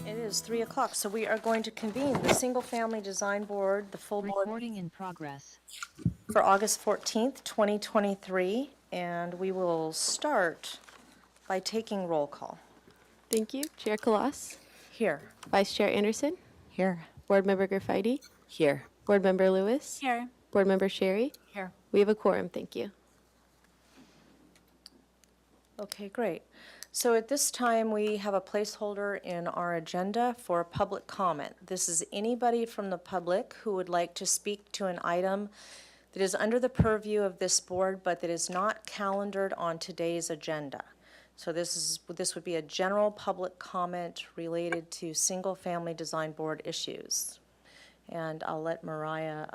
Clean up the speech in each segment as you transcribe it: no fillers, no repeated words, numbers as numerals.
It is 3 o'clock, so we are going to convene the Single Family Design Board, the full board Recording in progress. for August 14th, 2023, and we will start by taking roll call. Thank you. Chair Kalas, Here. Vice Chair Anderson, Here. Board Member Graffitti, Here. Board Member Lewis, Here. Board Member Sherry. Here. We have a quorum. Thank you. Okay, great. So at this time, we have a placeholder in our agenda for public comment. This is anybody from the public who would like to speak to an item that is under the purview of this board, but that is not calendared on today's agenda. So this would be a general public comment related to single-family design board issues. And I'll let Mariah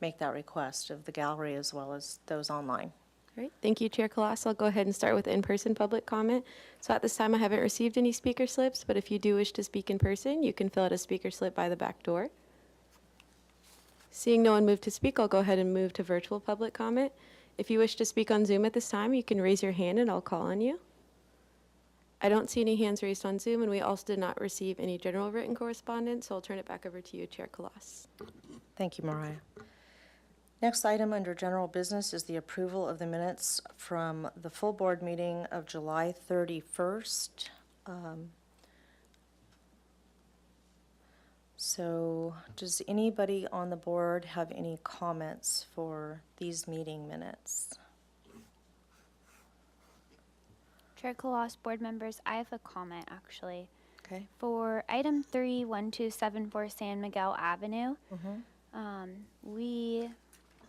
make that request of the gallery as well as those online. All right. Thank you, Chair Kalas. I'll go ahead and start with in-person public comment. So at this time, I haven't received any speaker slips, but if you do wish to speak in person, you can fill out a speaker slip by the back door. Seeing no one move to speak, I'll go ahead and move to virtual public comment. If you wish to speak on Zoom at this time, you can raise your hand and I'll call on you. I don't see any hands raised on Zoom, and we also did not receive any general written correspondence, so I'll turn it back over to you, Chair Kalas. Thank you, Mariah. Next item under general business is the approval of the minutes from the full board meeting of July 31st. So does anybody on the board have any comments for these meeting minutes? Chair Kalas, board members, I have a comment actually. Okay. For item 31274 San Miguel Avenue, we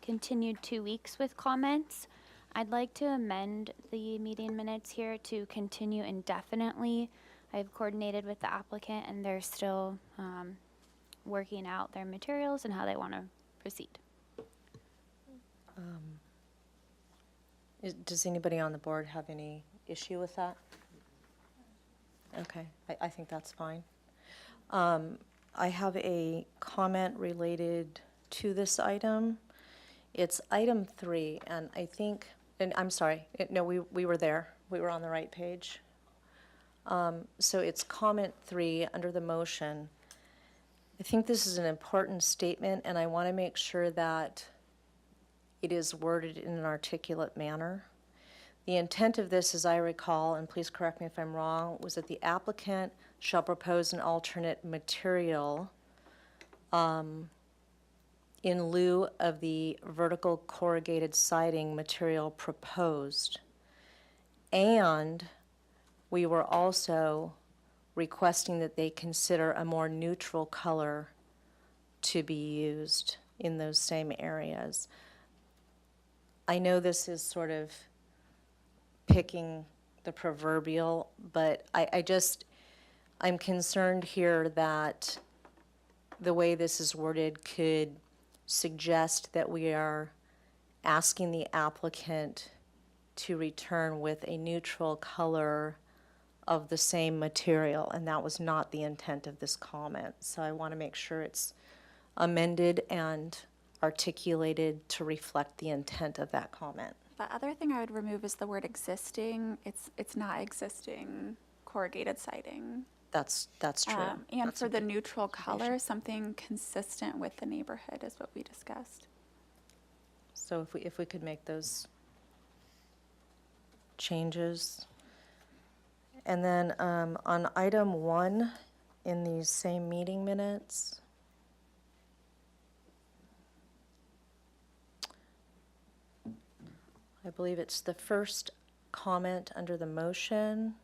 continued 2 weeks with comments. I'd like to amend the meeting minutes here to continue indefinitely. I've coordinated with the applicant and they're still working out their materials and how they want to proceed. Does anybody on the board have any issue with that? Okay, I think that's fine. I have a comment related to this item. It's item 3, and I think, and I'm sorry, no, we were there. We were on the right page. So it's comment 3 under the motion. I think this is an important statement, and I want to make sure that it is worded in an articulate manner. The intent of this, as I recall, and please correct me if I'm wrong, was that the applicant shall propose an alternate material in lieu of the vertical corrugated siding material proposed. And we were also requesting that they consider a more neutral color to be used in those same areas. I know this is sort of picking the proverbial, but I'm concerned here that the way this is worded could suggest that we are asking the applicant to return with a neutral color of the same material, and that was not the intent of this comment. So I want to make sure it's amended and articulated to reflect the intent of that comment. The other thing I would remove is the word existing. It's not existing corrugated siding. That's true. And That's for a the good neutral observation. color, something consistent with the neighborhood is what we discussed. So if we could make those changes. And then on item 1 in these same meeting minutes, I believe it's the first comment under the motion.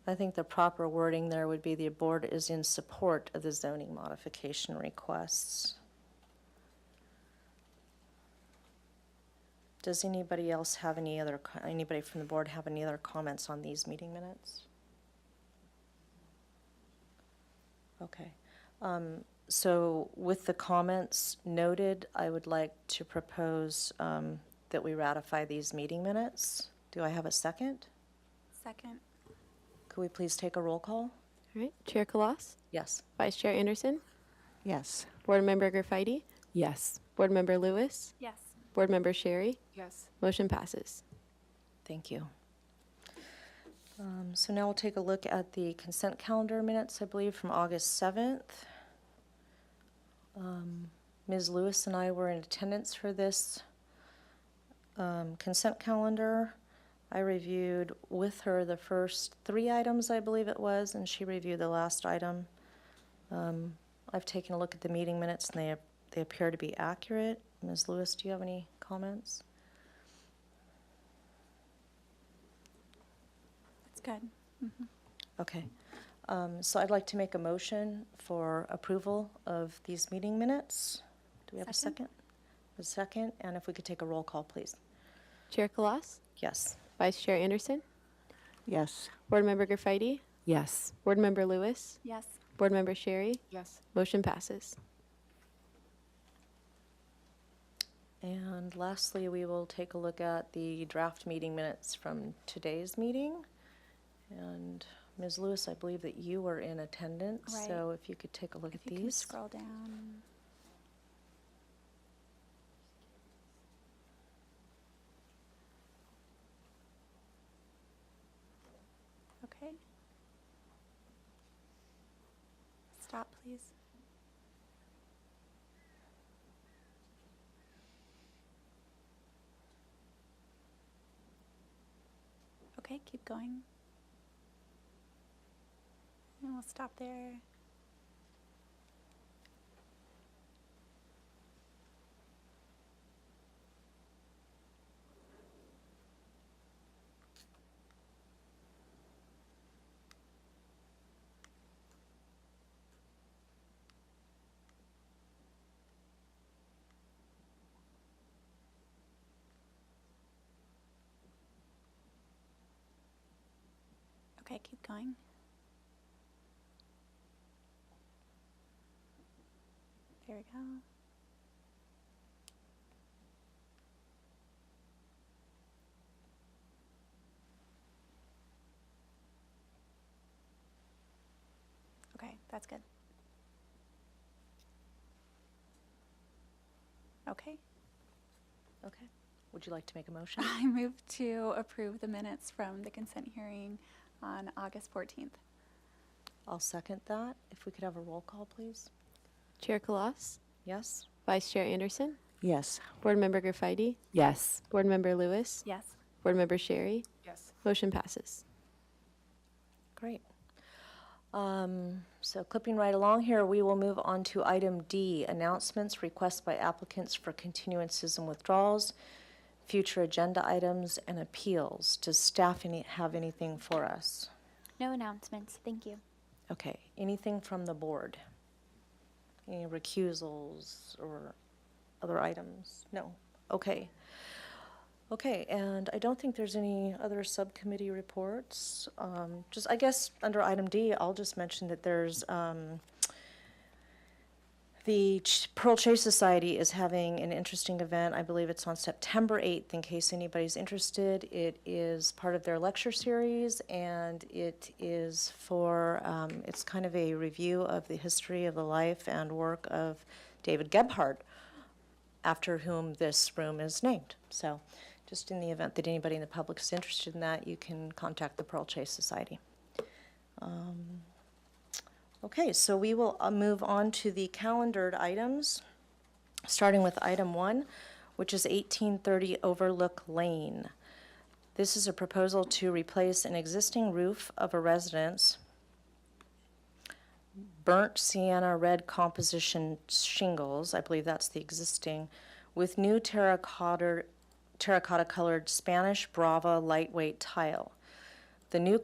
I think the proper wording there would be the board is in support of the zoning modification requests. Does anybody else have anybody from the board have any other comments on these meeting minutes? Okay. So with the comments noted, I would like to propose that we ratify these meeting minutes. Do I have a second? Second. Could we please take a roll call? All right. Chair Kalas, Yes. Vice Chair Anderson, Yes. Board Member Graffitti, Yes. Board Member Lewis, Yes. Board Member Sherry. Yes. Motion passes. Thank you. So now we'll take a look at the consent calendar minutes, I believe, from August 7th. Ms. Lewis and I were in attendance for this consent calendar. I reviewed with her the first 3 items, I believe it was, and she reviewed the last item. I've taken a look at the meeting minutes, and they appear to be accurate. Ms. Lewis, do you have any comments? That's good. Okay. So I'd like to make a motion for approval of these meeting minutes. Do we have a Second. second? A second, and if we could take a roll call, please. Chair Kalas, Yes. Vice Chair Anderson, Yes. Board Member Graffitti, Yes. Board Member Lewis, Yes. Board Member Sherry. Yes. Motion passes. And lastly, we will take a look at the draft meeting minutes from today's meeting. And Ms. Lewis, I believe that you were in attendance, Right. so if you could take a look If at you can these. scroll down. Okay. Stop, please. Okay, keep going. And we'll stop there. Okay, keep going. There we go. Okay, that's good. Okay. Okay. Would you like to make a motion? I move to approve the minutes from the consent hearing on August 14th. I'll second that. If we could have a roll call, please. Chair Kalas, Yes? Vice Chair Anderson, Yes. Board Member Graffitti, Yes. Board Member Lewis, Yes. Board Member Sherry. Yes. Motion passes. Great. So clipping right along here, we will move on to item D, announcements, requests by applicants for continuances and withdrawals, future agenda items, and appeals. Does staff have anything for us? No announcements, thank you. Okay, anything from the board? Any recusals or other items? No? Okay. Okay, and I don't think there's any other subcommittee reports. Just, I guess, under item D, I'll just mention that there's, the Pearl Chase Society is having an interesting event. I believe it's on September 8th, in case anybody's interested. It is part of their lecture series, and it is for, it's kind of a review of the history of the life and work of David Gebhardt, after whom this room is named. So just in the event that anybody in the public is interested in that, you can contact the Pearl Chase Society. Okay, so we will move on to the calendared items, starting with item 1, which is 1830 Overlook Lane. This is a proposal to replace an existing roof of a residence, burnt sienna red composition shingles, I believe that's the existing, with new terracotta colored Spanish Brava lightweight tile. The new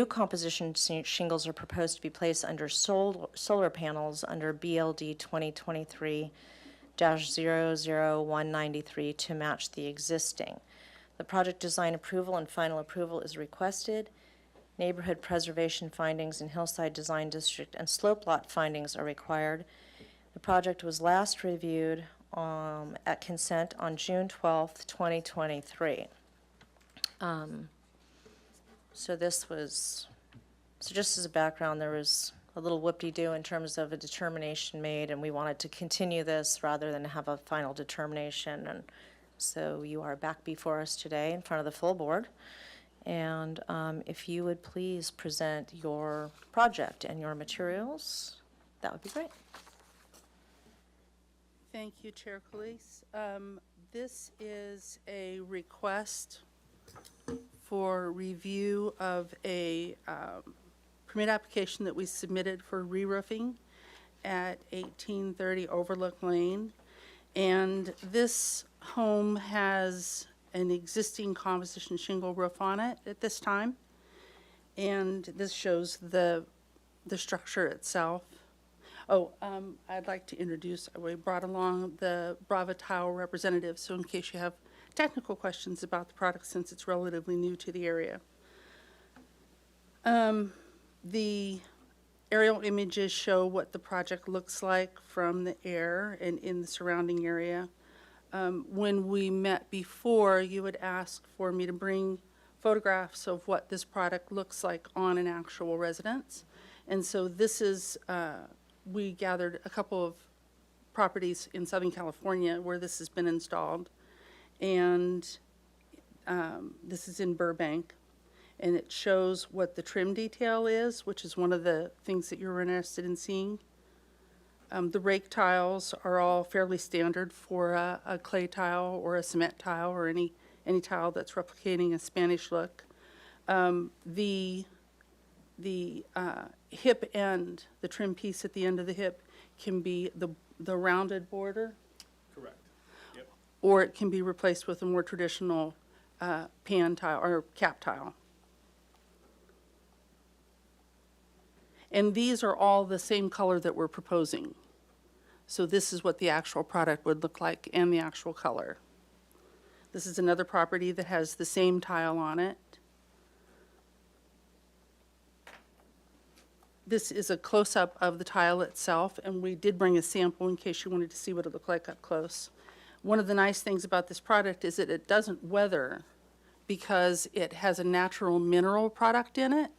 composition shingles are proposed to be placed under solar panels under BLD 2023-00193 to match the existing. The project design approval and final approval is requested. Neighborhood preservation findings in Hillside Design District and slope lot findings are required. The project was last reviewed at consent on June 12th, 2023. So just as a background, there was a little whoop-de-doo in terms of a determination made, and we wanted to continue this rather than have a final determination. And so you are back before us today in front of the full board. And if you would please present your project and your materials, that would be great. Thank you, Chair Calise. This is a request for review of a permit application that we submitted for re-roofing at 1830 Overlook Lane. And this home has an existing composition shingle roof on it at this time. And this shows the structure itself. Oh, I'd like to introduce, we brought along the Brava Tile representative, so in case you have technical questions about the product, since it's relatively new to the area. The aerial images show what the project looks like from the air and in the surrounding area. When we met before, you had asked for me to bring photographs of what this product looks like on an actual residence. And so this is, we gathered a couple of properties in Southern California where this has been installed. And this is in Burbank. And it shows what the trim detail is, which is one of the things that you're interested in seeing. The rake tiles are all fairly standard for a clay tile or a cement tile or any tile that's replicating a Spanish look. The hip end, the trim piece at the end of the hip, can be the rounded border, Correct. Yep. or it can be replaced with a more traditional pan tile or cap tile. And these are all the same color that we're proposing. So this is what the actual product would look like and the actual color. This is another property that has the same tile on it. This is a close-up of the tile itself, and we did bring a sample in case you wanted to see what it looked like up close. One of the nice things about this product is that it doesn't weather because it has a natural mineral product in it,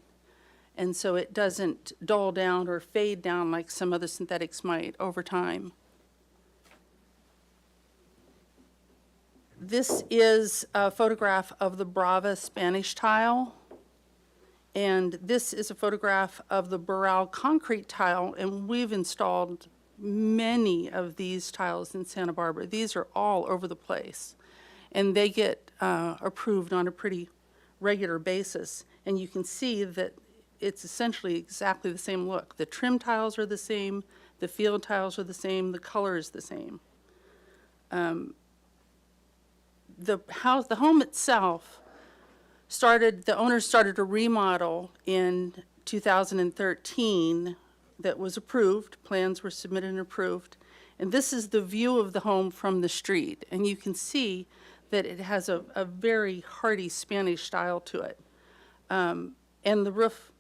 and so it doesn't dull down or fade down like some other synthetics might over time. This is a photograph of the Brava Spanish tile. And this is a photograph of the Burrell concrete tile, and we've installed many of these tiles in Santa Barbara. These are all over the place, and they get approved on a pretty regular basis. And you can see that it's essentially exactly the same look. The trim tiles are the same, the field tiles are the same, the color is the same. The home itself, the owners started a remodel in 2013 that was approved. Plans were submitted and approved. And this is the view of the home from the street. And you can see that it has a very hearty Spanish style to it. And the roof,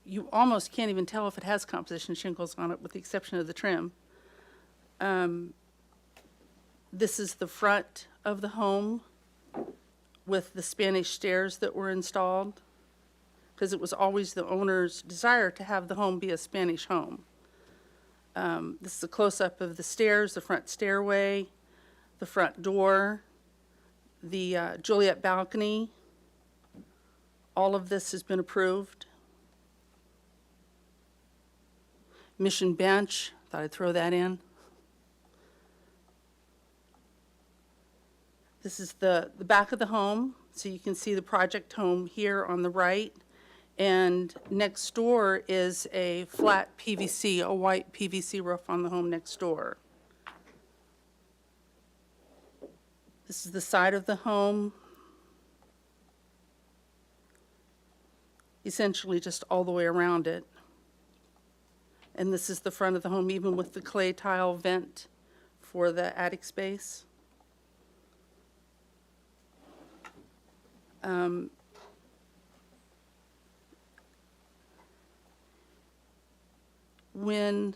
you almost can't even tell if it has composition shingles on it with the exception of the trim. This is the front of the home with the Spanish stairs that were installed, because it was always the owner's desire to have the home be a Spanish home. This is a close-up of the stairs, the front stairway, the front door, the Juliet balcony. All of this has been approved. Mission bench, thought I'd throw that in. This is the back of the home, so you can see the project home here on the right. And next door is a flat PVC, a white PVC roof on the home next door. This is the side of the home. Essentially just all the way around it. And this is the front of the home, even with the clay tile vent for the attic space. When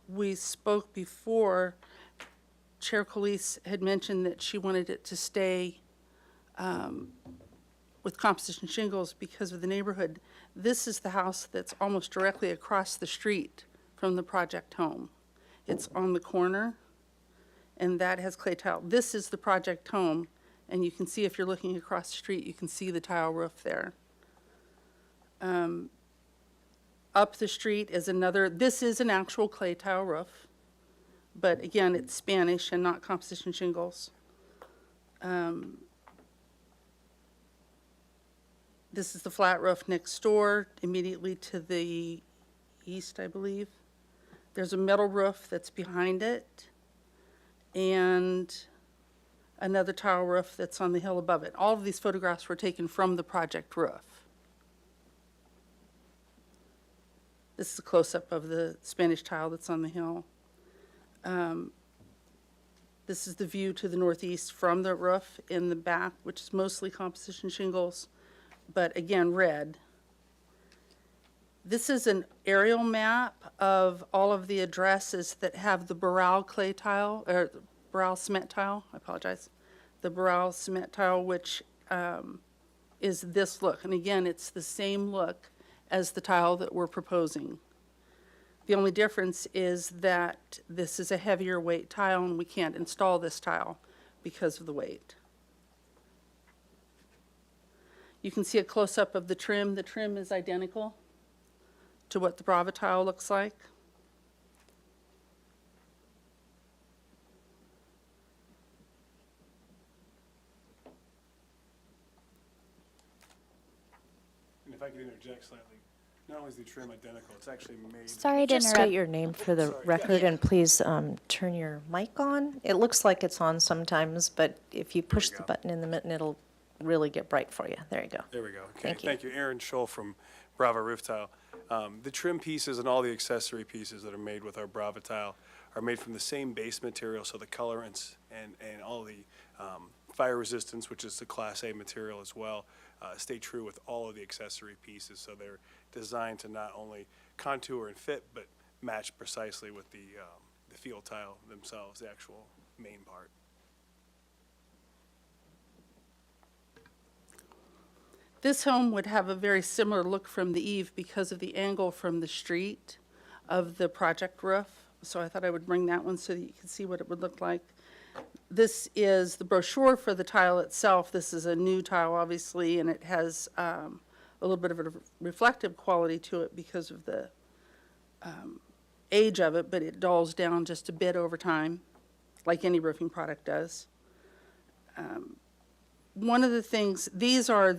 we spoke before, Chair Calise had mentioned that she wanted it to stay with composition shingles because of the neighborhood. This is the house that's almost directly across the street from the project home. It's on the corner, and that has clay tile. This is the project home, And you can see, if you're looking across the street, you can see the tile roof there. Up the street is another, this is an actual clay tile roof, but again, it's Spanish and not composition shingles. This is the flat roof next door, immediately to the east, I believe. There's a metal roof that's behind it, and another tile roof that's on the hill above it. All of these photographs were taken from the project roof. This is a close-up of the Spanish tile that's on the hill. This is the view to the northeast from the roof in the back, which is mostly composition shingles, but again, red. This is an aerial map of all of the addresses that have the Barral clay tile, or Barral cement tile, I apologize. The Barral cement tile, which is this look. And again, it's the same look as the tile that we're proposing. The only difference is that this is a heavier weight tile and we can't install this tile because of the weight. You can see a close-up of the trim. The trim is identical to what the Brava tile looks like. And if I could interject slightly, not only is the trim identical, it's actually made. Sorry to Just state interrupt. your name for the Sorry. record, and please turn your mic on. It looks like it's on sometimes, but if you push the go. button in the mitten, it'll really get bright for you. There you go. There we go. Okay, Thank you. thank you. Aaron Scholl from Brava Roof Tile. The trim pieces and all the accessory pieces that are made with our Brava tile are made from the same base material, so the colorants and all the fire resistance, which is the Class A material as well, stay true with all of the accessory pieces. So they're designed to not only contour and fit, but match precisely with the field tile themselves, the actual main part. This home would have a very similar look from the eave because of the angle from the street of the project roof. So I thought I would bring that one so that you can see what it would look like. This is the brochure for the tile itself. This is a new tile, obviously, and it has a little bit of a reflective quality to it because of the age of it, but it dulls down just a bit over time, like any roofing product does. One of the things, this is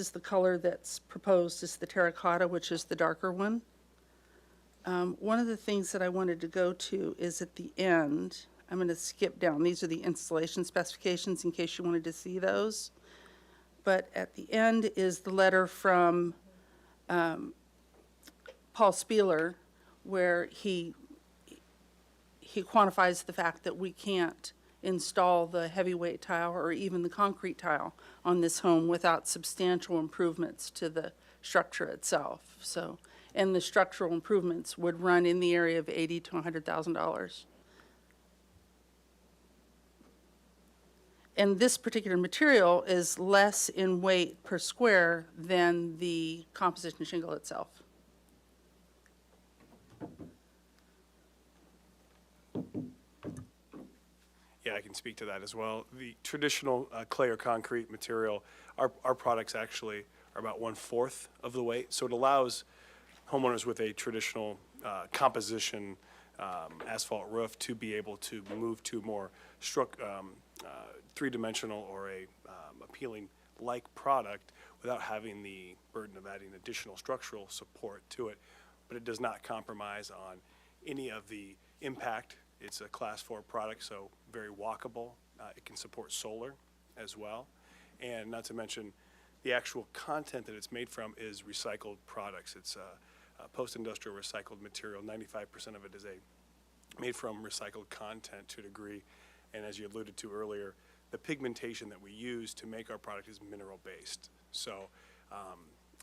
the color that's proposed, is the terracotta, which is the darker one. One of the things that I wanted to go to is at the end. I'm going to skip down. These are the installation specifications in case you wanted to see those. But at the end is the letter from Paul Spieler, where he quantifies the fact that we can't install the heavyweight tile or even the concrete tile on this home without substantial improvements to the structure itself. So, and the structural improvements would run in the area of $80,000 to $100,000. And this particular material is less in weight per square than the composition shingle itself. Yeah, I can speak to that as well. The traditional clay or concrete material, our products actually are about 1/4 of the weight. So it allows homeowners with a traditional composition asphalt roof to be able to move to more three-dimensional or a appealing like product without having the burden of adding additional structural support to it. But it does not compromise on any of the impact. It's a Class 4 product, so very walkable. It can support solar as well. And not to mention, the actual content that it's made from is recycled products. It's post-industrial recycled material. 95% of it is made from recycled content to a degree. And as you alluded to earlier, the pigmentation that we use to make our product is mineral-based. So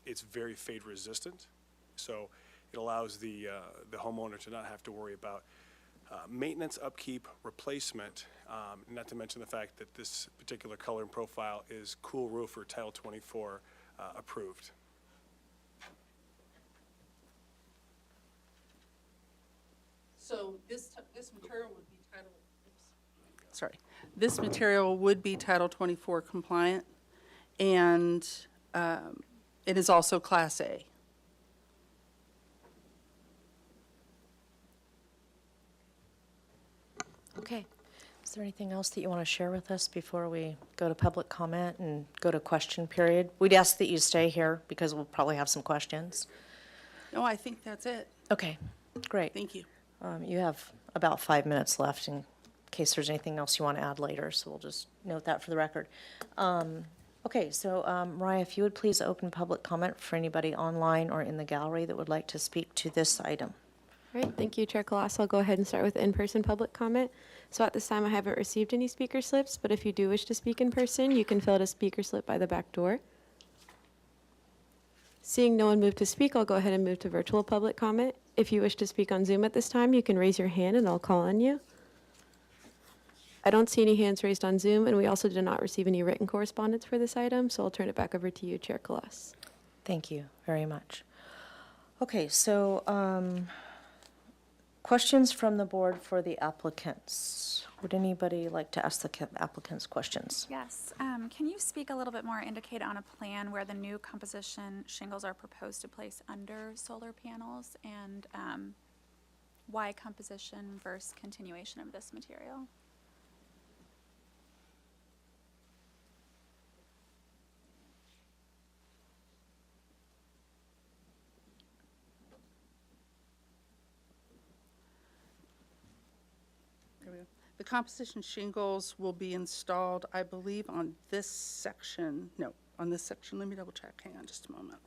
it's very fade resistant. So it allows the homeowner to not have to worry about maintenance, upkeep, replacement, not to mention the fact that this particular color and profile is Cool Roofer Title 24 approved. So this material would be titled, sorry, This material would be Title 24 compliant, and it is also Class A. Okay. Is there anything else that you want to share with us before we go to public comment and go to question period? We'd ask that you stay here because we'll probably have some questions. No, I think that's it. Okay, great. Thank you. You have about 5 minutes left in case there's anything else you want to add later, so we'll just note that for the record. Okay, so Mariah, if you would please open public comment for anybody online or in the gallery that would like to speak to this item. All right, thank you, Chair Collas. I'll go ahead and start with in-person public comment. So at this time, I haven't received any speaker slips, but if you do wish to speak in person, you can fill out a speaker slip by the back door. Seeing no one move to speak, I'll go ahead and move to virtual public comment. If you wish to speak on Zoom at this time, you can raise your hand and I'll call on you. I don't see any hands raised on Zoom, and we also did not receive any written correspondence for this item, so I'll turn it back over to you, Chair Collas. Thank you very much. Okay, so questions from the board for the applicants. Would anybody like to ask the applicants questions? Yes. Can you speak a little bit more, indicate on a plan where the new composition shingles are proposed to place under solar panels, and why composition versus continuation of this material? There we go. The composition shingles will be installed, I believe, on this section. No, on this section. Let me double check. Hang on just a moment.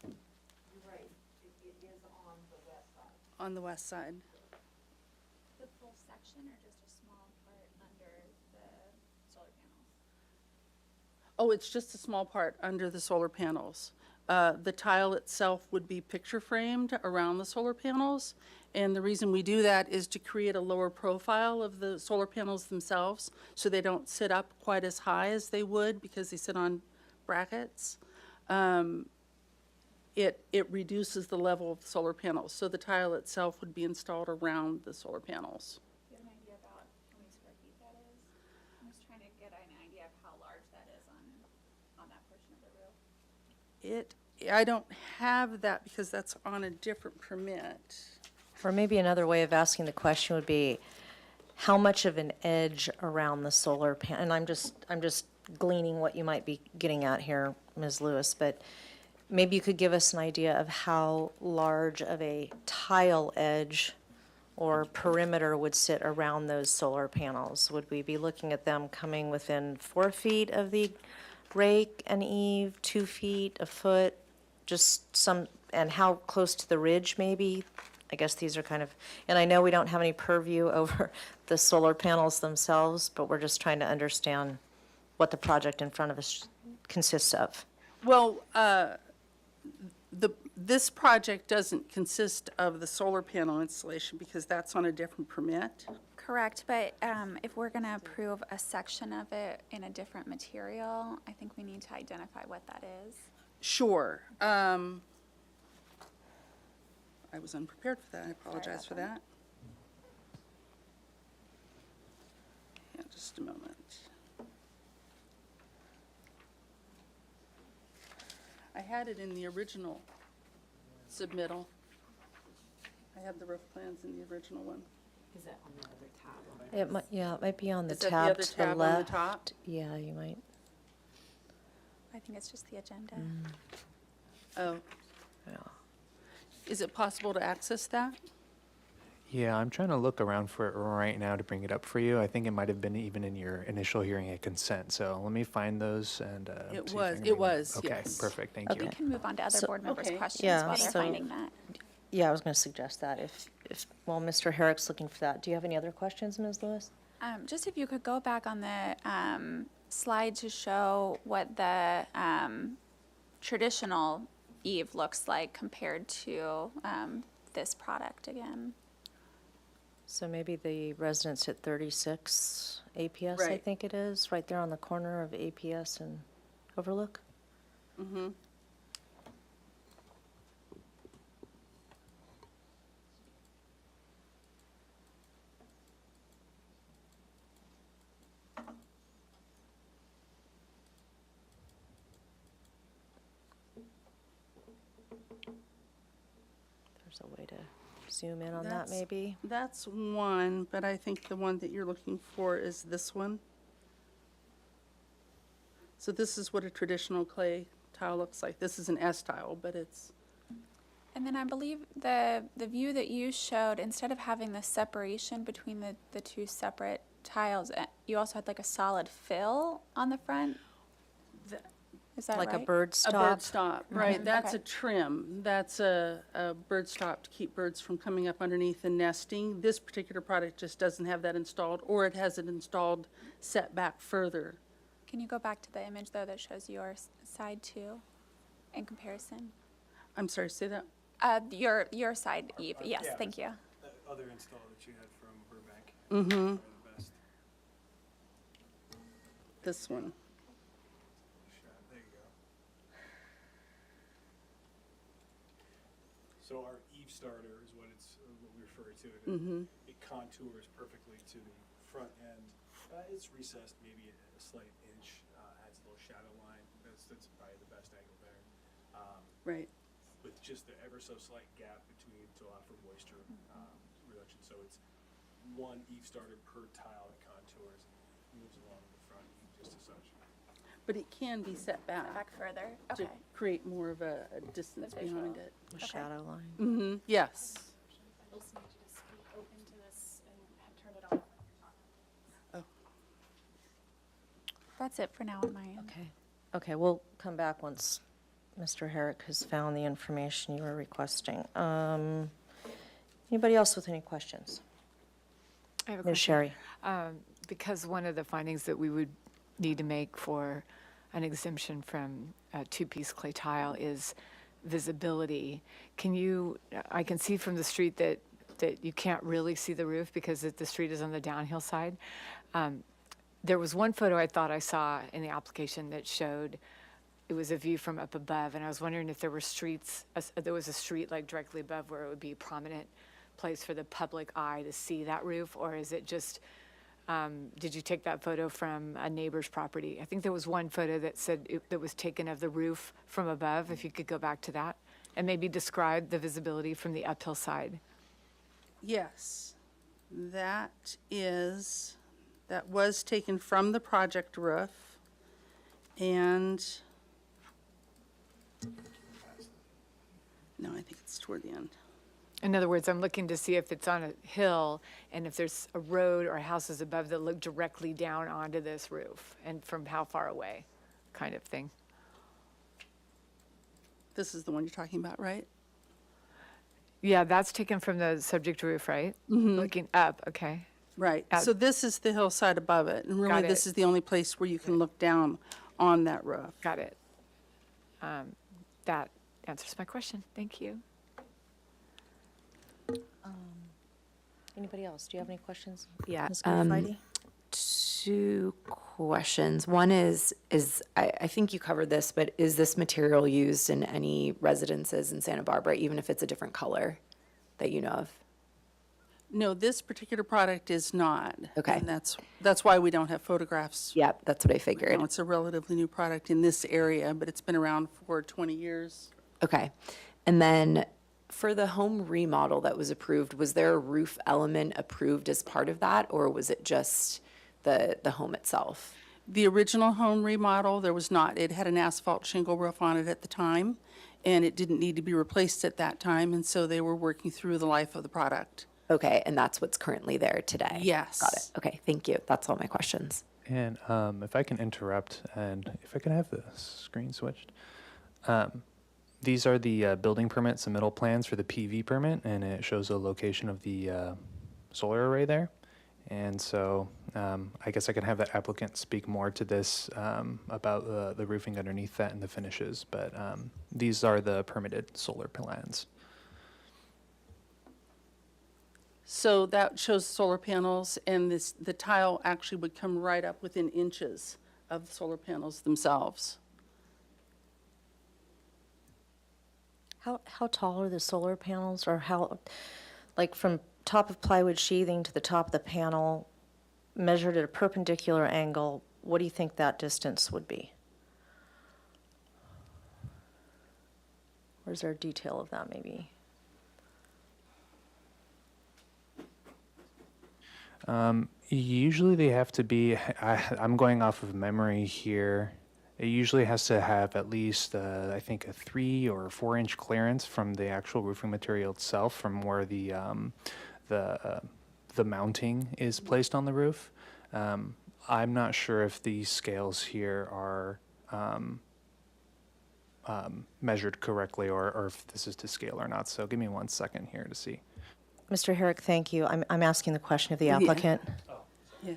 Right, it is on the west side. On the west side. The full section or just a small part under the solar panels? Oh, it's just a small part under the solar panels. The tile itself would be picture framed around the solar panels. And the reason we do that is to create a lower profile of the solar panels themselves, so they don't sit up quite as high as they would because they sit on brackets. It reduces the level of the solar panels. So the tile itself would be installed around the solar panels. Do you have an idea about how many square feet that is? I'm just trying to get an idea of how large that is on that portion of the roof. I don't have that because that's on a different permit. Or maybe another way of asking the question would be, how much of an edge around the solar panel? And I'm just gleaning what you might be getting at here, Ms. Lewis, but maybe you could give us an idea of how large of a tile edge or perimeter would sit around those solar panels. Would we be looking at them coming within 4 feet of the rake and eave, 2 feet, a foot, just some, and how close to the ridge maybe? I guess these are kind of, and I know we don't have any purview over the solar panels themselves, but we're just trying to understand what the project in front of us consists of. Well, this project doesn't consist of the solar panel installation because that's on a different permit. Correct, but if we're going to approve a section of it in a different material, I think we need to identify what that is. Sure. I was unprepared for that. I apologize for that. Yeah, just a moment. I had it in the original submittal. I had the roof plans in the original one. Is that on the other tab? It might, yeah, it might be on the Is that the tab other to the tab on the left. top? Yeah, you might. I think it's just the agenda. Oh, Yeah. is it possible to access that? Yeah, I'm trying to look around for it right now to bring it up for you. I think it might have been even in your initial hearing at consent. So let me find those and. It see if I was- can it bring them- was, Okay, yes. perfect. Thank We you. can move on to other So- board members' Okay. questions Yeah, while they're so- finding that. Yeah, I was going to suggest that if, while Mr. Herrick's looking for that. Do you have any other questions, Ms. Lewis? Just if you could go back on the slide to show what the traditional eave looks like compared to this product again. So maybe the residence at 36 APS, I Right. think it is, right there on the corner of APS and Overlook? Mm-hmm. There's a way to zoom in on that, That's- maybe? That's one, but I think the one that you're looking for is this one. So this is what a traditional clay tile looks like. This is an S tile, but it's, And then I believe the view that you showed, instead of having the separation between the two separate tiles, you also had like a solid fill on the front? Is that right? Like a bird a stop? bird stop, right? That's a Okay. trim. That's a bird stop to keep birds from coming up underneath and nesting. This particular product just doesn't have that installed, or it has it installed set back further. Can you go back to the image though that shows your side too, in comparison? I'm sorry, say that? Your side, Eve. Yes, Yeah. thank you. That other install that you had from Burbank. Mm-hmm. The best This one. shot. There you go. So our Eve starter is what we refer to it. Mm-hmm. It contours perfectly to the front end. It's recessed maybe a slight inch, adds a little shadow line. That's probably the best angle there. Right. With just the ever so slight gap between to allow for moisture reduction. So it's one Eve starter per tile that contours, moves along the front just as such. But it can be set Back back further. to Okay. create more of a distance behind it. A shadow line. Mm-hmm, yes. That's it for now on my end. Okay. Okay, we'll come back once Mr. Herrick has found the information you were requesting. Anybody else with any questions? I have a Ms. question. Sherry? Because one of the findings that we would need to make for an exemption from two-piece clay tile is visibility. I can see from the street that you can't really see the roof because the street is on the downhill side. There was one photo I thought I saw in the application that showed it was a view from up above, and I was wondering if there were there was a street like directly above where it would be a prominent place for the public eye to see that roof, or is it just, did you take that photo from a neighbor's property? I think there was one photo that said that was taken of the roof from above, if you could go back to that, and maybe describe the visibility from the uphill side. Yes. That was taken from the project roof. And, no, I think it's toward the end. In other words, I'm looking to see if it's on a hill and if there's a road or houses above that look directly down onto this roof and from how far away, kind of thing. This is the one you're talking about, right? Yeah, that's taken from the subject roof, right? Looking up, okay. Right. Out- So this is the hillside above it. And really, Got this it. is the only place where you can look down on that roof. Got it. That answers my question. Thank you. Anybody else? Do you have any questions? Yeah, Ms. Garfieti? Two questions. One is I think you covered this, but is this material used in any residences in Santa Barbara, even if it's a different color that you know of? No, this particular product is not. Okay. And that's why we don't have photographs. Yep, that's what I figured. No, it's a relatively new product in this area, but it's been around for 20 years. Okay. And then for the home remodel that was approved, was there a roof element approved as part of that, or was it just the home itself? The original home remodel, there was not. It had an asphalt shingle roof on it at the time, and it didn't need to be replaced at that time, and so they were working through the life of the product. Okay, and that's what's currently there today? Yes. Got it. Okay, thank you. That's all my questions. And if I can interrupt, and if I can have the screen switched. These are the building permit submittal plans for the PV permit, and it shows the location of the solar array there. And so I guess I can have the applicant speak more to this about the roofing underneath that and the finishes, but these are the permitted solar plans. So that shows solar panels, and the tile actually would come right up within inches of the solar panels themselves. How tall are the solar panels, or how, like from top of plywood sheathing to the top of the panel, measured at a perpendicular angle, what do you think that distance would be? Or is there a detail of that maybe? Usually they have to be, I'm going off of memory here. It usually has to have at least, I think, a 3 or 4 inch clearance from the actual roofing material itself, from where the mounting is placed on the roof. I'm not sure if these scales here are measured correctly, or if this is to scale or not. So give me 1 second here to see. Mr. Herrick, thank you. I'm asking the question of the applicant. Yeah.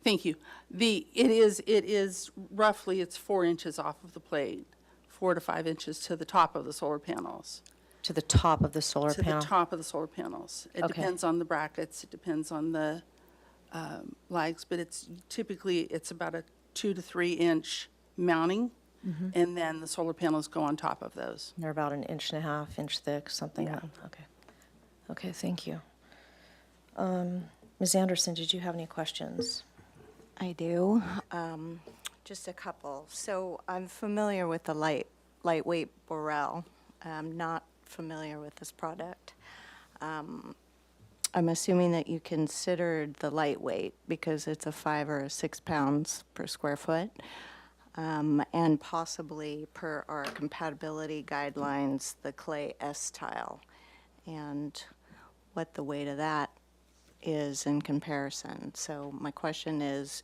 Thank you. It is roughly, it's 4 inches off of the plate, 4 to 5 inches to the top of the solar panels. To the top of the solar To panel? the top of the solar panels. It Okay. depends on the brackets, it depends on the lags, but it's typically, it's about a 2 to 3 inch mounting, and then the solar panels go on top of those. They're about 1.5 inch thick, something. Yeah. Okay. Okay, thank you. Ms. Anderson, did you have any questions? I do. Just a couple. So I'm familiar with the lightweight Borel. I'm not familiar with this product. I'm assuming that you considered the lightweight because it's a 5 or 6 pounds per square foot. And possibly per our compatibility guidelines, the clay S-tile, and what the weight of that is in comparison. So my question is,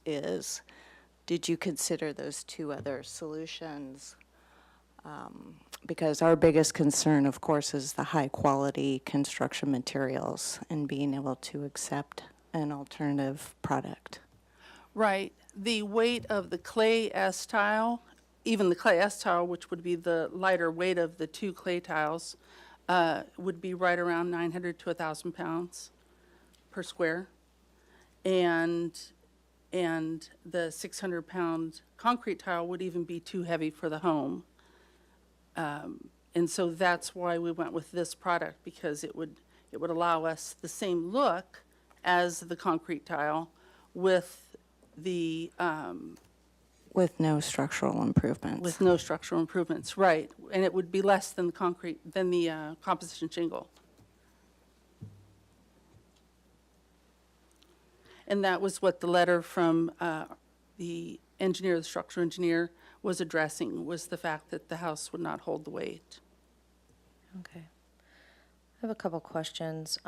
did you consider those two other solutions? Because our biggest concern, of course, is the high-quality construction materials and being able to accept an alternative product. Right. The weight of the clay S-tile, even the clay S-tile, which would be the lighter weight of the 2 clay tiles, would be right around 900 to 1,000 pounds per square. And the 600-pound concrete tile would even be too heavy for the home. And so that's why we went with this product, because it would allow us the same look as the concrete tile with the With no structural improvements. with no structural improvements, right? And it would be less than the composition shingle. And that was what the letter from the engineer, the structural engineer, was addressing, was the fact that the house would not hold the weight. Okay. I have a couple questions.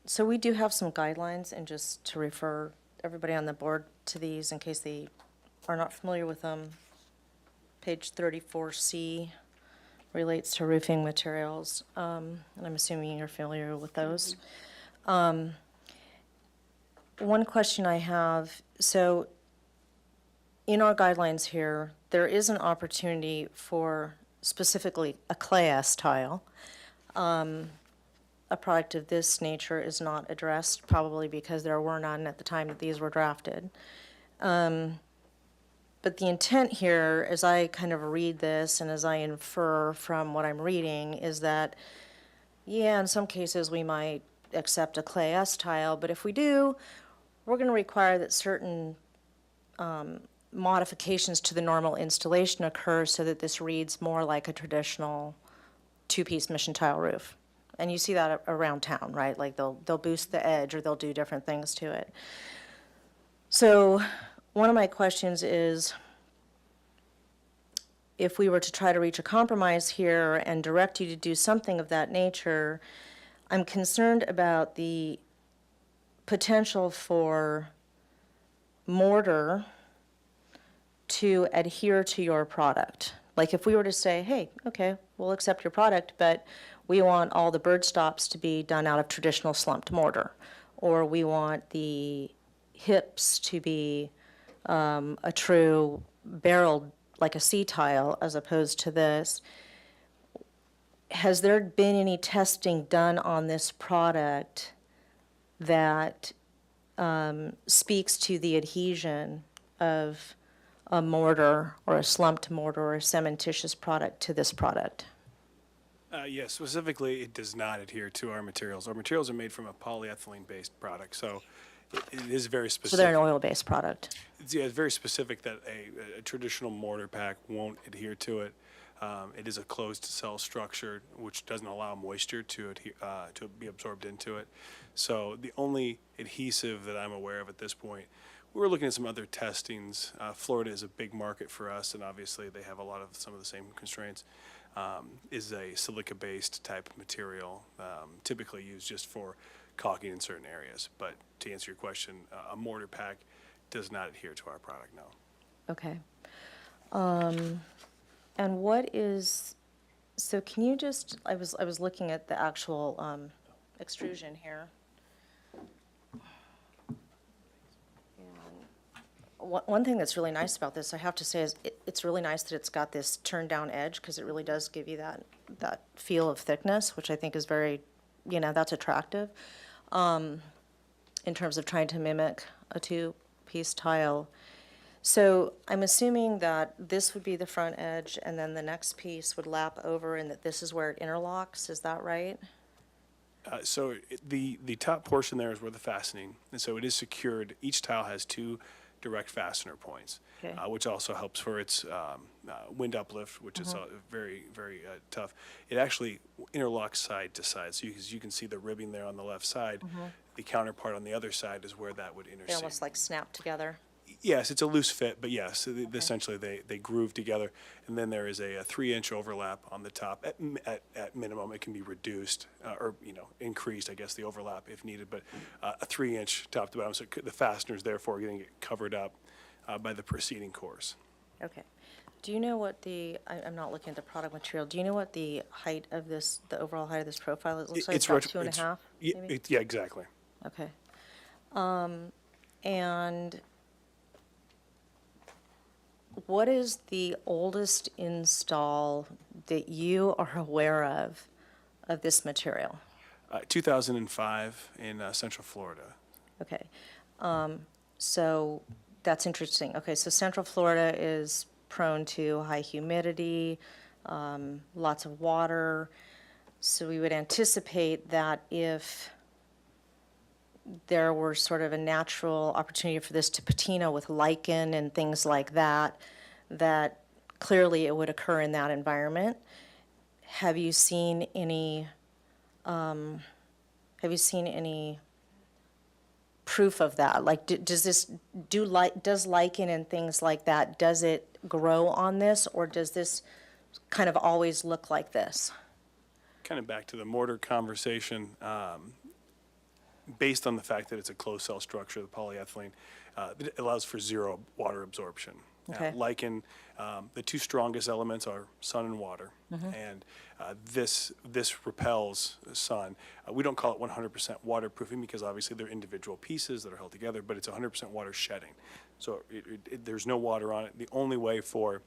So we do have some guidelines, and just to refer everybody on the board to these in case they are not familiar with them. Page 34C relates to roofing materials, and I'm assuming you're familiar with those. One question I have, so in our guidelines here, there is an opportunity for specifically a clay S-tile. A product of this nature is not addressed, probably because there were none at the time that these were drafted. But the intent here, as I kind of read this and as I infer from what I'm reading, is that, yeah, in some cases we might accept a clay S-tile, but if we do, we're going to require that certain modifications to the normal installation occur so that this reads more like a traditional 2-piece mission tile roof. And you see that around town, right? Like they'll boost the edge or they'll do different things to it. So one of my questions is, if we were to try to reach a compromise here and direct you to do something of that nature, I'm concerned about the potential for mortar to adhere to your product. Like if we were to say, hey, okay, we'll accept your product, but we want all the bird stops to be done out of traditional slumped mortar, or we want the hips to be a true barreled, like a C-tile, as opposed to this. Has there been any testing done on this product that speaks to the adhesion of a mortar or a slumped mortar or a cementitious product to this product? Yes, specifically, it does not adhere to our materials. Our materials are made from a polyethylene-based product, so it is very So specific. they're an oil-based product? it's very specific that a traditional mortar pack won't adhere to it. It is a closed cell structure, which doesn't allow moisture to be absorbed into it. So the only adhesive that I'm aware of at this point, we're looking at some other testings. Florida is a big market for us, and obviously they have some of the same constraints. Is a silica-based type of material, typically used just for caulking in certain areas. But to answer your question, a mortar pack does not adhere to our product, no. Okay. And what is, so can you just, I was looking at the actual extrusion here. One thing that's really nice about this, I have to say, is it's really nice that it's got this turned down edge, because it really does give you that feel of thickness, which I think is very, that's attractive in terms of trying to mimic a two-piece tile. So I'm assuming that this would be the front edge, and then the next piece would lap over, and that this is where it interlocks. Is that right? So the top portion there is where the fastening, and so it is secured. Each tile has two direct fastener points, Okay. Which also helps for its wind uplift, which is very, very tough. It actually interlocks side to side, so you can see the ribbing there on the left side. The counterpart on the other side is where that would They intersect. almost like snap together. Yes, it's a loose fit, but yes, essentially they groove together. And then there is a 3-inch overlap on the top. At minimum, it can be reduced or increased, I guess, the overlap if needed. But a 3-inch top to bottom, so the fasteners therefore getting it covered up by the preceding cores. Okay. Do you know what I'm not looking at the product material. Do you know what the height of this, the overall height of this profile is? It looks like it's about 2.5, maybe? Yeah, exactly. Okay. And what is the oldest install that you are aware of this material? 2005 in Central Florida. Okay. So that's interesting. Okay, so Central Florida is prone to high humidity, lots of water. So we would anticipate that if there were sort of a natural opportunity for this to patina with lichen and things like that, that clearly it would occur in that environment. Have you seen any proof of that? Like, does lichen and things like that, does it grow on this, or does this kind of always look like this? Kind of back to the mortar conversation, based on the fact that it's a closed cell structure, the polyethylene, it allows for zero water absorption. Okay. Lichen, the two strongest elements are sun and water, and this repels sun. We don't call it 100% waterproofing because obviously they're individual pieces that are held together, but it's 100% water shedding. So there's no water on it. The only way for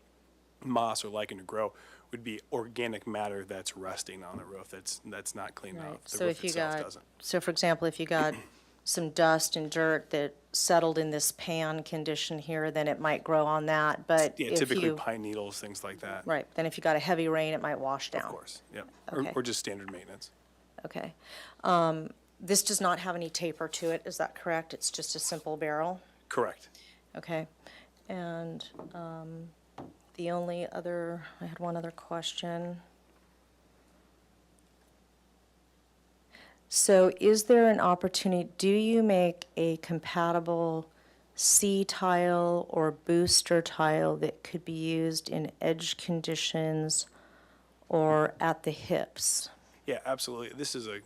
moss or lichen to grow would be organic matter that's resting on the roof that's not cleaned off. The So roof if you itself got, doesn't. so for example, if you got some dust and dirt that settled in this pan condition here, then it might grow on that, but Yeah, if typically you, pine needles, things like that. right, then if you got a heavy rain, it might wash down. Of course, yep. Okay. Or just standard maintenance. Okay. This does not have any taper to it, is that correct? It's just a simple barrel? Correct. Okay. And the only other, I had one other question. So is there an opportunity, do you make a compatible C tile or booster tile that could be used in edge conditions or at the hips? Yeah, absolutely. This is a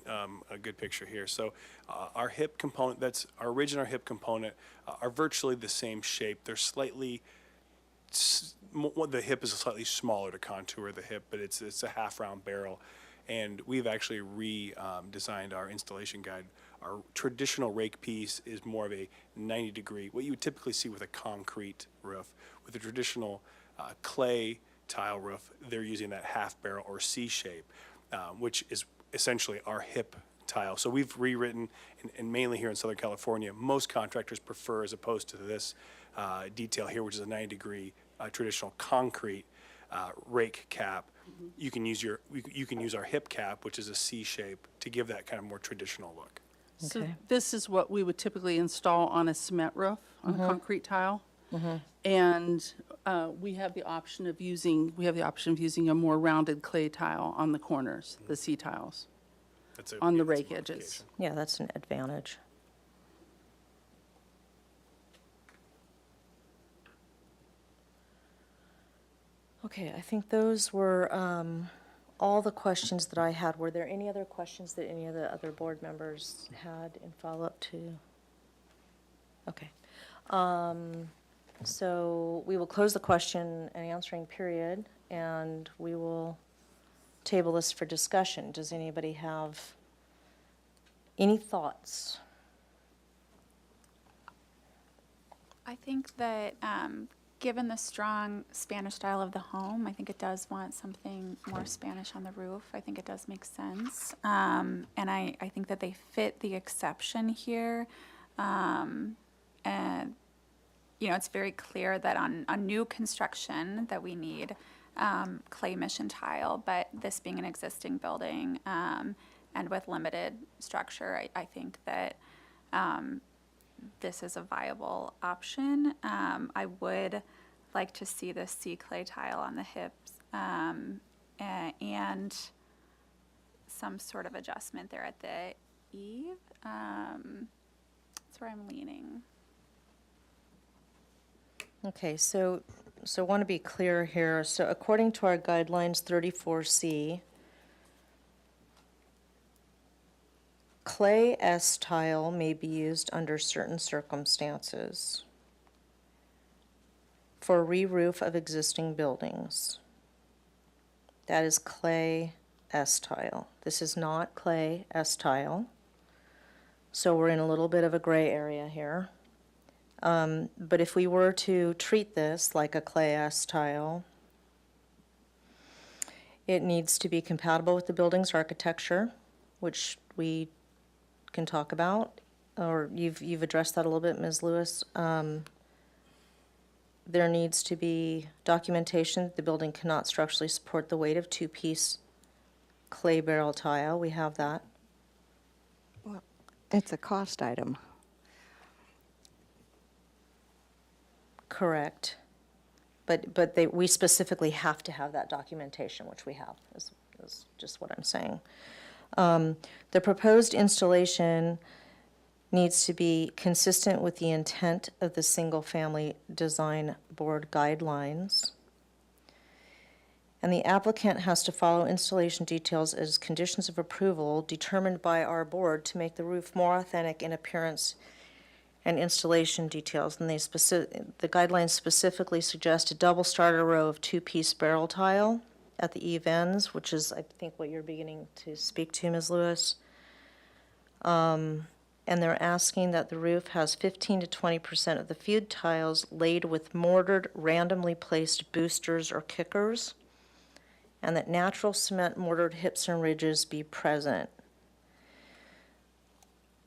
good picture here. So our hip component, that's our ridge and our hip component are virtually the same shape. They're slightly, the hip is slightly smaller to contour the hip, but it's a half round barrel. And we've actually redesigned our installation guide. Our traditional rake piece is more of a 90-degree, what you would typically see with a concrete roof. With a traditional clay tile roof, they're using that half barrel or C shape, which is essentially our hip tile. So we've rewritten, and mainly here in Southern California, most contractors prefer, as opposed to this detail here, which is a 90-degree traditional concrete rake cap. You can use our hip cap, which is a C shape, to give that kind of more traditional look. So Okay. this is what we would typically install on a cement roof, on a concrete tile. And we have the option of using a more rounded clay tile on the corners, the C tiles, That's a- on the that's a rake edges. modification. Yeah, that's an advantage. Okay, I think those were all the questions that I had. Were there any other questions that any of the other board members had in follow-up to? Okay. So we will close the question and answering period, and we will table this for discussion. Does anybody have any thoughts? I think that, given the strong Spanish style of the home, I think it does want something more Spanish on the roof. I think it does make sense. And I think that they fit the exception here. And, it's very clear that on new construction that we need clay mission tile, but this being an existing building and with limited structure, I think that this is a viable option. I would like to see the sea clay tile on the hips and some sort of adjustment there at the eave. That's where I'm leaning. Okay, so want to be clear here. So according to our guidelines 34C, clay S tile may be used under certain circumstances for re-roof of existing buildings. That is clay S tile. This is not clay S tile. So we're in a little bit of a gray area here. But if we were to treat this like a clay S tile, it needs to be compatible with the building's architecture, which we can talk about, or you've addressed that a little bit, Ms. Lewis. There needs to be documentation that the building cannot structurally support the weight of two-piece clay barrel tile. We have that. It's a cost item. Correct. But we specifically have to have that documentation, which we have, is just what I'm saying. The proposed installation needs to be consistent with the intent of the single-family design board guidelines. And the applicant has to follow installation details as conditions of approval determined by our board to make the roof more authentic in appearance and installation details. And the guidelines specifically suggest a double starter row of two-piece barrel tile at the eave ends, which is, I think, what you're beginning to speak to, Ms. Lewis. And they're asking that the roof has 15 to 20% of the feud tiles laid with mortared, randomly placed boosters or kickers, and that natural cement mortared hips and ridges be present.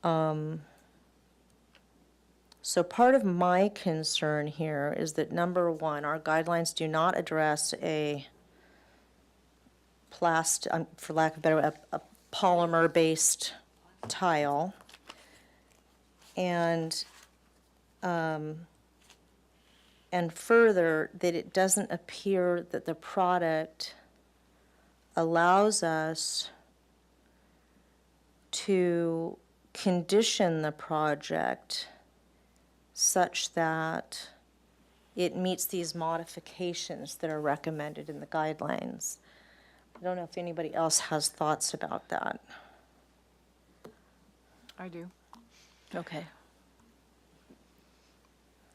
So part of my concern here is that, number one, our guidelines do not address a for lack of a better, a polymer-based tile. And further, that it doesn't appear that the product allows us to condition the project such that it meets these modifications that are recommended in the guidelines. I don't know if anybody else has thoughts about that. I do. Okay.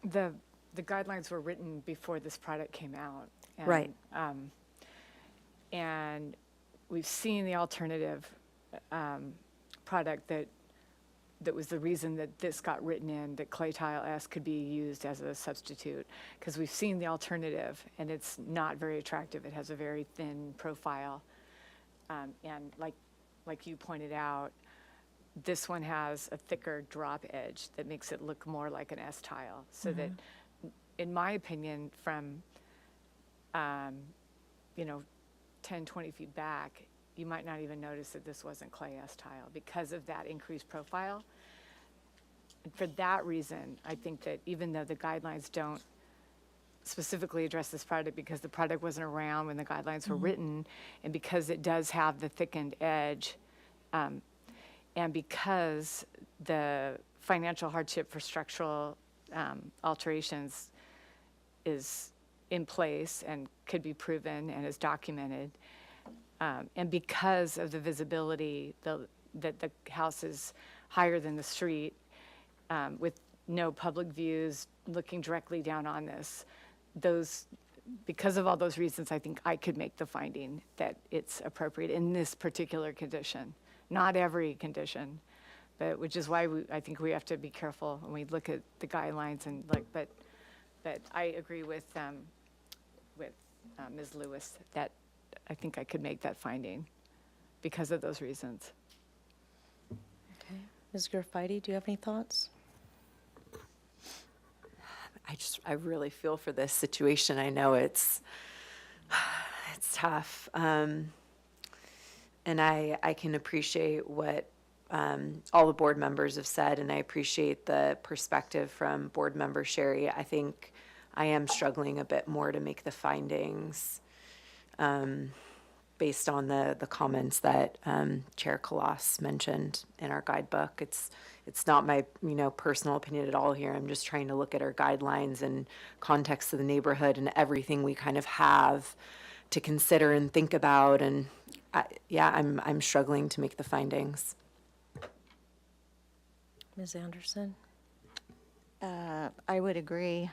The guidelines were written before this product came out. And, Right. And we've seen the alternative product that was the reason that this got written in, that clay tile S could be used as a substitute, because we've seen the alternative, and it's not very attractive. It has a very thin profile. And like you pointed out, this one has a thicker drop edge that makes it look more like an S tile. So that, in my opinion, from 10, 20 feet back, you might not even notice that this wasn't clay S tile because of that increased profile. And for that reason, I think that even though the guidelines don't specifically address this product because the product wasn't around when the guidelines were written, and because it does have the thickened edge, and because the financial hardship for structural alterations is in place and could be proven and is documented, and because of the visibility, that the house is higher than the street, with no public views looking directly down on this, because of all those reasons, I think I could make the finding that it's appropriate in this particular condition. Not every condition, but which is why I think we have to be careful when we look at the guidelines and but I agree with Ms. Lewis that I think I could make that finding because of those reasons. Okay. Ms. Garfeiti, do you have any thoughts? I really feel for this situation. I know it's tough. And I can appreciate what all the board members have said, and I appreciate the perspective from board member Sherry. I think I am struggling a bit more to make the findings based on the comments that Chair Kalas mentioned in our guidebook. It's not my personal opinion at all here. I'm just trying to look at our guidelines and context of the neighborhood and everything we kind of have to consider and think about. And I'm struggling to make the findings. Ms. Anderson? I would agree.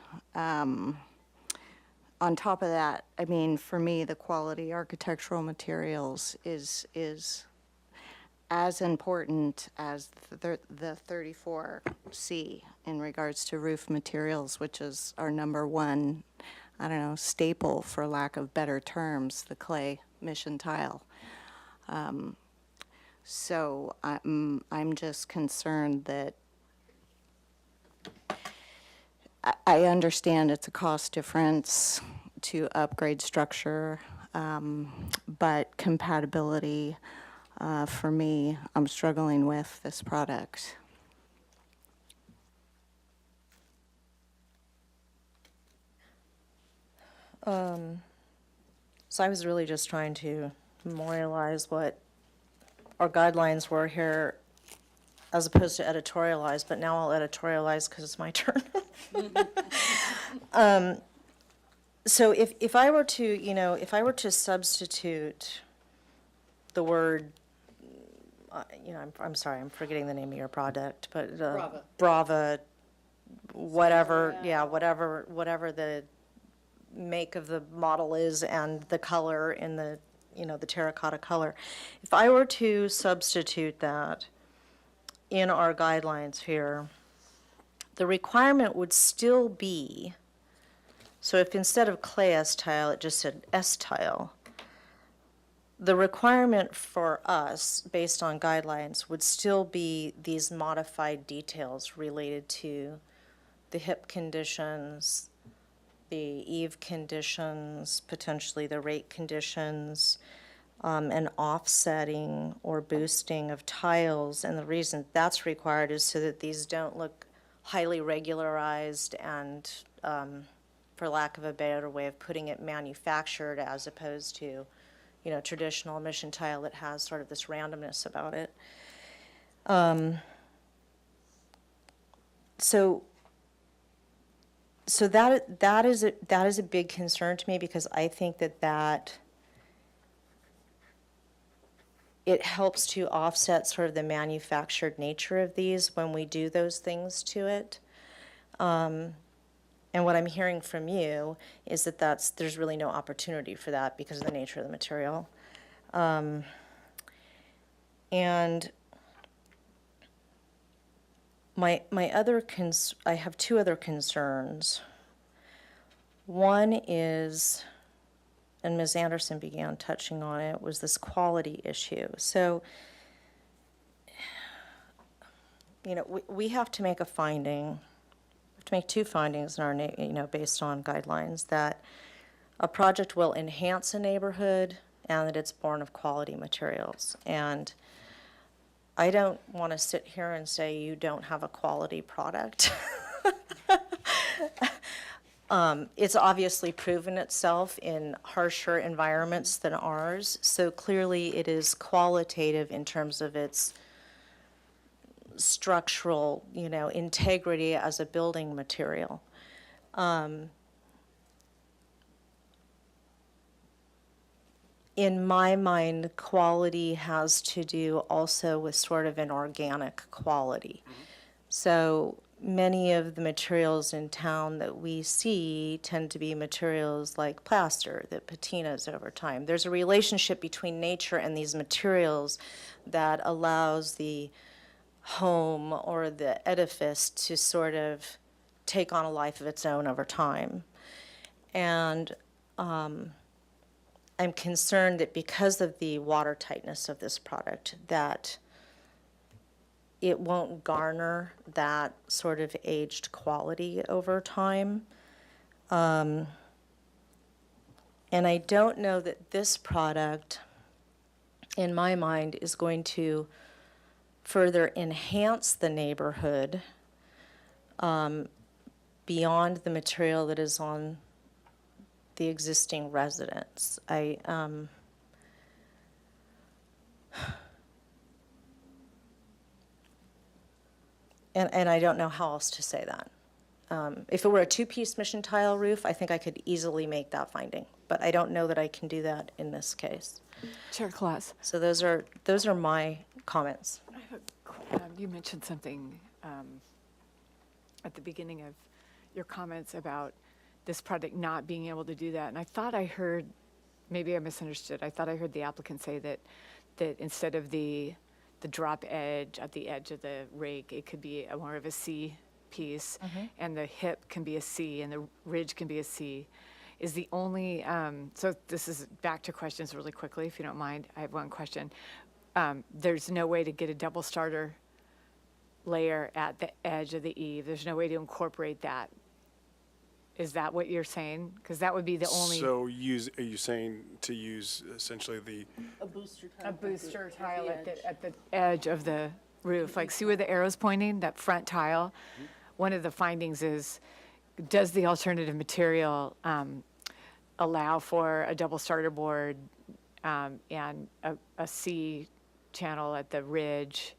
On top of that, I mean, for me, the quality architectural materials is as important as the 34C in regards to roof materials, which is our number one, staple, for lack of better terms, the clay mission tile. So I'm just concerned that I understand it's a cost difference to upgrade structure, but compatibility, for me, I'm struggling with this product. So I was really just trying to memorialize what our guidelines were here as opposed to editorialize, but now I'll editorialize because it's my turn. So if I were to substitute the word, I'm sorry, I'm forgetting the name of your product, but Brava, whatever the make of the model is and the color in the terracotta color. If I were to substitute that in our guidelines here, the requirement would still be, so if instead of clay S-tile, it just said S-tile, the requirement for us, based on guidelines, would still be these modified details related to the hip conditions, the eave conditions, potentially the rate conditions, and offsetting or boosting of tiles. And the reason that's required is so that these don't look highly regularized and, for lack of a better way of putting it, manufactured, as opposed to, traditional mission tile that has sort of this randomness about it. So that is a big concern to me, because I think that it helps to offset sort of the manufactured nature of these when we do those things to it. And what I'm hearing from you is that there's really no opportunity for that because of the nature of the material. And I have two other concerns. One is, and Ms. Anderson began touching on it, was this quality issue. So, we have to make a finding. We have to make two findings in our, based on guidelines, that a project will enhance a neighborhood and that it's born of quality materials. And I don't want to sit here and say you don't have a quality product. It's obviously proven itself in harsher environments than ours, so clearly it is qualitative in terms of its structural, integrity as a building material. In my mind, quality has to do also with sort of an organic quality. So many of the materials in town that we see tend to be materials like plaster that patinas over time. There's a relationship between nature and these materials that allows the home or the edifice to sort of take on a life of its own over time. And I'm concerned that because of the water tightness of this product, that it won't garner that sort of aged quality over time. And I don't know that this product, in my mind, is going to further enhance the neighborhood beyond the material that is on the existing residents. And I don't know how else to say that. If it were a two-piece mission tile roof, I think I could easily make that finding, but I don't know that I can do that in this case. Chair Claus. So those are my comments. You mentioned something at the beginning of your comments about this project not being able to do that. And I thought I heard, maybe I misunderstood, I thought I heard the applicant say that instead of the drop edge at the edge of the rake, it could be more of a C piece, and the hip can be a C, and the ridge can be a C. Is the only, so this is back to questions really quickly, if you don't mind. I have one question. There's no way to get a double starter layer at the edge of the eave. There's no way to incorporate that. Is that what you're saying? Because that would be the only. So are you saying to use essentially A booster tile. A booster tile at the edge of the roof, like see where the arrow's pointing, that front tile? One of the findings is, does the alternative material allow for a double starter board and a C channel at the ridge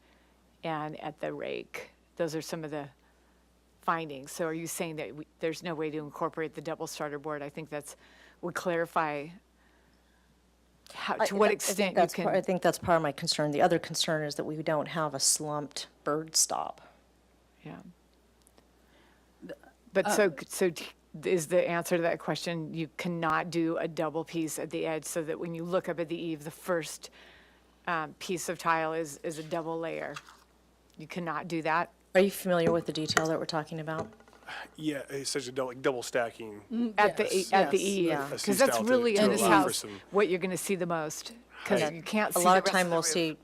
and at the rake? Those are some of the findings. So are you saying that there's no way to incorporate the double starter board? I think would clarify to what extent you can. I think that's part of my concern. The other concern is that we don't have a slumped bird stop. Yeah. But so is the answer to that question, you cannot do a double piece at the edge so that when you look up at the eave, the first piece of tile is a double layer? You cannot do that? Are you familiar with the detail that we're talking about? Yeah, essentially double stacking. At the eave? Yeah. A Because C that's style to- really to in this allow for house some- what you're going to see the most. Because you can't A see lot the of rest time the we'll roof. see,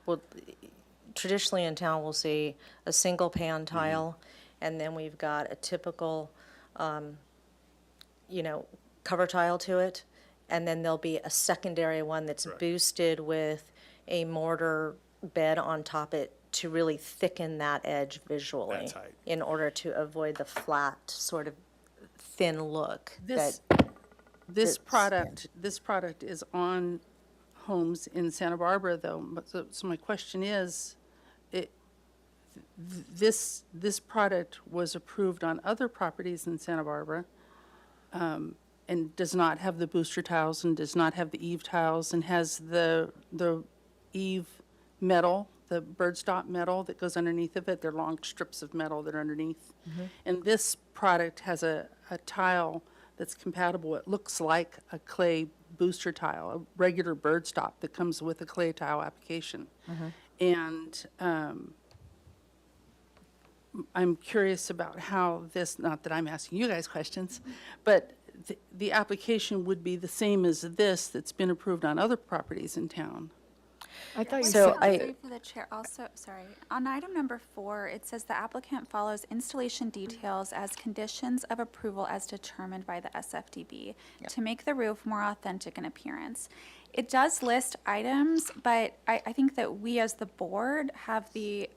traditionally in town, we'll see a single pan tile, and then we've got a typical, cover tile to it, and then there'll be a secondary one that's Correct. boosted with a mortar bed on top it to really thicken that edge visually. That's height. In order to avoid the flat, sort of thin look that. This That's- this product is on homes in Santa Barbara, though. But so my question is, this product was approved on other properties in Santa Barbara, and does not have the booster tiles and does not have the eave tiles and has the eave metal, the bird stop metal that goes underneath of it. They're long strips of metal that are underneath. And this product has a tile that's compatible. It looks like a clay booster tile, a regular bird stop that comes with a clay tile application. And I'm curious about how this, not that I'm asking you guys questions, but the application would be the same as this that's been approved on other properties in town. I thought you So said, Through the chair, also, sorry, on item number 4, it says the applicant follows installation details as conditions of approval as determined by the SFDB to make the roof more authentic in appearance. It does list items, but I think that we as the board have the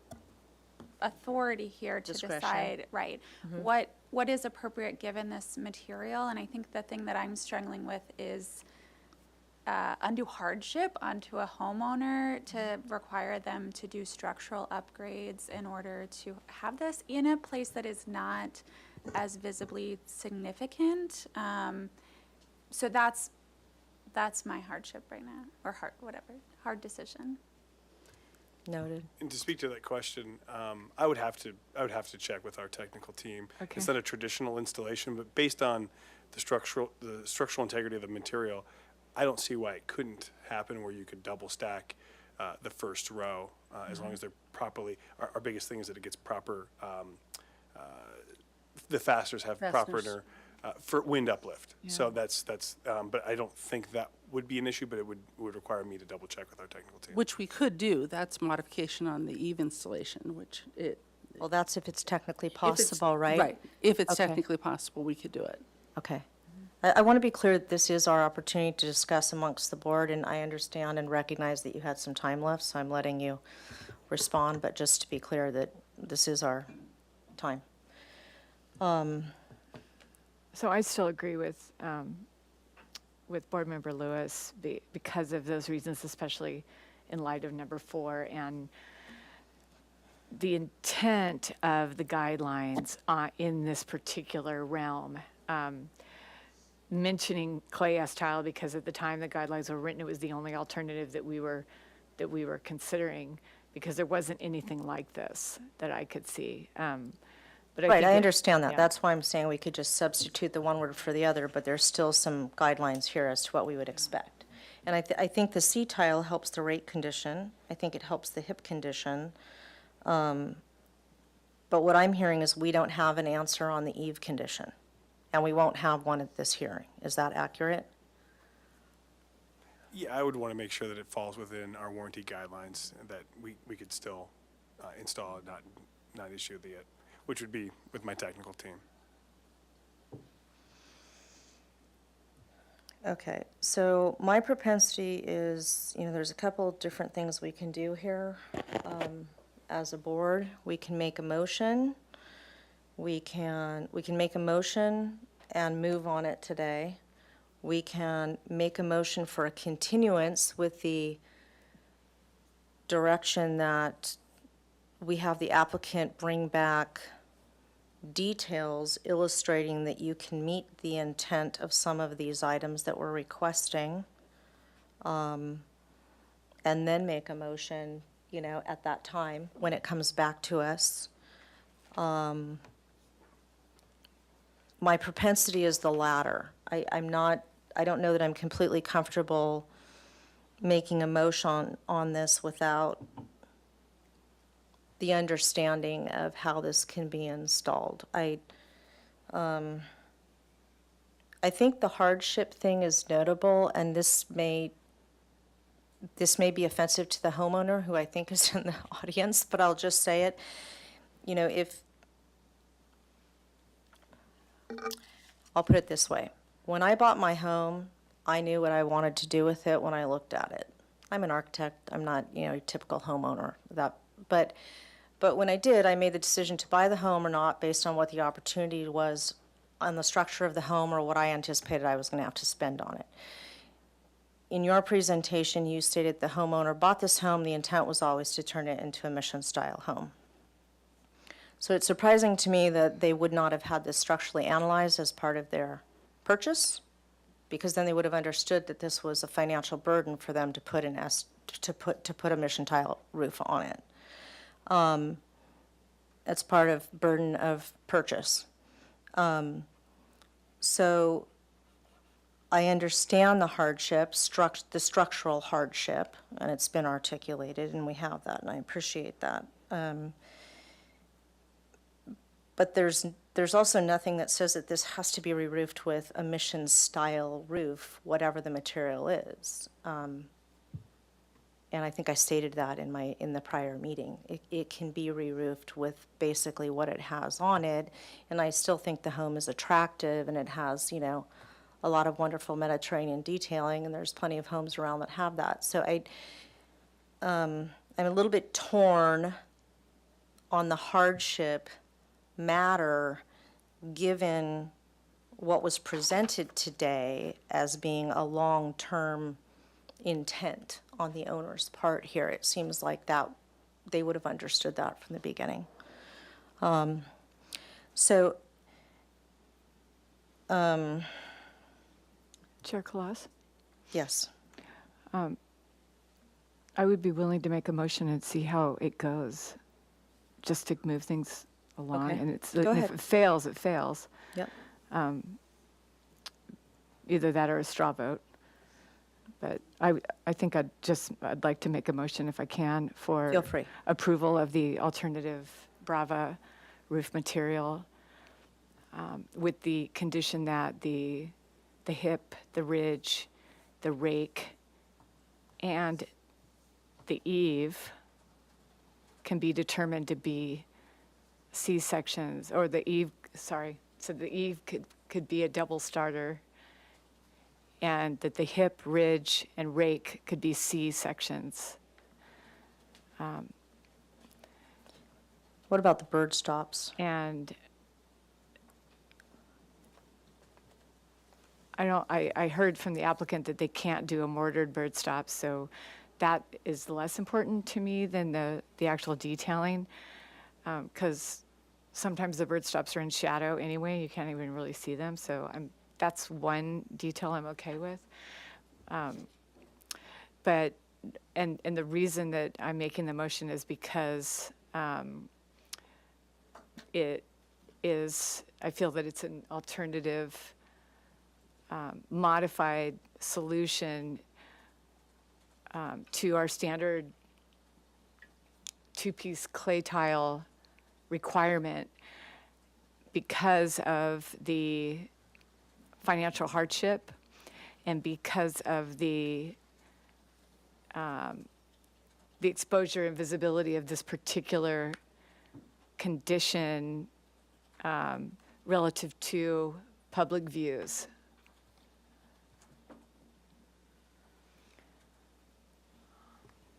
authority here to Discretion. decide, right, what what is appropriate given this material? And I think the thing that I'm struggling with is undue hardship onto a homeowner to require them to do structural upgrades in order to have this in a place that is not as visibly significant. So that's my hardship right now, or hard decision. Noted. And to speak to that question, I would have to check with our technical team. Okay. It's not a traditional installation, but based on the structural integrity of the material, I don't see why it couldn't happen where you could double stack the first row, as long as they're properly. Our biggest thing is that it gets proper. The fasteners have proper Fasteners. for wind uplift. So that's. But I don't think that would be an issue. But it would require me to double check with our technical team. Which we could do. That's modification on the eve installation, which Well, that's if it's technically if it's- possible, right? Right. If it's Okay. technically possible, we could do it. Okay. I want to be clear that this is our opportunity to discuss amongst the board, and I understand and recognize that you had some time left, so I'm letting you respond, but just to be clear that this is our time. So I still agree with Board Member Lewis because of those reasons, especially in light of number 4 and the intent of the guidelines in this particular realm. Mentioning clay as tile because at the time the guidelines were written, it was the only alternative that we were considering because there wasn't anything like this that I could see. But Right, think I it- understand that. yeah. That's why I'm saying we could just substitute the one word for the other, but there's still some guidelines here as to what we would expect. And I think the C tile helps the rate condition. I think it helps the hip condition. But what I'm hearing is we don't have an answer on the eve condition, and we won't have one at this hearing. Is that accurate? Yeah, I would want to make sure that it falls within our warranty guidelines and that we could still install it, not issue the which would be with my technical team. Okay, so my propensity is, there's a couple different things we can do here. As a board, we can make a motion. We can make a motion and move on it today. We can make a motion for a continuance with the direction that we have the applicant bring back details illustrating that you can meet the intent of some of these items that we're requesting, and then make a motion, at that time, when it comes back to us. My propensity is the latter. I don't know that I'm completely comfortable making a motion on this without the understanding of how this can be installed. I think the hardship thing is notable, and this may be offensive to the homeowner, who I think is in the audience, but I'll just say it. I'll put it this way. When I bought my home, I knew what I wanted to do with it when I looked at it. I'm an architect. I'm not, a typical homeowner. But when I did, I made the decision to buy the home or not based on what the opportunity was on the structure of the home or what I anticipated I was going to have to spend on it. In your presentation, you stated the homeowner bought this home. The intent was always to turn it into a mission-style home. So it's surprising to me that they would not have had this structurally analyzed as part of their purchase, because then they would have understood that this was a financial burden for them to put a mission tile roof on it. It's part of burden of purchase. So I understand the hardship, the structural hardship, and it's been articulated, and we have that, and I appreciate that. But there's also nothing that says that this has to be re-roofed with a mission-style roof, whatever the material is. And I think I stated that in the prior meeting. It can be re-roofed with basically what it has on it, and I still think the home is attractive, and it has, a lot of wonderful Mediterranean detailing, and there's plenty of homes around that have that. So I'm a little bit torn on the hardship matter given what was presented today as being a long-term intent on the owner's part here, it seems like that, they would have understood that from the beginning. So, Chair Collas, yes, I would be willing to make a motion and see how it goes, just to move things along. Okay. And it's, Go if ahead. it fails, it fails. yep. Either that or a straw vote. But I think I'd like to make a motion if I can for Feel free. approval of the alternative Brava roof material with the condition that the hip, the ridge, the rake, and the eave can be determined to be C-sections, or the eave, sorry, so the eave could be a double starter, and that the hip, ridge, and rake could be C-sections. What about the bird stops? And I heard from the applicant that they can't do a mortared bird stop, so that is less important to me than the actual detailing, because sometimes the bird stops are in shadow anyway, you can't even really see them, so that's one detail I'm okay with. But, and the reason that I'm making the motion is because it is, I feel that it's an alternative modified solution to our standard two-piece clay tile requirement because of the financial hardship and because of the exposure and visibility of this particular condition relative to public views.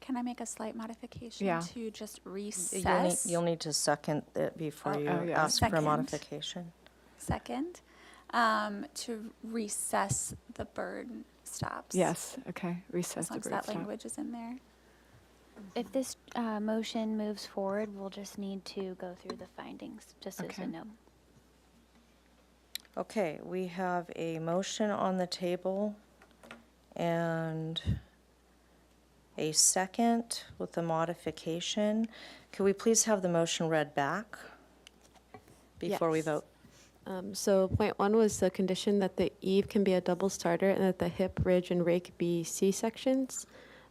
Can I make a slight modification Yeah. to just recess? You'll need to second it before you oh, yeah. ask for a Second. modification. Second, to recess the bird stops. Yes, okay, recess As long the as bird that stop. language is in there. If this motion moves forward, we'll just need to go through the findings, just as Okay. a note. Okay, we have a motion on the table and a second with the modification. Could we please have the motion read back before we Yes. vote? So point one was the condition that the eave can be a double starter and that the hip, ridge, and rake be C-sections.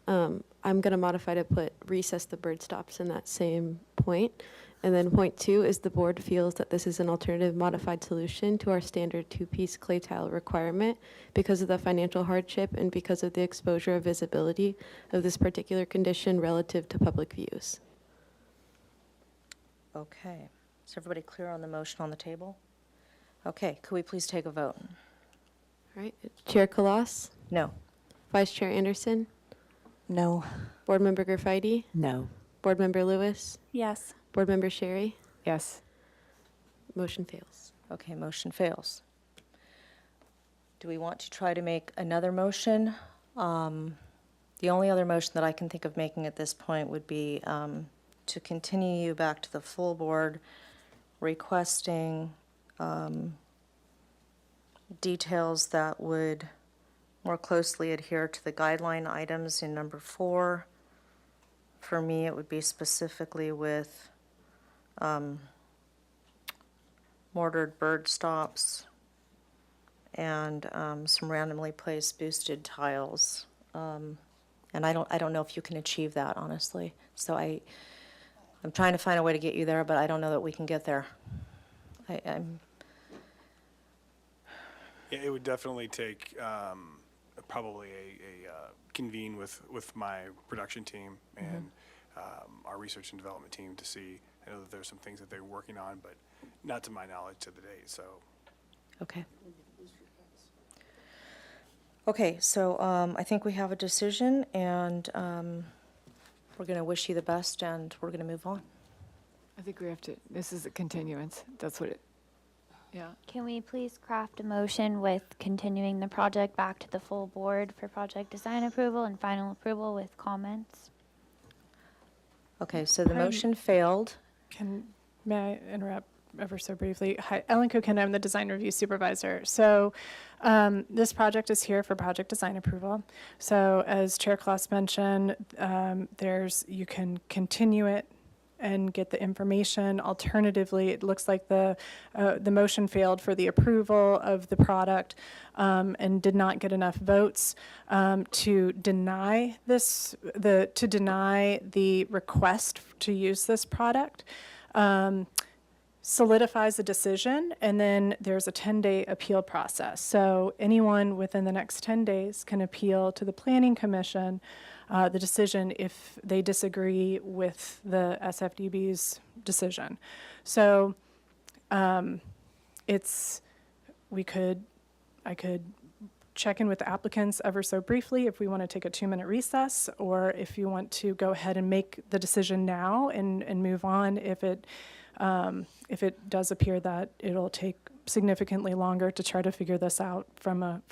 I'm going to modify to put recess the bird stops in that same point. And then point two is the board feels that this is an alternative modified solution to our standard two-piece clay tile requirement because of the financial hardship and because of the exposure of visibility of this particular condition relative to public views. Okay, is everybody clear on the motion on the table? Okay, could we please take a vote? All right, Chair Kalas, No. Vice Chair Anderson, No. Board Member Graffitti, No. Board Member Lewis, Yes. Board Member Sherry, Yes, motion fails. Okay, motion fails. Do we want to try to make another motion? The only other motion that I can think of making at this point would be to continue you back to the full board requesting details that would more closely adhere to the guideline items in number 4. For me, it would be specifically with mortared bird stops and some randomly placed boosted tiles. And I don't know if you can achieve that, honestly. So I'm trying to find a way to get you there, but I don't know that we can get there. I'm Yeah, it would definitely take probably a convene with my production team and our research and development team to see. I know that there's some things that they're working on, but not to my knowledge to the date, so. Okay. Okay, so I think we have a decision, and we're going to wish you the best, and we're going to move on. I think we have to, this is a continuance, that's what it, Yeah. Can we please craft a motion with continuing the project back to the full board for project design approval and final approval with comments? Okay, so the motion failed. May I interrupt ever so briefly? Hi, Ellen Coquin, I'm the design review supervisor. So this project is here for project design approval. So as Chair Kloss mentioned, you can continue it and get the information. Alternatively, it looks like the motion failed for the approval of the product and did not get enough votes to deny the request to use this product. Solidifies the decision, and then there's a 10-day appeal process. So anyone within the next 10 days can appeal to the Planning Commission the decision if they disagree with the SFDB's decision. So I could check in with the applicants ever so briefly if we want to take a 2-minute recess, or if you want to go ahead and make the decision now and move on if it does appear that it'll take significantly longer to try to figure this out from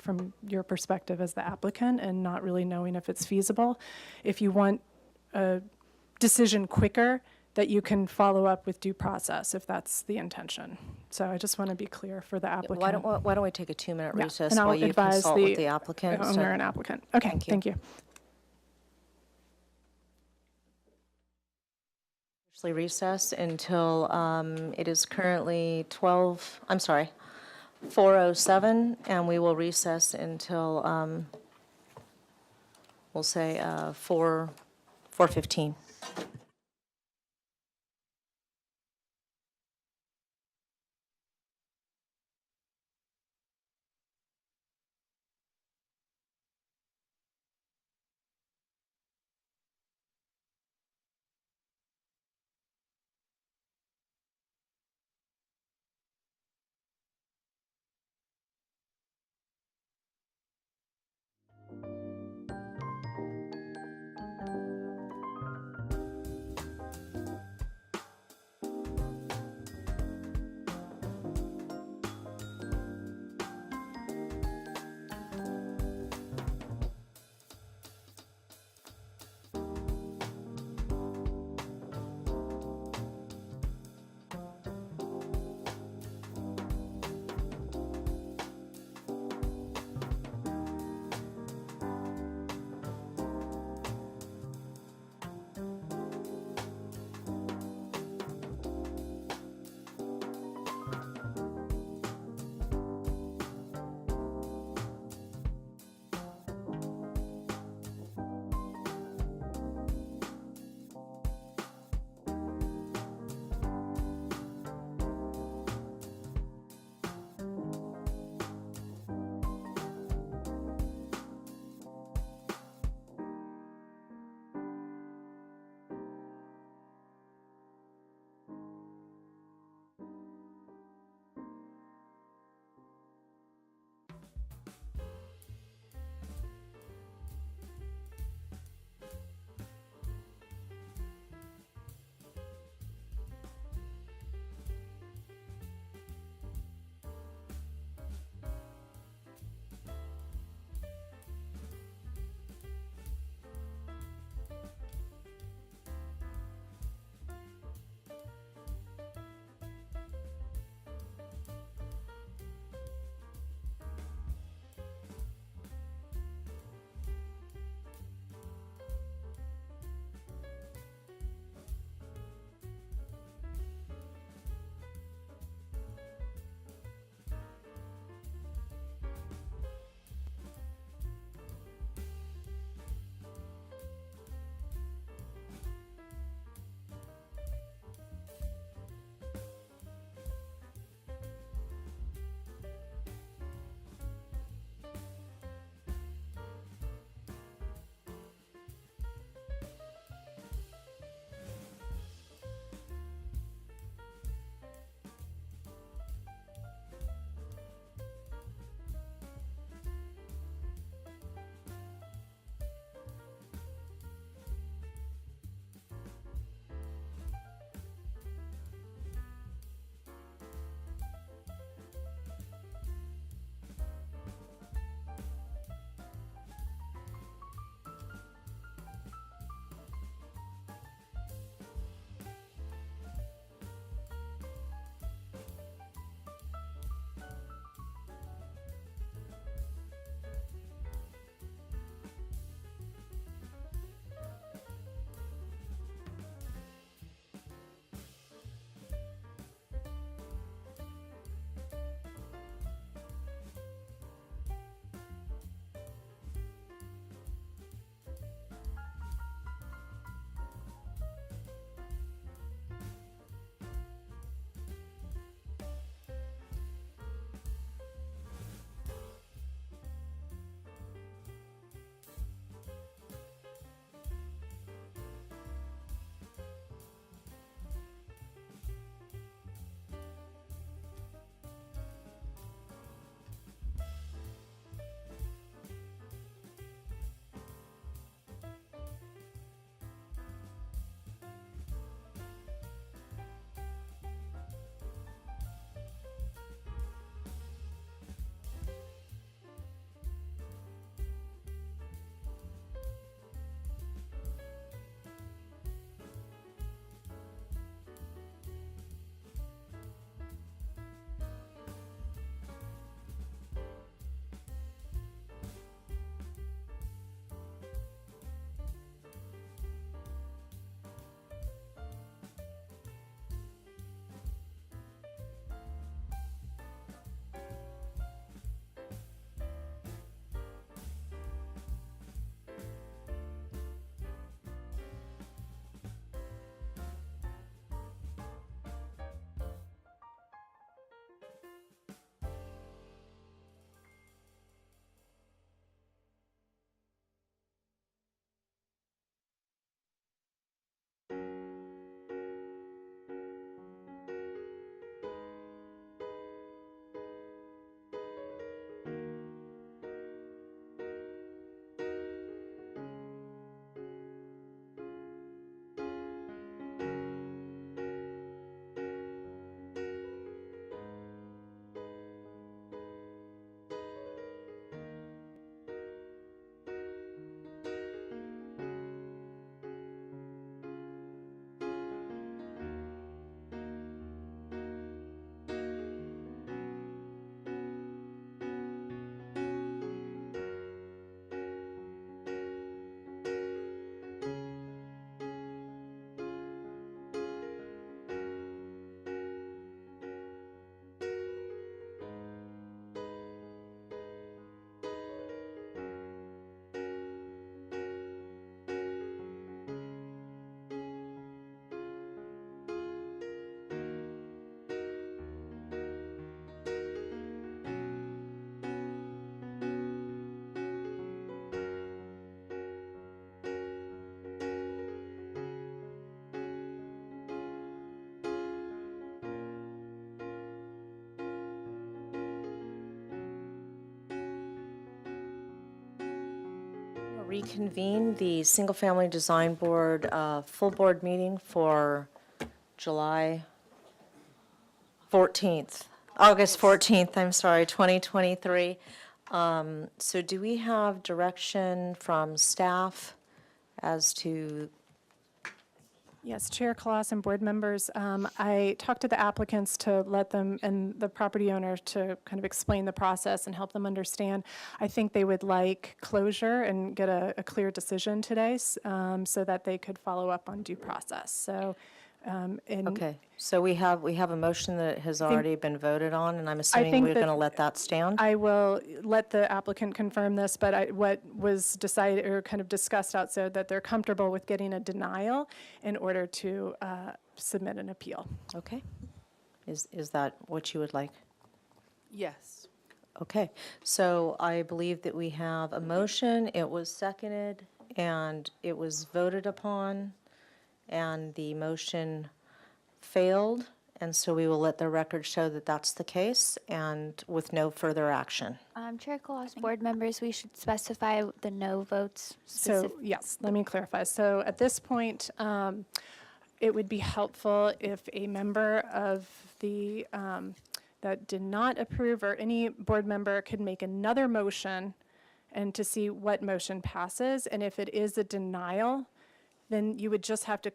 your perspective as the applicant and not really knowing if it's feasible. If you want a decision quicker, that you can follow up with due process if that's the intention. So I just want to be clear for the applicant. Why don't we take a 2-minute Yeah, recess and I'll while you advise consult with the applicant? so- owner and applicant. Okay, Thank you. thank you. Actually recess until, it is currently 4:07, and we will recess until, we'll say, 4:15. reconvene the Single Family Design Board full board meeting for July 14th, August 14th, I'm sorry, 2023. So do we have direction from staff as to, Yes, Chair Collas and board members, I talked to the applicants to let them, and the property owner to kind of explain the process and help them understand. I think they would like closure and get a clear decision today, so that they could follow up on due process. So, okay, so we have a motion that has already been voted on, and I'm assuming think we're that- going to let that stand? I will let the applicant confirm this, but what was decided or kind of discussed outside, that they're comfortable with getting a denial in order to submit an appeal. Okay. Is that what you would like? Yes. Okay, so I believe that we have a motion, it was seconded, and it was voted upon, and the motion failed, and so we will let the record show that that's the case, and with no further action. Chair Colas, board members, we should specify the no votes. So, yes, let me clarify. So at this point, it would be helpful if a member of the, that did not approve, or any board member could make another motion and to see what motion passes. And if it is a denial, then you would just have to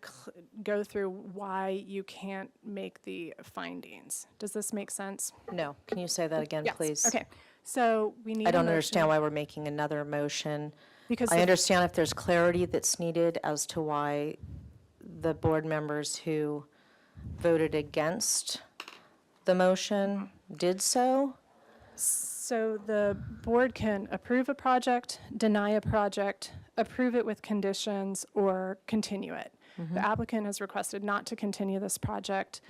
go through why you can't make the findings. Does this make sense? No, can you say that again, Yes. please? Okay, so we need I a don't motion. understand why we're making another motion. Because I the- understand if there's clarity that's needed as to why the board members who voted against the motion did so. So the board can approve a project, deny a project, approve it with conditions, or continue it. The applicant has requested not to continue this project.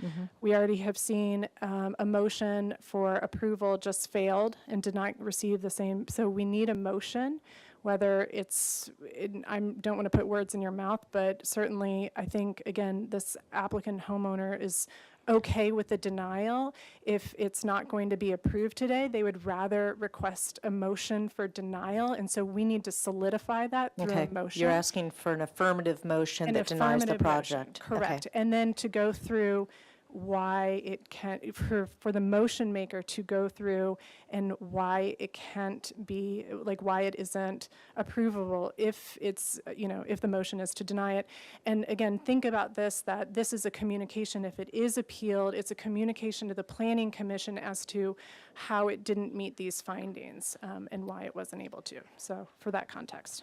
We already have seen a motion for approval just failed and did not receive the same, so we need a motion, whether I don't want to put words in your mouth, but certainly, I think, again, this applicant homeowner is okay with the denial. If it's not going to be approved today, they would rather request a motion for denial, and so we need to solidify that through Okay, a motion. you're asking for an affirmative motion An that denies the affirmative motion, project. Okay. Correct. And then to go through why it can't, for the motion maker to go through and why it can't be, like why it isn't approvable if it's, if the motion is to deny it. And again, think about this, that this is a communication. If it is appealed, it's a communication to the Planning Commission as to how it didn't meet these findings and why it wasn't able to. So for that context.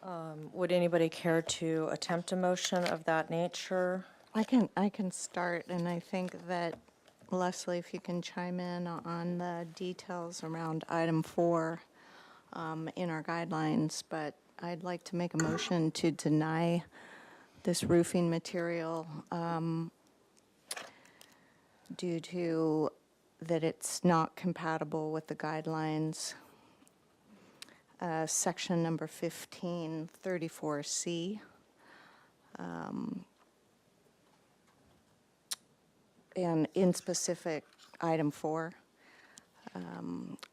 Would anybody care to attempt a motion of that nature? I can start, and I think that, Leslie, if you can chime in on the details around item 4 in our guidelines, but I'd like to make a motion to deny this roofing material due to that it's not compatible with the guidelines. Section number 1534C. And in specific, item 4,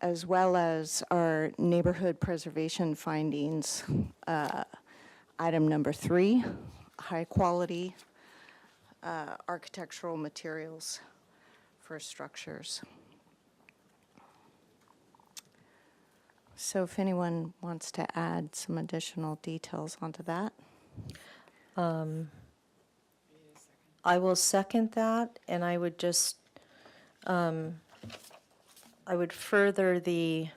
as well as our neighborhood preservation findings, item number 3, high-quality architectural materials for structures. So if anyone wants to add some additional details onto that. I will second that, and I would just, I would further the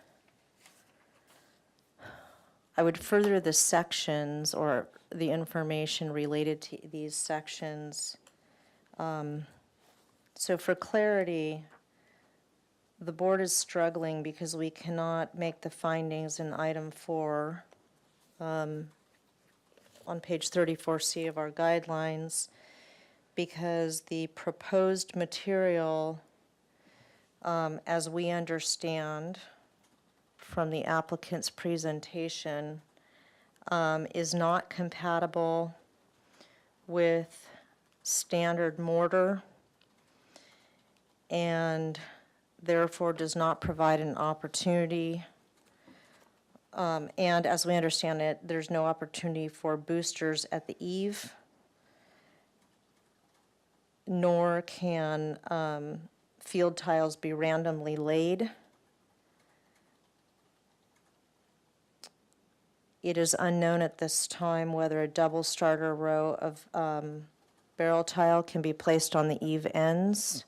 sections or the information related to these sections. So for clarity, the board is struggling because we cannot make the findings in item 4 on page 34C of our guidelines, because the proposed material, as we understand from the applicant's presentation, is not compatible with standard mortar and therefore does not provide an opportunity And as we understand it, there's no opportunity for boosters at the eave, nor can field tiles be randomly laid. It is unknown at this time whether a double starter row of barrel tile can be placed on the eave ends.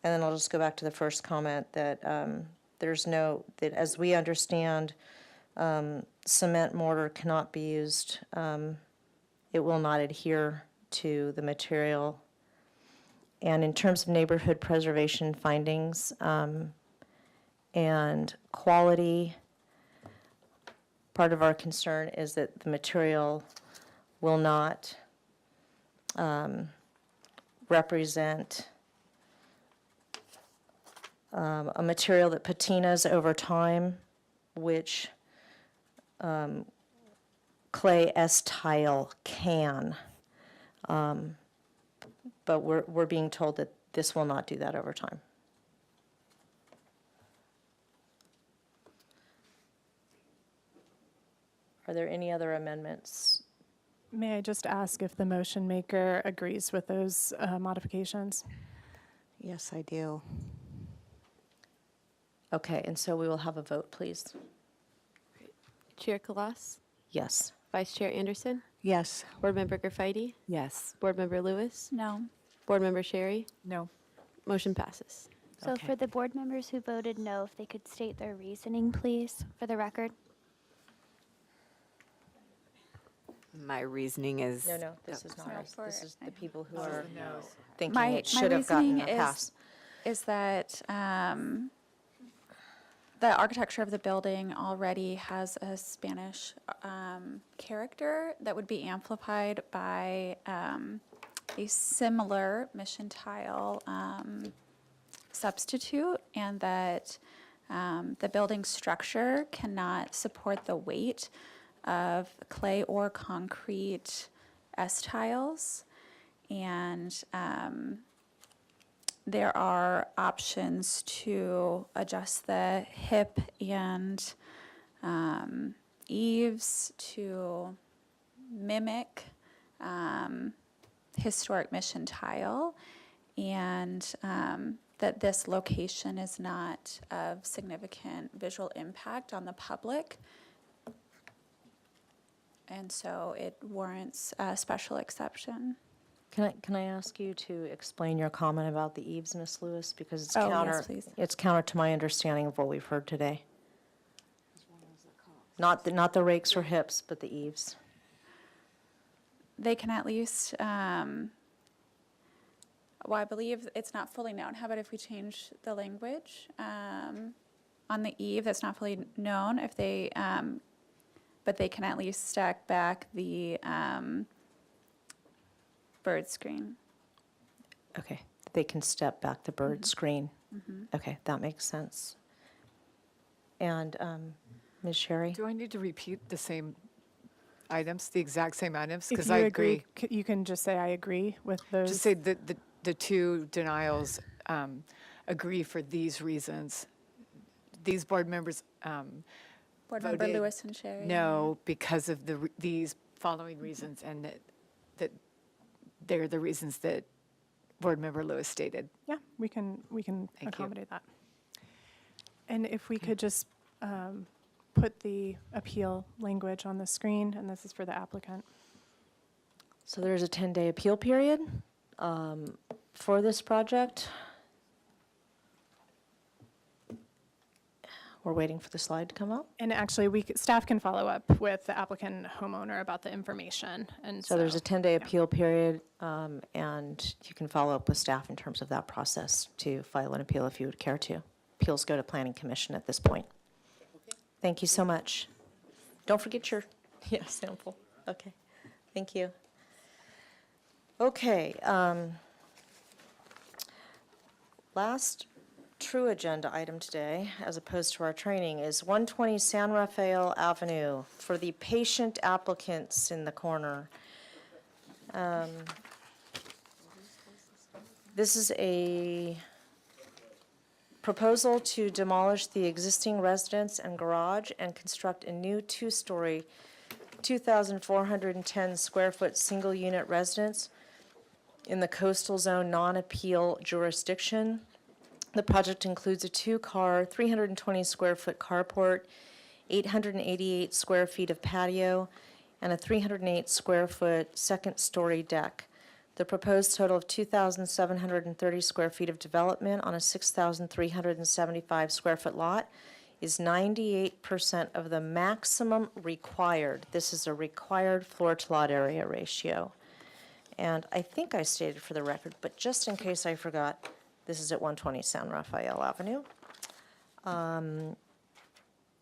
And then I'll just go back to the first comment that that as we understand, cement mortar cannot be used. It will not adhere to the material. And in terms of neighborhood preservation findings and quality, part of our concern is that the material will not represent a material that patinas over time, which clay S-tile can. But we're being told that this will not do that over time. Are there any other amendments? May I just ask if the motion maker agrees with those modifications? Yes, I do. Okay, and so we will have a vote, please. Chair Kalas, Yes. Vice Chair Anderson, Yes. Board Member Garfitti, Yes. Board Member Lewis, No. Board Member Sherry. No. Motion passes. So Okay. for the board members who voted no, if they could state their reasoning, please, for the record. My reasoning is. No, this is not No, ours. for- This is the people who are No. thinking My it should have gotten reasoning a pass. is that the architecture of the building already has a Spanish character that would be amplified by a similar mission tile substitute, and that the building structure cannot support the weight of clay or concrete S-tiles. And there are options to adjust the hip and eaves to mimic historic mission tile, and that this location is not of significant visual impact on the public. And so it warrants a special exception. Can I ask you to explain your comment about the eaves, Ms. Lewis? Because it's Oh, yes, counter, please. it's counter to my understanding of what we've heard today. Not the rakes or hips, but the eaves. They can at least, well, I believe it's not fully known. How about if we change the language? On the eave, that's not fully known, if they, but they can at least stack back the bird screen. Okay, they can step back the bird screen. Okay, that makes sense. And Ms. Sherry? Do I need to repeat the same items, the exact same items? If Because you I agree. You can just say, I agree with those. Just say that the two denials agree for these reasons. These board members Board Member voted Lewis and Sherry. no because of these following reasons, and that they're the reasons that Board Member Lewis stated. Yeah, we can you. accommodate that. And if we could just put the appeal language on the screen, and this is for the applicant. So there's a 10-day appeal period for this project. We're waiting for the slide to come up. And actually, staff can follow up with the applicant and homeowner about the information, and So there's a 10-day yeah. appeal period, and you can follow up with staff in terms of that process to file an appeal if you would care to. Appeals go to Planning Commission at this point. Thank you so much. Don't forget your, sample. Okay, thank you. Okay, last true agenda item today, as opposed to our training, is 120 San Rafael Avenue for the patient applicants in the corner. This is a Proposal to demolish the existing residence and garage and construct a new two-story, 2,410 square foot single-unit residence in the coastal zone non-appeal jurisdiction. The project includes a two-car, 320 square foot carport, 888 square feet of patio, and a 308 square foot second-story deck. The proposed total of 2,730 square feet of development on a 6,375 square foot lot is 98% of the maximum required. This is a required floor to lot area ratio. And I think I stated for the record, but just in case I forgot, this is at 120 San Rafael Avenue.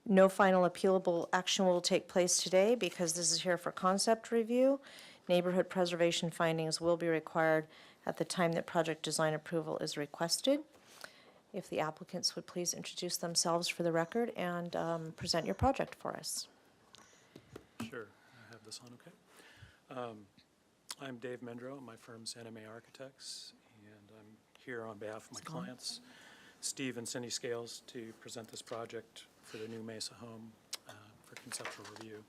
No final appealable action will take place today because this is here for concept review. Neighborhood preservation findings will be required at the time that project design approval is requested. If the applicants would please introduce themselves for the record and present your project for us. Sure, I have this on, okay. I'm Dave Mendrow, my firm's NMA Architects, and I'm here on behalf of my clients, Steve and Cindy Scales, to present this project for the new Mesa home for conceptual review.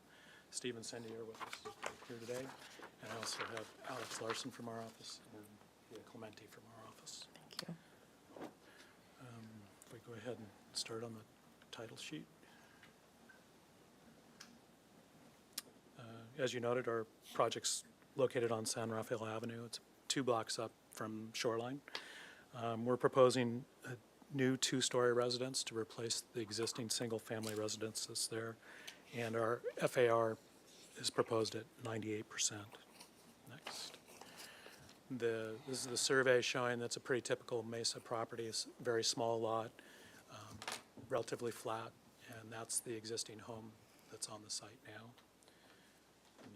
Steve and Cindy are with us here today, and I also have Alex Larson from our office and Leah Clementi from our office. Thank you. If we go ahead and start on the title sheet. As you noted, our project's located on San Rafael Avenue. It's 2 blocks up from Shoreline. We're proposing a new 2-story residence to replace the existing single-family residence that's there, and our FAR is proposed at 98%. Next. This is the survey showing that's a pretty typical Mesa property. It's a very small lot, relatively flat, and that's the existing home that's on the site now.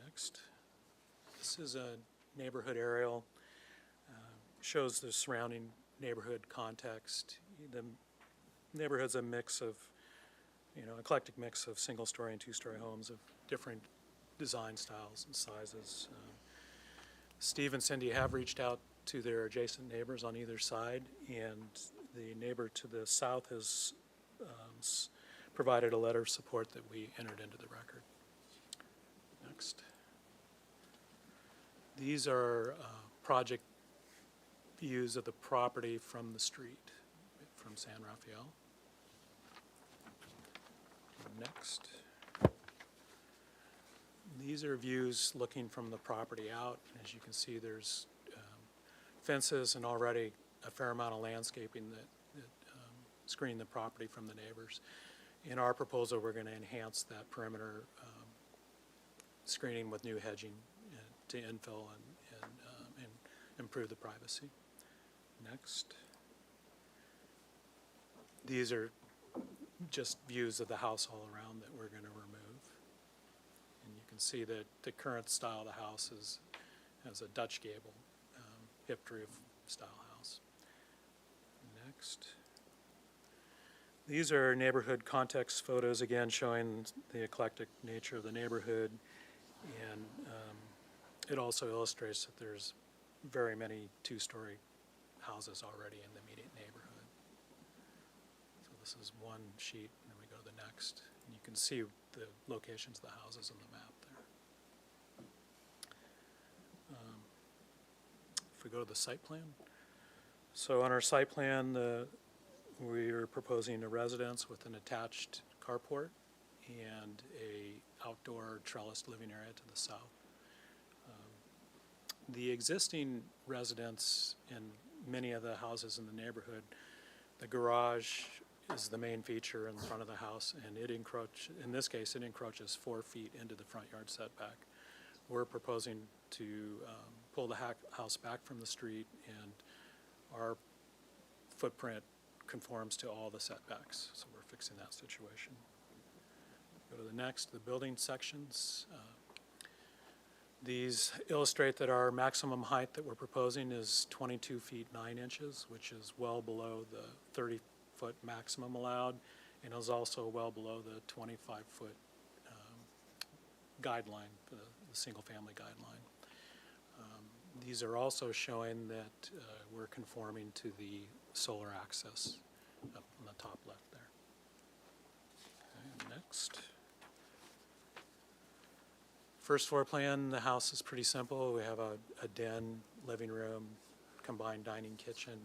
Next. This is a neighborhood aerial. Shows the surrounding neighborhood context. The neighborhood's a mix of, eclectic mix of single-story and 2-story homes of different design styles and sizes. Steve and Cindy have reached out to their adjacent neighbors on either side, and the neighbor to the south has provided a letter of support that we entered into the record. Next. These are project views of the property from the street, from San Rafael. Next. These are views looking from the property out. As you can see, there's fences and already a fair amount of landscaping that screen the property from the neighbors. In our proposal, we're going to enhance that perimeter screening with new hedging to infill and improve the privacy. Next. These are just views of the house all around that we're going to remove. And you can see that the current style of the house has a Dutch gable, hip roof style house. Next. These are neighborhood context photos, again showing the eclectic nature of the neighborhood, and it also illustrates that there's very many 2-story houses already in the immediate neighborhood. So this is one sheet, and then we go to the next. And you can see the locations of the houses on the map there. If we go to the site plan. So on our site plan, we are proposing a residence with an attached carport and a outdoor trellised living area to the south. The existing residence in many of the houses in the neighborhood, the garage is the main feature in front of the house, and in this case, it encroaches 4 feet into the front yard setback. We're proposing to pull the house back from the street, and our footprint conforms to all the setbacks, so we're fixing that situation. Go to the next, the building sections. These illustrate that our maximum height that we're proposing is 22 feet 9 inches, which is well below the 30-foot maximum allowed, and is also well below the 25-foot guideline, the single-family guideline. These are also showing that we're conforming to the solar access up on the top left there. Okay, next. First floor plan, the house is pretty simple. We have a den, living room, combined dining kitchen,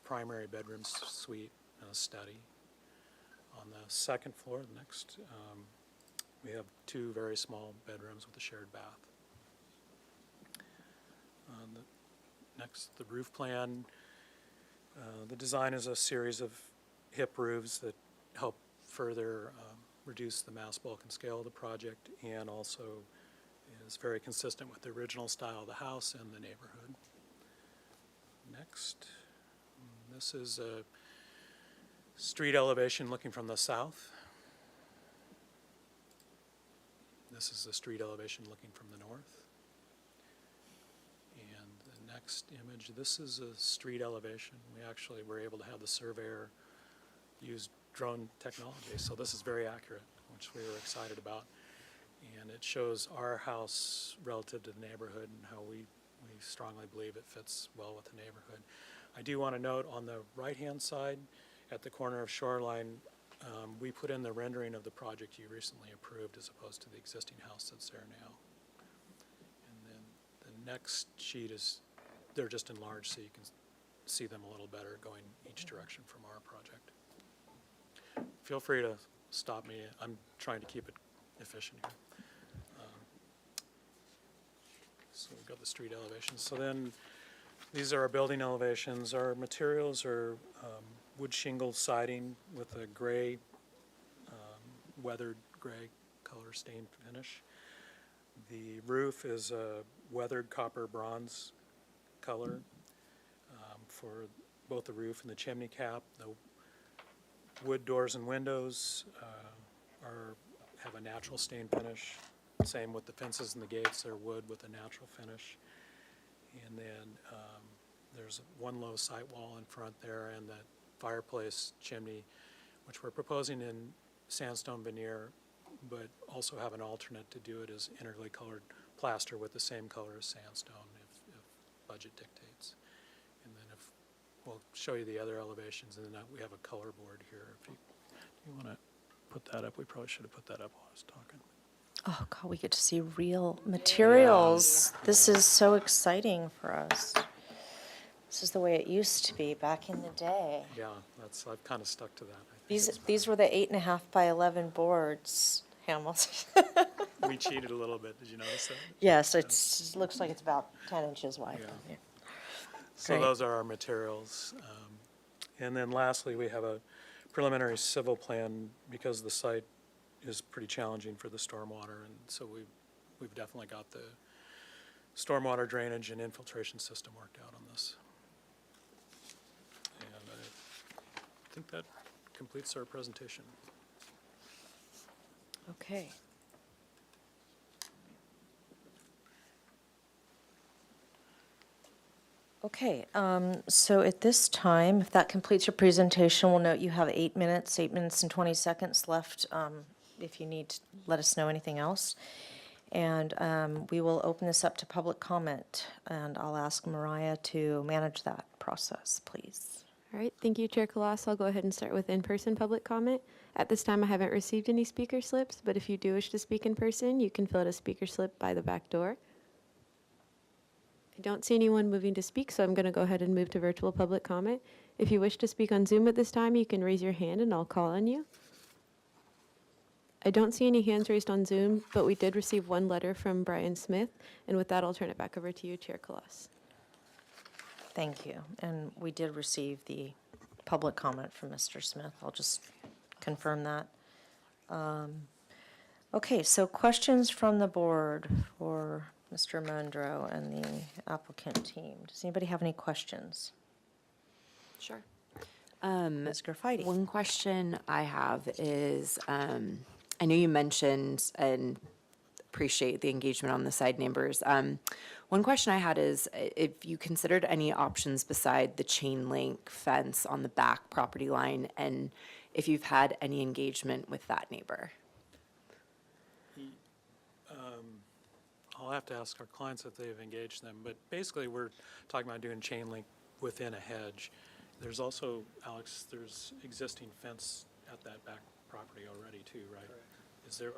primary bedroom suite, and a study. On the second floor, the next, we have 2 very small bedrooms with a shared bath. Next, the roof plan. The design is a series of hip roofs that help further reduce the mass, bulk, and scale of the project, and also is very consistent with the original style of the house and the neighborhood. Next, this is a street elevation looking from the south. This is the street elevation looking from the north. And the next image, this is a street elevation. We actually were able to have the surveyor use drone technology, so this is very accurate, which we were excited about. And it shows our house relative to the neighborhood and how we strongly believe it fits well with the neighborhood. I do want to note on the right-hand side, at the corner of Shoreline, we put in the rendering of the project you recently approved as opposed to the existing house that's there now. And then the next sheet is, they're just enlarged so you can see them a little better going each direction from our project. Feel free to stop me. I'm trying to keep it efficient here. So we've got the street elevations. So then these are our building elevations. Our materials are wood shingle siding with a gray, weathered gray color stained finish. The roof is a weathered copper bronze color for both the roof and the chimney cap. The wood doors and windows have a natural stain finish. Same with the fences and the gates, they're wood with a natural finish. And then there's one low sight wall in front there and the fireplace chimney, which we're proposing in sandstone veneer, but also have an alternate to do it as integrally colored plaster with the same color as sandstone if budget dictates. And then we'll show you the other elevations, and then we have a color board here. If you want to put that up, we probably should have put that up while I was talking. Oh, God, we get to see real materials. This is so exciting for us. This is the way it used to be back in the day. Yeah, I've kind of stuck to that. I think These were the 8.5 by 11 boards, Hamilton. we cheated a little bit. Did you notice that? Yes, it looks like it's about 10 inches wide. Yeah. Yeah. So Great. those are our materials. And then lastly, we have a preliminary civil plan because the site is pretty challenging for the stormwater, and so we've definitely got the stormwater drainage and infiltration system worked out on this. And I think that completes our presentation. Okay. Okay, so at this time, if that completes your presentation, we'll note you have 8 minutes and 20 seconds left. If you need to let us know anything else. And we will open this up to public comment, and I'll ask Mariah to manage that process, please. All right, thank you, Chair Kalas. I'll go ahead and start with in-person public comment. At this time, I haven't received any speaker slips, but if you do wish to speak in person, you can fill out a speaker slip by the back door. I don't see anyone moving to speak, so I'm going to go ahead and move to virtual public comment. If you wish to speak on Zoom at this time, you can raise your hand and I'll call on you. I don't see any hands raised on Zoom, but we did receive one letter from Brian Smith, and with that, I'll turn it back over to you, Chair Kalas. Thank you. And we did receive the public comment from Mr. Smith. I'll just confirm that. Okay, so questions from the board for Mr. Mondro and the applicant team. Does anybody have any questions? Sure. Ms. Graffiti. One question I have is, I know you mentioned and appreciate the engagement on the side neighbors. One question I had is if you considered any options beside the chain link fence on the back property line, and if you've had any engagement with that neighbor. I'll have to ask our clients if they've engaged them, but basically we're talking about doing chain link within a hedge, There's also, Alex, there's existing fence at that back property already too, right?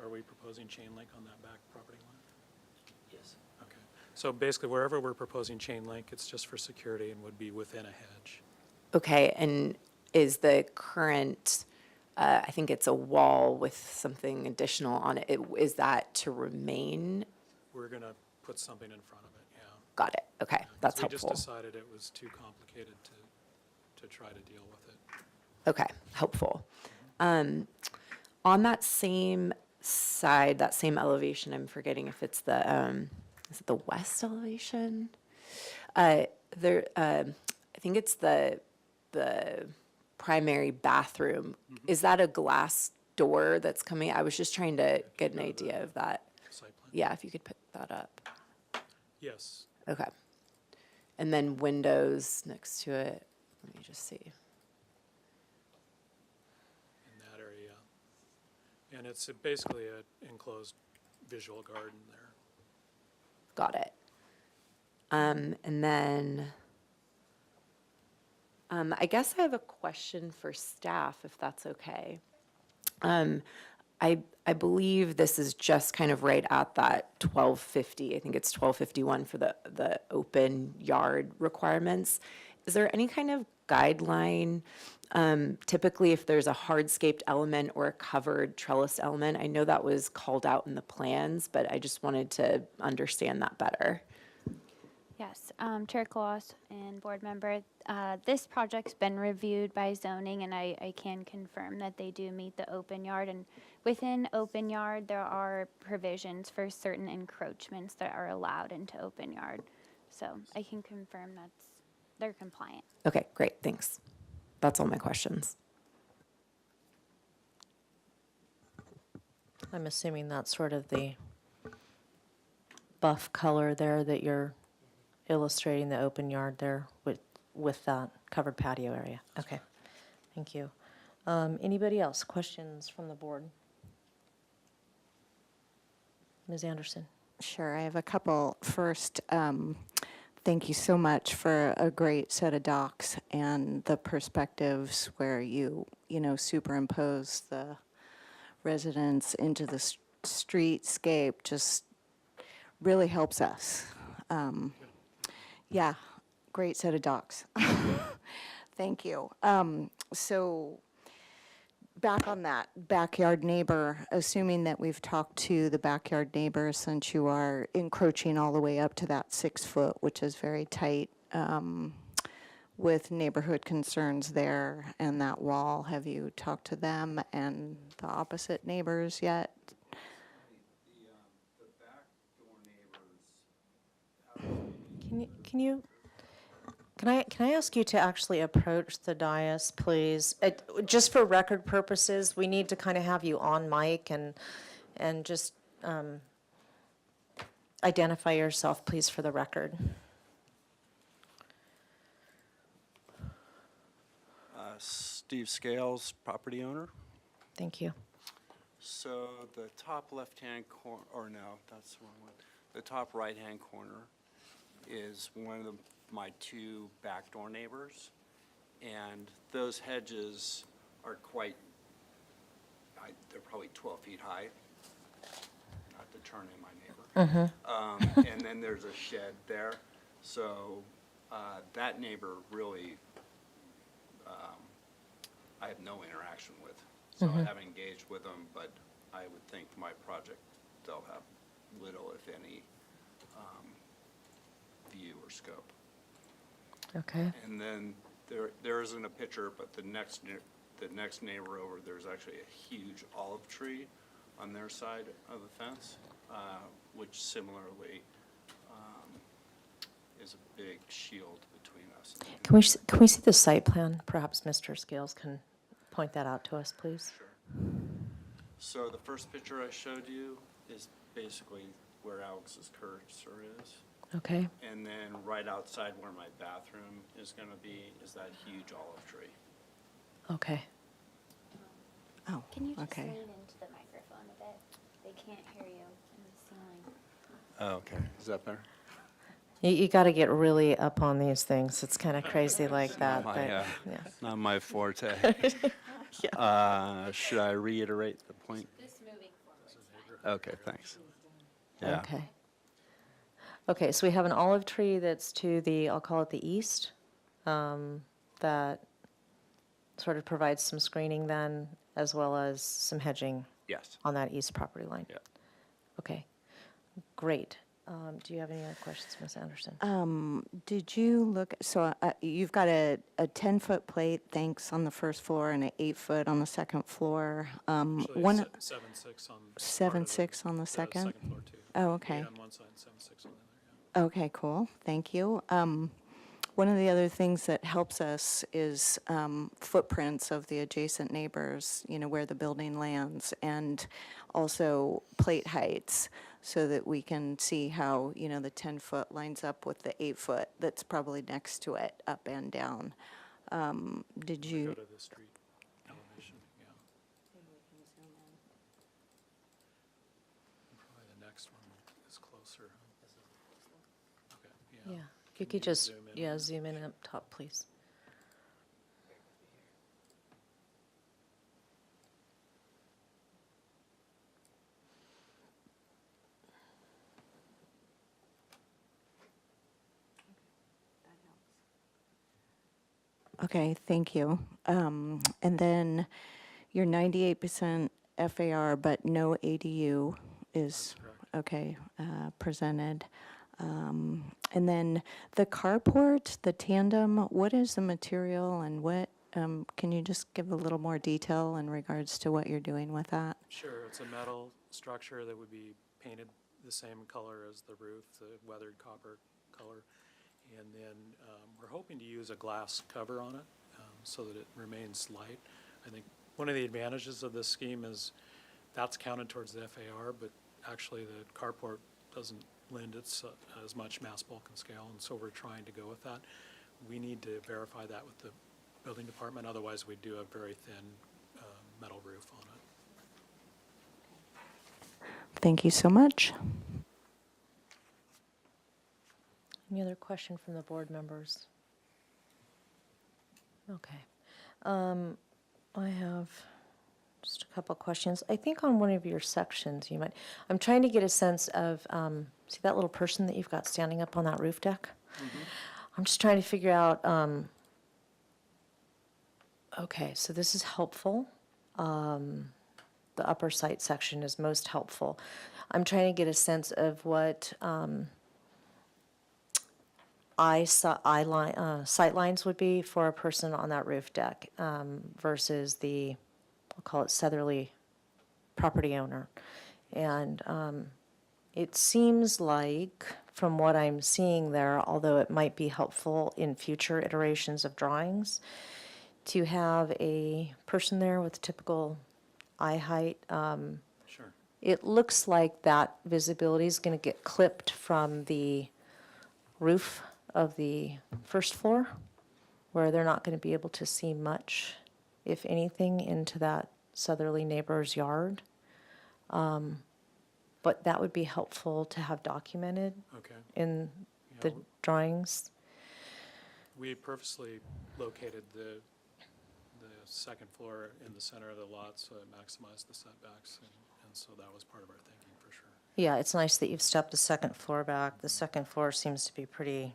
Are we proposing chain link on that back property line? Yes. Okay. So basically, wherever we're proposing chain link, it's just for security and would be within a hedge. Okay, and is the current, I think it's a wall with something additional on it, is that to remain? We're going to put something in front of it, yeah. Got it, okay, that's We just helpful. decided it was too complicated to try to deal with it. Okay, helpful. On that same side, that same elevation, I'm forgetting if it's the, is it the west elevation? I think it's the primary bathroom. Is that a glass door that's coming? I was just trying to get an idea of that. Site plan? Yeah, if you could put that up. Yes. Okay. And then windows next to it. Let me just see. In that area. And it's basically an enclosed visual garden there. Got it. And then I guess I have a question for staff, if that's okay. I believe this is just kind of right at that 1250. I think it's 1251 for the open yard requirements. Is there any kind of guideline, typically if there's a hardscaped element or a covered trellis element? I know that was called out in the plans, but I just wanted to understand that better. Yes, Chair Kloss and board member, this project's been reviewed by zoning, and I can confirm that they do meet the open yard. And within open yard, there are provisions for certain encroachments that are allowed into open yard. So I can confirm they're compliant. Okay, great, thanks. That's all my questions. I'm assuming that's sort of the buff color there that you're illustrating the open yard there with that covered patio area. Okay, thank you. Anybody else? Questions from the board? Ms. Anderson? Sure, I have a couple. First, thank you so much for a great set of docs and the perspectives where you superimpose the residents into the streetscape. Just really helps us. Yeah, great set of docs. Thank you. So back on that backyard neighbor, assuming that we've talked to the backyard neighbor, since you are encroaching all the way up to that 6 foot, which is very tight, with neighborhood concerns there and that wall, have you talked to them and the opposite neighbors yet? Can I ask you to actually approach the dais, please? Just for record purposes, we need to kind of have you on mic and just identify yourself, please, for the record. Steve Scales, property owner. Thank you. So the top left-hand corner, or no, that's the wrong one. The top right-hand corner is one of my two backdoor neighbors. And those hedges are they're probably 12 feet high. Not to turn in my neighbor. And then there's a shed there. So that neighbor really, I have no interaction with. So I haven't engaged with them, but I would think for my project, they'll have little, if any, view or scope. Okay. And then there isn't a picture, but the next neighbor over, there's actually a huge olive tree on their side of the fence, which similarly is a big shield between us. Can we see the site plan? Perhaps Mr. Scales can point that out to us, please. Sure. So the first picture I showed you is basically where Alex's cursor is. Okay. And then right outside where my bathroom is going to be is that huge olive tree. Okay. Oh, Can you just okay. lean into the microphone a bit? They can't hear you in the ceiling. Oh, okay. Is that better? You got to get really up on these things. It's kind of crazy like that. Not but, my, yeah. not my forte. Should I reiterate the point? Okay, thanks. Yeah. Okay. Okay, so we have an olive tree that's to the, I'll call it the east, that sort of provides some screening then, as well as some hedging Yes. on that east property line. Yeah. Okay, great. Do you have any other questions, Ms. Anderson? Did you look, so you've got a 10-foot plate, thanks, on the first floor and an 8-foot on the second floor. Actually, One, 7.6 on. 7.6 on the second? Second floor too. Oh, okay. 8 on one side, 7.6 on the other, yeah. Okay, cool, thank you. One of the other things that helps us is footprints of the adjacent neighbors, you know, where the building lands, and also plate heights, so that we can see how, you know, the 10-foot lines up with the 8-foot that's probably next to it, up and down. Did Go you? to the street elevation, yeah. Probably the next one is closer. Okay, yeah. Yeah, if you Can could just, zoom in? yeah, zoom in up top, please. Okay, thank you. And then your 98% FAR, but no ADU is, okay, presented. And then the carport, the tandem, what is the material and what, can you just give a little more detail in regards to what you're doing with that? Sure, it's a metal structure that would be painted the same color as the roof, the weathered copper color. And then we're hoping to use a glass cover on it so that it remains light. I think one of the advantages of this scheme is that's counted towards the FAR, but actually the carport doesn't lend as much mass, bulk, and scale, and so we're trying to go with that. We need to verify that with the building department, otherwise we do a very thin metal roof on it. Thank you so much. Any other question from the board members? Okay. I have just a couple questions. I think on one of your sections, you might, I'm trying to get a sense of, see that little person that you've got standing up on that roof deck? I'm just trying to figure out, okay, so this is helpful. The upper site section is most helpful. I'm trying to get a sense of what, sight lines would be for a person on that roof deck versus the, I'll call it southerly property owner. And it seems like, from what I'm seeing there, although it might be helpful in future iterations of drawings, to have a person there with typical eye height. Sure. It looks like that visibility is going to get clipped from the roof of the first floor, where they're not going to be able to see much, if anything, into that southerly neighbor's yard. But that would be helpful to have documented Okay. in Yeah, the drawings. We purposely located the second floor in the center of the lot so it maximized the setbacks, and so that was part of our thinking for sure. Yeah, it's nice that you've stepped the second floor back. The second floor seems to be pretty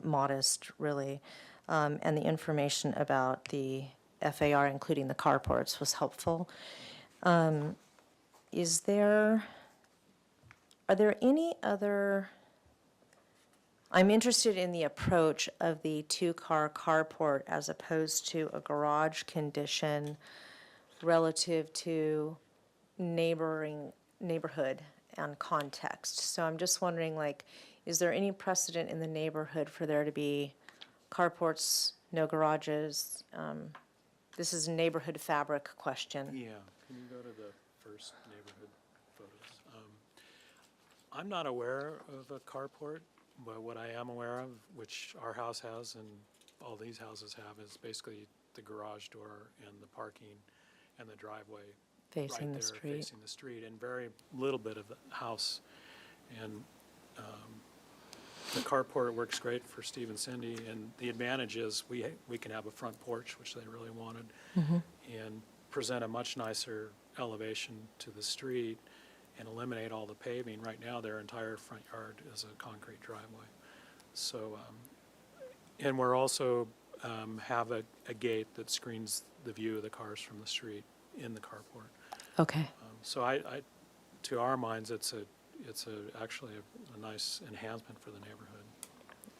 modest, really. And the information about the FAR, including the carports, was helpful. Are there any other, I'm interested in the approach of the two-car carport as opposed to a garage condition relative to neighborhood and context. So I'm just wondering, like, is there any precedent in the neighborhood for there to be carports, no garages? This is a neighborhood fabric question. Yeah, can you go to the first neighborhood photos? I'm not aware of a carport, but what I am aware of, which our house has and all these houses have, is basically the garage door and the parking and the driveway Facing the right there, street. facing the street, and very little bit of the house. And The carport works great for Steve and Cindy, and the advantage is we can have a front porch, which they really wanted, and present a much nicer elevation to the street and eliminate all the paving. Right now, their entire front yard is a concrete driveway. So, and we're also have a gate that screens the view of the cars from the street in the carport. Okay. So I, to our minds, it's actually a nice enhancement for the neighborhood.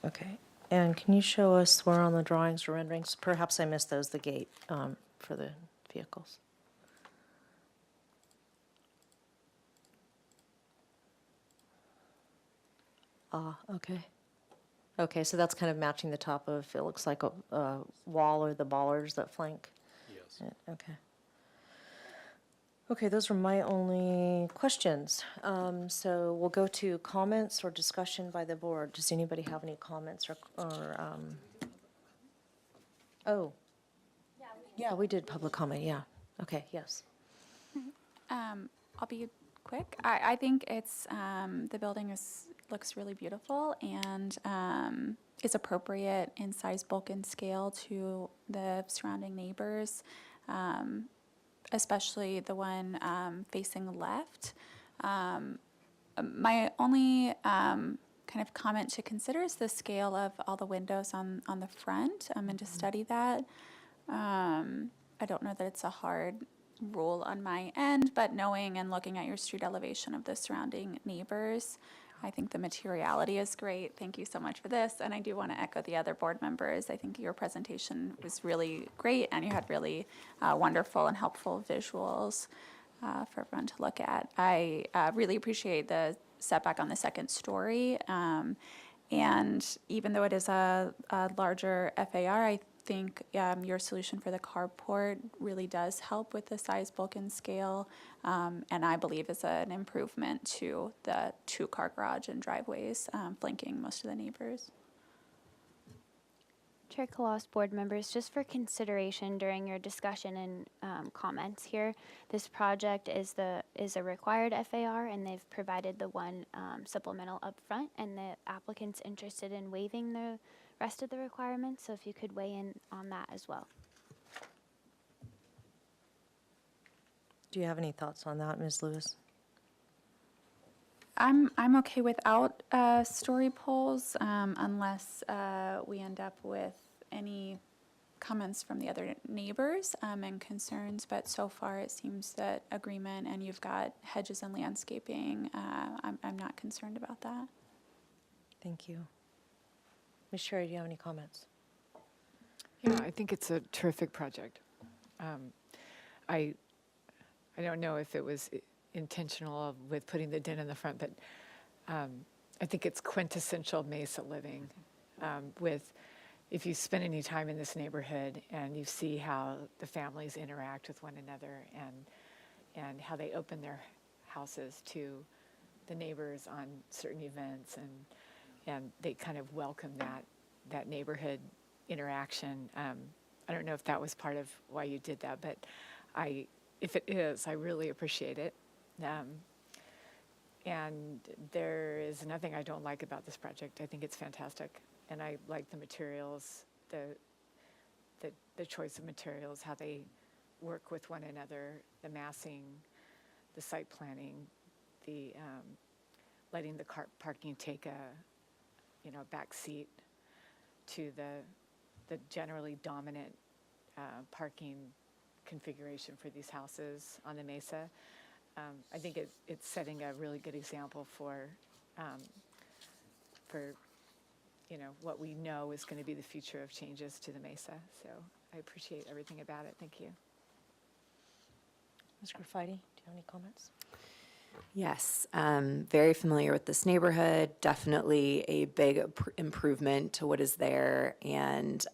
Okay. And can you show us where on the drawings or renderings, perhaps I missed those, the gate for the vehicles? Ah, okay. Okay, so that's kind of matching the top of, it looks like a wall or the bollards that flank? Yes. it. Okay. Okay, those were my only questions. So we'll go to comments or discussion by the board. Does anybody have any comments oh. Yeah, we did public comment, yeah. Okay, yes. I'll be quick. I think it's, the building looks really beautiful and is appropriate in size, bulk, and scale to the surrounding neighbors, especially the one facing left. My only kind of comment to consider is the scale of all the windows on the front, and to study that. I don't know that it's a hard rule on my end, but knowing and looking at your street elevation of the surrounding neighbors, I think the materiality is great. Thank you so much for this. And I do want to echo the other board members. I think your presentation was really great, and you had really wonderful and helpful visuals for everyone to look at. I really appreciate the setback on the second story. And even though it is a larger FAR, I think your solution for the carport really does help with the size, bulk, and scale, and I believe is an improvement to the two-car garage and driveways flanking most of the neighbors. Chair Kalas, board members, just for consideration during your discussion and comments here, this project is a required FAR, and they've provided the one supplemental upfront, and the applicant's interested in waiving the rest of the requirements, so if you could weigh in on that as well. Do you have any thoughts on that, Ms. Lewis? I'm okay without story polls unless we end up with any comments from the other neighbors and concerns, but so far it seems that agreement, and you've got hedges and landscaping. I'm not concerned about that. Thank you. Ms. Sherry, do you have any comments? Yeah, I think it's a terrific project. I don't know if it was intentional with putting the den in the front, but I think it's quintessential Mesa living. If you spend any time in this neighborhood and you see how the families interact with one another and how they open their houses to the neighbors on certain events, and they kind of welcome that neighborhood interaction. I don't know if that was part of why you did that, but if it is, I really appreciate it. And there is nothing I don't like about this project. I think it's fantastic, and I like the materials, the choice of materials, how they work with one another, the massing, the site planning, the letting the parking take a back seat to the generally dominant parking configuration for these houses on the Mesa. I think it's setting a really good example for what we know is going to be the future of changes to the Mesa. So I appreciate everything about it. Thank you. Ms. Graffitti, do you have any comments? Yes, very familiar with this neighborhood, definitely a big improvement to what is there, and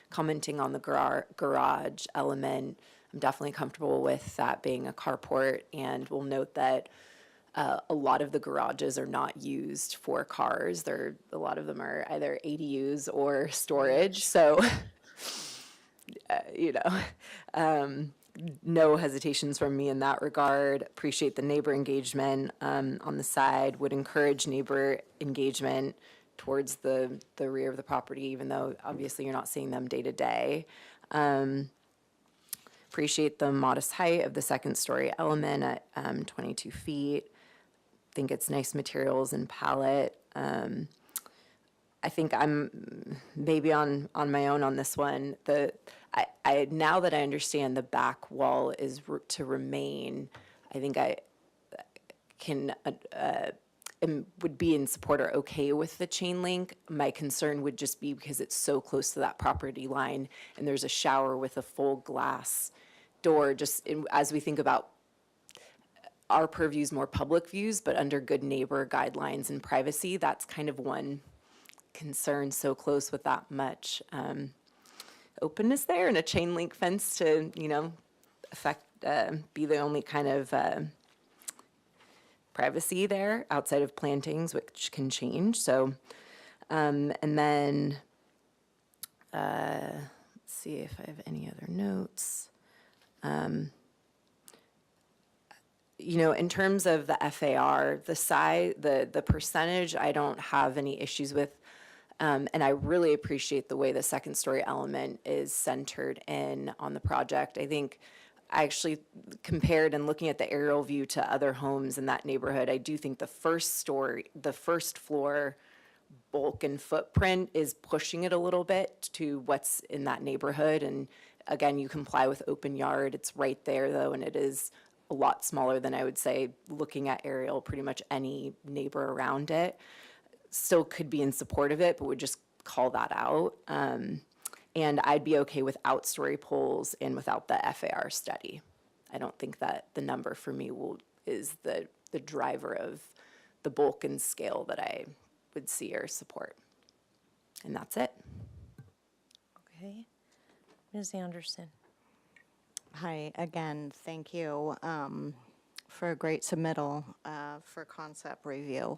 commenting on the garage element, I'm definitely comfortable with that being a carport, and we'll note that a lot of the garages are not used for cars. A lot of them are either ADUs or storage, so, no hesitations from me in that regard. Appreciate the neighbor engagement on the side, would encourage neighbor engagement towards the rear of the property, even though obviously you're not seeing them day to day. Appreciate the modest height of the second story element at 22 feet. Think it's nice materials and palette. I think I'm maybe on my own on this one. I now that I understand the back wall is to remain, I think I can would be in support or okay with the chain link. My concern would just be because it's so close to that property line and there's a shower with a full glass door, as we think about our purviews, more public views, but under good neighbor guidelines and privacy, that's kind of one concern, so close with that much openness there, and a chain link fence to, be the only kind of privacy there outside of plantings, which can change. So, and then, let's see if I have any other notes. In terms of the FAR, the size, the percentage, I don't have any issues with. And I really appreciate the way the second story element is centered in on the project. I think I actually compared and looking at the aerial view to other homes in that neighborhood, I do think the first floor bulk and footprint is pushing it a little bit to what's in that neighborhood. And again, you comply with open yard. It's right there though, and it is a lot smaller than I would say looking at aerial, pretty much any neighbor around it. Still could be in support of it, but would just call that out. And I'd be okay without story poles and without the FAR study. I don't think that the number for me is the driver of the bulk and scale that I would see or support. And that's it. Okay. Ms. Anderson. Hi, again, thank you for a great submittal for concept review.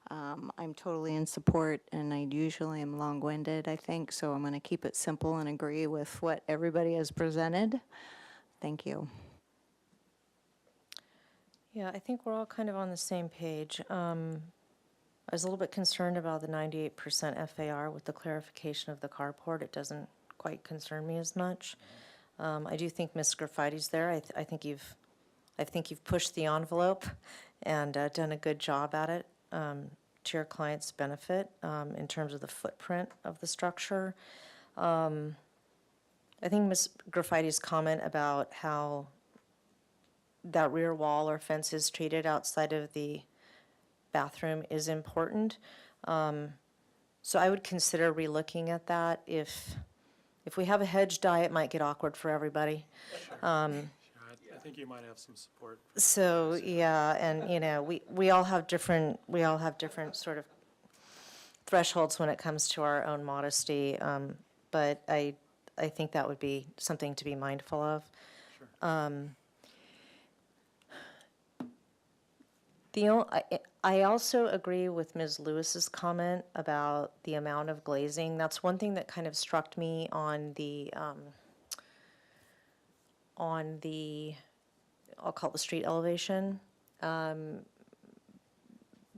I'm totally in support, and I usually am long-winded, I think, so I'm going to keep it simple and agree with what everybody has presented. Thank you. Yeah, I think we're all kind of on the same page. I was a little bit concerned about the 98% FAR with the clarification of the carport. It doesn't quite concern me as much. I do think Ms. Graffiti's there. I think you've pushed the envelope and done a good job at it to your client's benefit in terms of the footprint of the structure. I think Ms. Graffiti's comment about how that rear wall or fence is treated outside of the bathroom is important. So I would consider relooking at that. If we have a hedge dye, it might get awkward for everybody. I think you might have some support. So, yeah, and, we all have different sort of thresholds when it comes to our own modesty. But I think that would be something to be mindful of. Sure. I also agree with Ms. Lewis's comment about the amount of glazing. That's one thing that kind of struck me on the I'll call it the street elevation,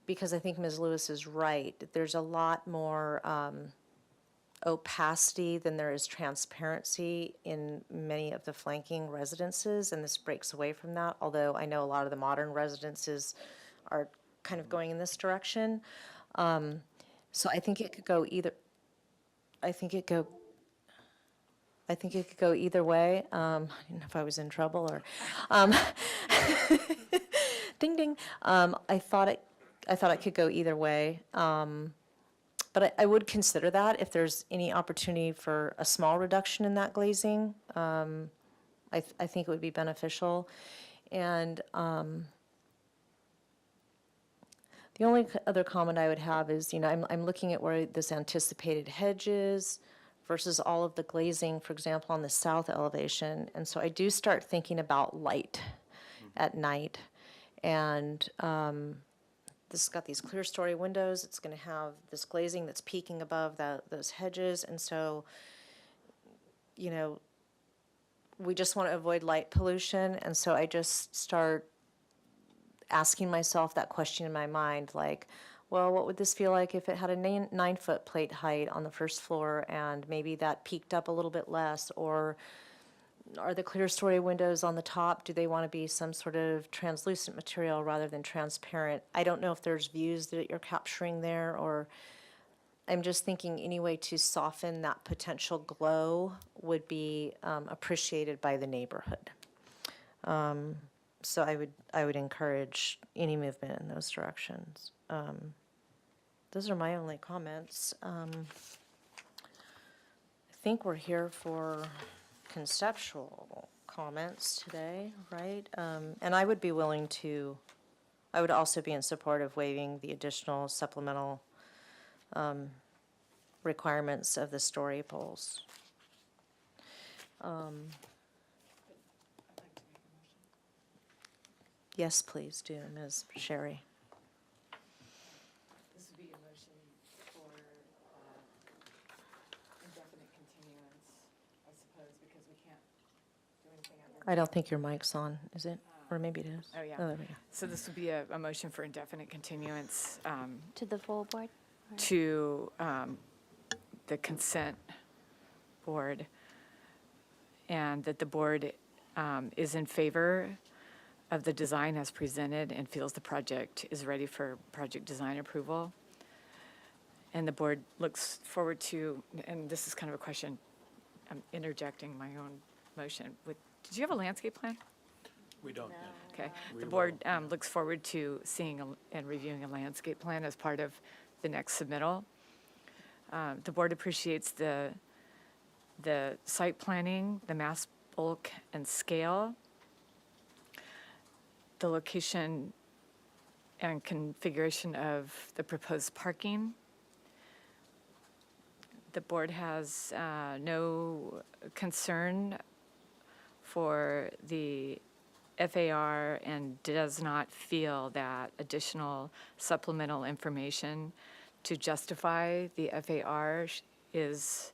because I think Ms. Lewis is right. There's a lot more opacity than there is transparency in many of the flanking residences, and this breaks away from that, although I know a lot of the modern residences are kind of going in this direction. So I think it could go either, I think it could go either way. I didn't know if I was in trouble or, ding, ding. I thought it could go either way. But I would consider that if there's any opportunity for a small reduction in that glazing. I think it would be beneficial. And the only other comment I would have is, I'm looking at where this anticipated hedge is versus all of the glazing, for example, on the south elevation. And so I do start thinking about light at night. And this has got these clear story windows. It's going to have this glazing that's peeking above those hedges. And so, we just want to avoid light pollution. And so I just start asking myself that question in my mind, like, well, what would this feel like if it had a 9-foot plate height on the first floor and maybe that peaked up a little bit less? Or are the clear story windows on the top, do they want to be some sort of translucent material rather than transparent? I don't know if there's views that you're capturing there, or I'm just thinking any way to soften that potential glow would be appreciated by the neighborhood. So I would encourage any movement in those directions. Those are my only comments. I think we're here for conceptual comments today, right? And I would be willing to, I would also be in support of waiving the additional supplemental requirements of the story poles. Yes, please do, Ms. Sherry. This would be a motion for indefinite continuance, I suppose, because we can't do anything under. I don't think your mic's on, is it? Or maybe it is. Oh, yeah. there we go. So this would be a motion for indefinite continuance To the full board? to the consent board, and that the board is in favor of the design as presented and feels the project is ready for project design approval. And the board looks forward to, and this is kind of a question, I'm interjecting my own motion with, did you have a landscape plan? We don't. Okay. We The will. board looks forward to seeing and reviewing a landscape plan as part of the next submittal. The board appreciates the site planning, the mass bulk and scale, the location and configuration of the proposed parking. The board has no concern for the FAR and does not feel that additional supplemental information to justify the FAR is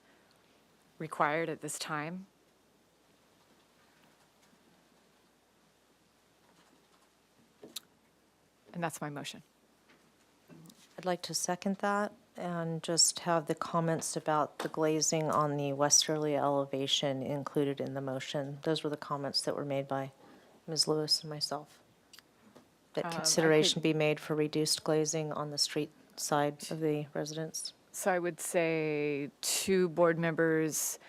required at this time. And that's my motion. I'd like to second that and just have the comments about the glazing on the westerly elevation included in the motion. Those were the comments that were made by Ms. Lewis and myself. That I consideration could- be made for reduced glazing on the street side of the residence. So I would say 2 board members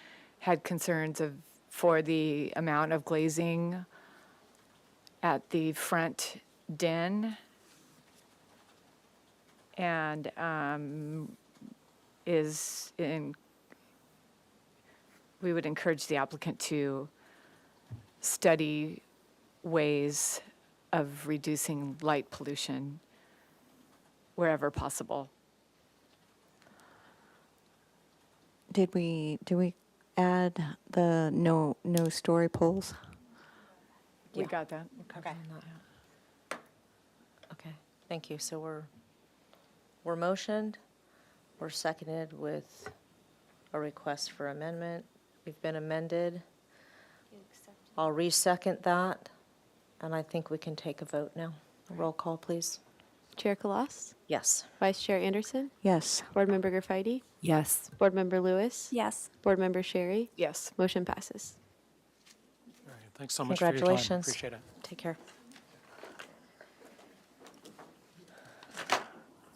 had concerns for the amount of glazing at the front den. And we would encourage the applicant to study ways of reducing light pollution wherever possible. Did we add the no story poles? We got that. Okay. Okay, thank you. So we're motioned, we're seconded with a request for amendment. We've been amended. I'll re-second that, and I think we can take a vote now. Roll call, please. Chair Kalas, Yes. Vice Chair Anderson, Yes. Board Member Gerfeidi, Yes. Board Member Lewis, Yes. Board Member Sherry. Yes. Motion passes. All right, thanks so much for your time. Congratulations. Appreciate it. Take care.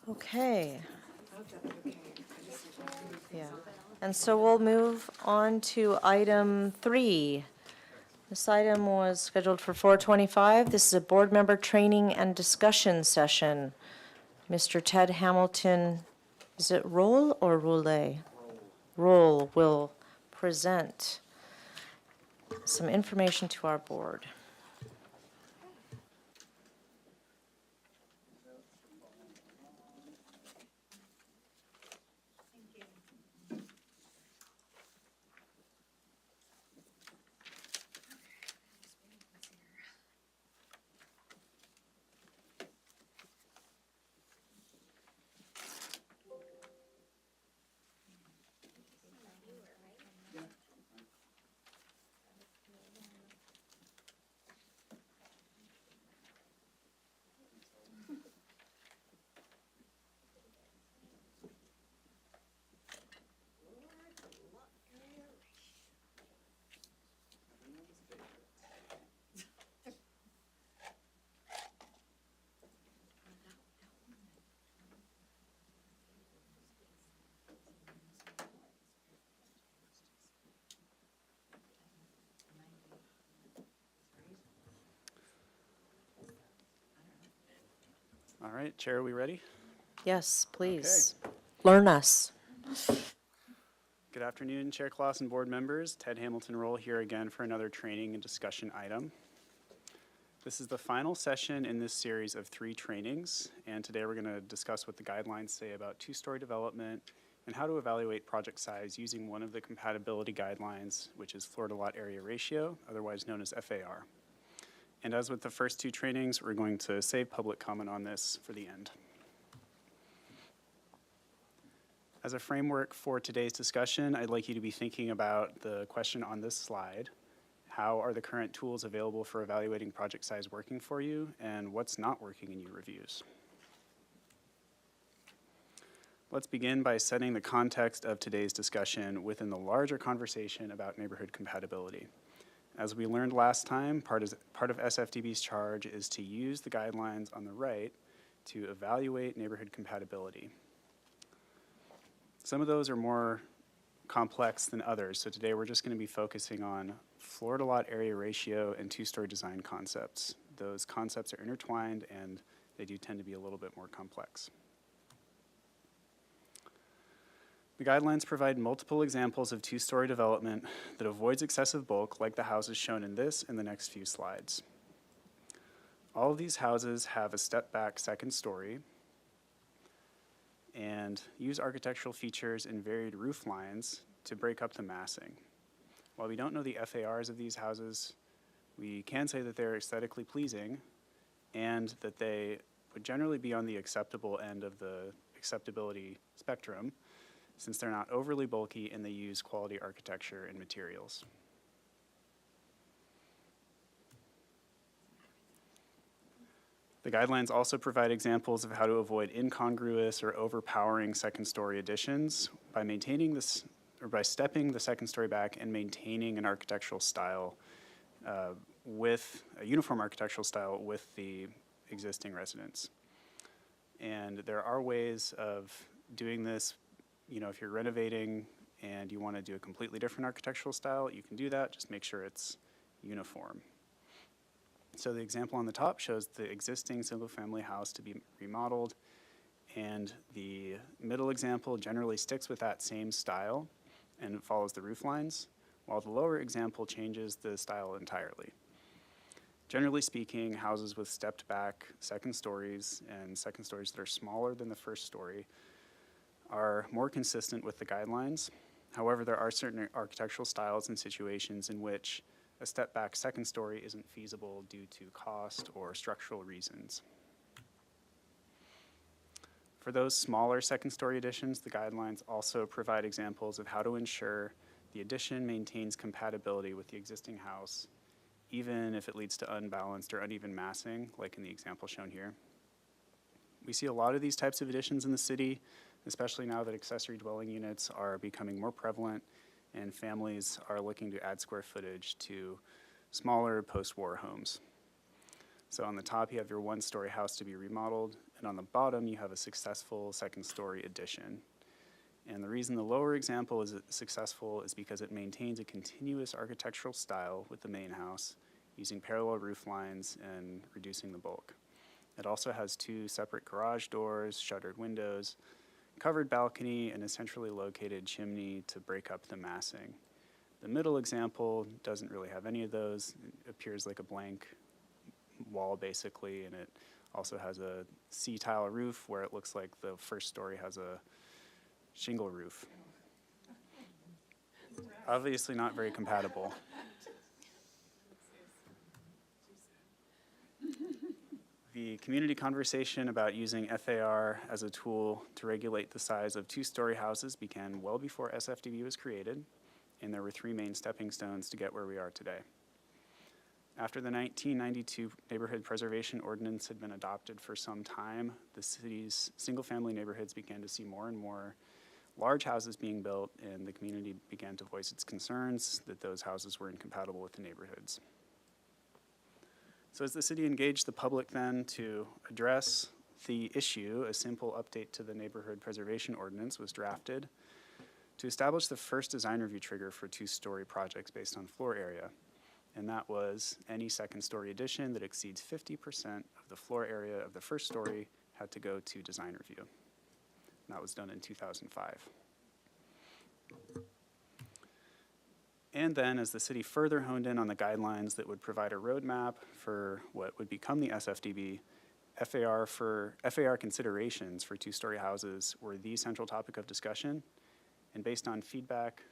Okay. Yeah, and so we'll move on to item 3. This item was scheduled for 4:25. This is a board member training and discussion session. Mr. Ted Hamilton, is it Roll or Roulette? Roll will present some information to our board. right, Chair, are we ready? Yes, please. Learn us. Good afternoon, Chair Clausen, board members. Ted Hamilton Roll here again for another training and discussion item. This is the final session in this series of 3 trainings, and today we're going to discuss what the guidelines say about two-story development and how to evaluate project size using one of the compatibility guidelines, which is floor to lot area ratio, otherwise known as FAR. And as with the first 2 trainings, we're going to save public comment on this for the end. As a framework for today's discussion, I'd like you to be thinking about the question on this slide. How are the current tools available for evaluating project size working for you, and what's not working in your reviews? Let's begin by setting the context of today's discussion within the larger conversation about neighborhood compatibility. As we learned last time, part of SFDB's charge is to use the guidelines on the right to evaluate neighborhood compatibility. Some of those are more complex than others, so today we're just going to be focusing on floor to lot area ratio and two-story design concepts. Those concepts are intertwined and they do tend to be a little bit more complex. The guidelines provide multiple examples of two-story development that avoids excessive bulk, like the houses shown in this and the next few slides. All of these houses have a step-back second story and use architectural features and varied roof lines to break up the massing. While we don't know the FARs of these houses, we can say that they're aesthetically pleasing and that they would generally be on the acceptable end of the acceptability spectrum, since they're not overly bulky and they use quality architecture and materials. The guidelines also provide examples of how to avoid incongruous or overpowering second-story additions by maintaining this, or by stepping the second story back and maintaining an architectural style with a uniform architectural style with the existing residence. And there are ways of doing this. You know, if you're renovating and you want to do a completely different architectural style, you can do that. Just make sure it's uniform. So the example on the top shows the existing single-family house to be remodeled, and the middle example generally sticks with that same style and follows the roof lines, while the lower example changes the style entirely. Generally speaking, houses with stepped back second stories and second stories that are smaller than the first story are more consistent with the guidelines. However, there are certain architectural styles and situations in which a step-back second story isn't feasible due to cost or structural reasons. For those smaller second-story additions, the guidelines also provide examples of how to ensure the addition maintains compatibility with the existing house, even if it leads to unbalanced or uneven massing, like in the example shown here. We see a lot of these types of additions in the city, especially now that accessory dwelling units are becoming more prevalent and families are looking to add square footage to smaller post-war homes. So on the top, you have your one-story house to be remodeled, and on the bottom, you have a successful second-story addition. And the reason the lower example is successful is because it maintains a continuous architectural style with the main house, using parallel roof lines and reducing the bulk. It also has 2 separate garage doors, shuttered windows, covered balcony, and a centrally located chimney to break up the massing. The middle example doesn't really have any of those. It appears like a blank wall, basically, and it also has a C-tile roof where it looks like the first story has a shingle roof. Obviously not very compatible. The community conversation about using FAR as a tool to regulate the size of two-story houses began well before SFDB was created, and there were 3 main stepping stones to get where we are today. After the 1992 Neighborhood Preservation Ordinance had been adopted for some time, the city's single-family neighborhoods began to see more and more large houses being built, and the community began to voice its concerns that those houses were incompatible with the neighborhoods. So as the city engaged the public then to address the issue, a simple update to the Neighborhood Preservation Ordinance was drafted to establish the first design review trigger for two-story projects based on floor area. And that was any second-story addition that exceeds 50% of the floor area of the first story had to go to design review. And that was done in 2005. And then as the city further honed in on the guidelines that would provide a roadmap for what would become the SFDB, FAR considerations for two-story houses were the central topic of discussion. And based on feedback,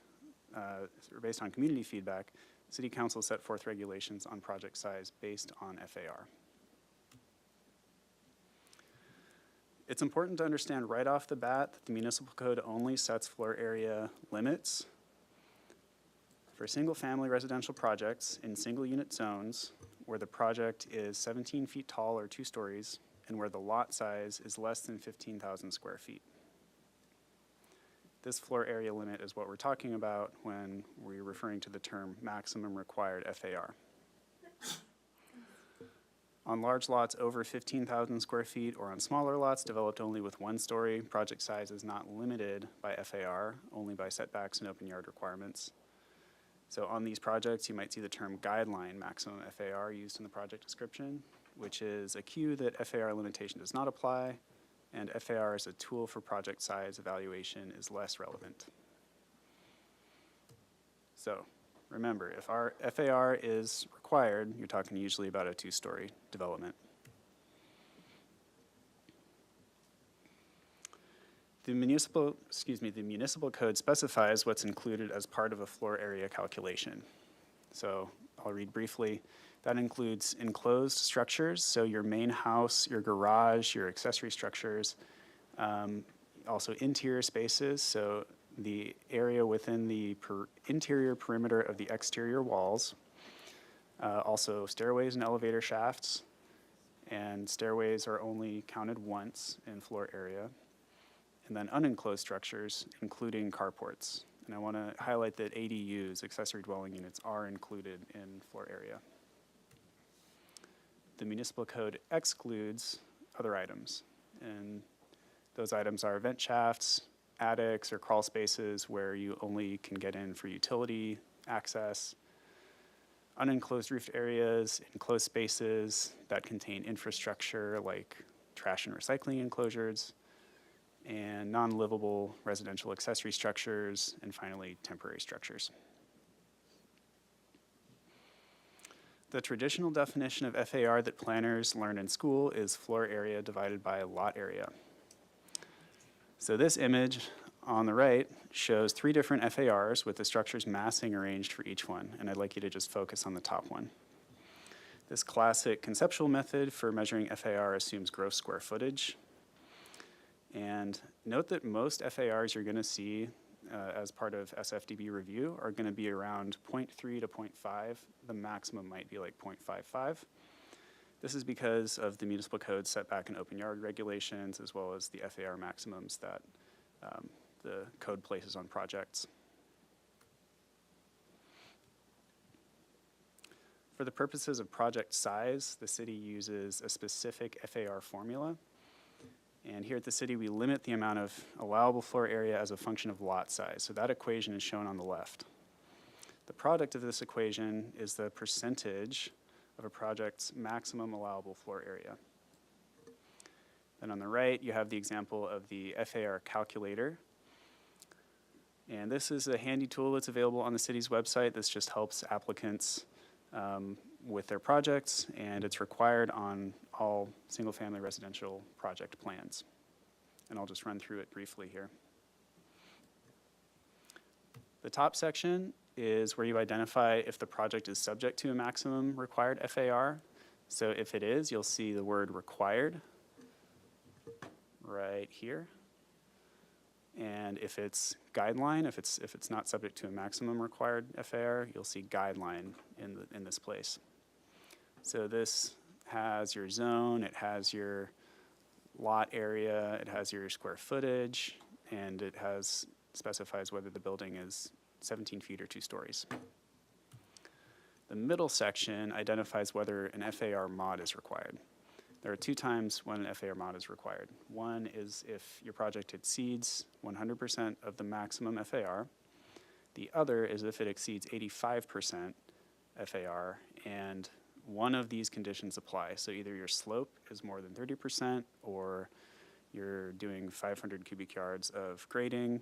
or based on community feedback, City Council set forth regulations on project size based on FAR. It's important to understand right off the bat that the municipal code only sets floor area limits for single-family residential projects in single-unit zones where the project is 17 feet tall or 2 stories and where the lot size is less than 15,000 square feet. This floor area limit is what we're talking about when we're referring to the term maximum required FAR. On large lots over 15,000 square feet or on smaller lots developed only with 1 story, project size is not limited by FAR, only by setbacks and open yard requirements. So on these projects, you might see the term guideline maximum FAR used in the project description, which is a cue that FAR limitation does not apply, and FAR as a tool for project size evaluation is less relevant. So remember, if our FAR is required, you're talking usually about a 2-story development. The municipal code specifies what's included as part of a floor area calculation. So I'll read briefly. That includes enclosed structures, so your main house, your garage, your accessory structures, also interior spaces, so the area within the interior perimeter of the exterior walls, also stairways and elevator shafts, and stairways are only counted once in floor area, and then unenclosed structures, including carports. And I want to highlight that ADUs, accessory dwelling units, are included in floor area. The municipal code excludes other items, and those items are vent shafts, attics, or crawl spaces where you only can get in for utility access, unenclosed roofed areas, enclosed spaces that contain infrastructure like trash and recycling enclosures, and non-livable residential accessory structures, and finally, temporary structures. The traditional definition of FAR that planners learn in school is floor area divided by lot area. So this image on the right shows 3 different FARs with the structure's massing arranged for each one, and I'd like you to just focus on the top one. This classic conceptual method for measuring FAR assumes gross square footage. And note that most FARs you're going to see as part of SFDB review are going to be around 0.3 to 0.5. The maximum might be like 0.55. This is because of the municipal code setback and open yard regulations, as well as the FAR maximums that the code places on projects. For the purposes of project size, the city uses a specific FAR formula. And here at the city, we limit the amount of allowable floor area as a function of lot size. So that equation is shown on the left. The product of this equation is the percentage of a project's maximum allowable floor area. Then on the right, you have the example of the FAR calculator. And this is a handy tool that's available on the city's website. This just helps applicants with their projects, and it's required on all single-family residential project plans. And I'll just run through it briefly here. The top section is where you identify if the project is subject to a maximum required FAR. So if it is, you'll see the word required right here. And if it's guideline, if it's not subject to a maximum required FAR, you'll see guideline in this place. So this has your zone, it has your lot area, it has your square footage, and it specifies whether the building is 17 feet or 2 stories. The middle section identifies whether an FAR mod is required. There are 2 times when an FAR mod is required. One is if your project exceeds 100% of the maximum FAR. The other is if it exceeds 85% FAR and one of these conditions apply. So either your slope is more than 30%, or you're doing 500 cubic yards of grading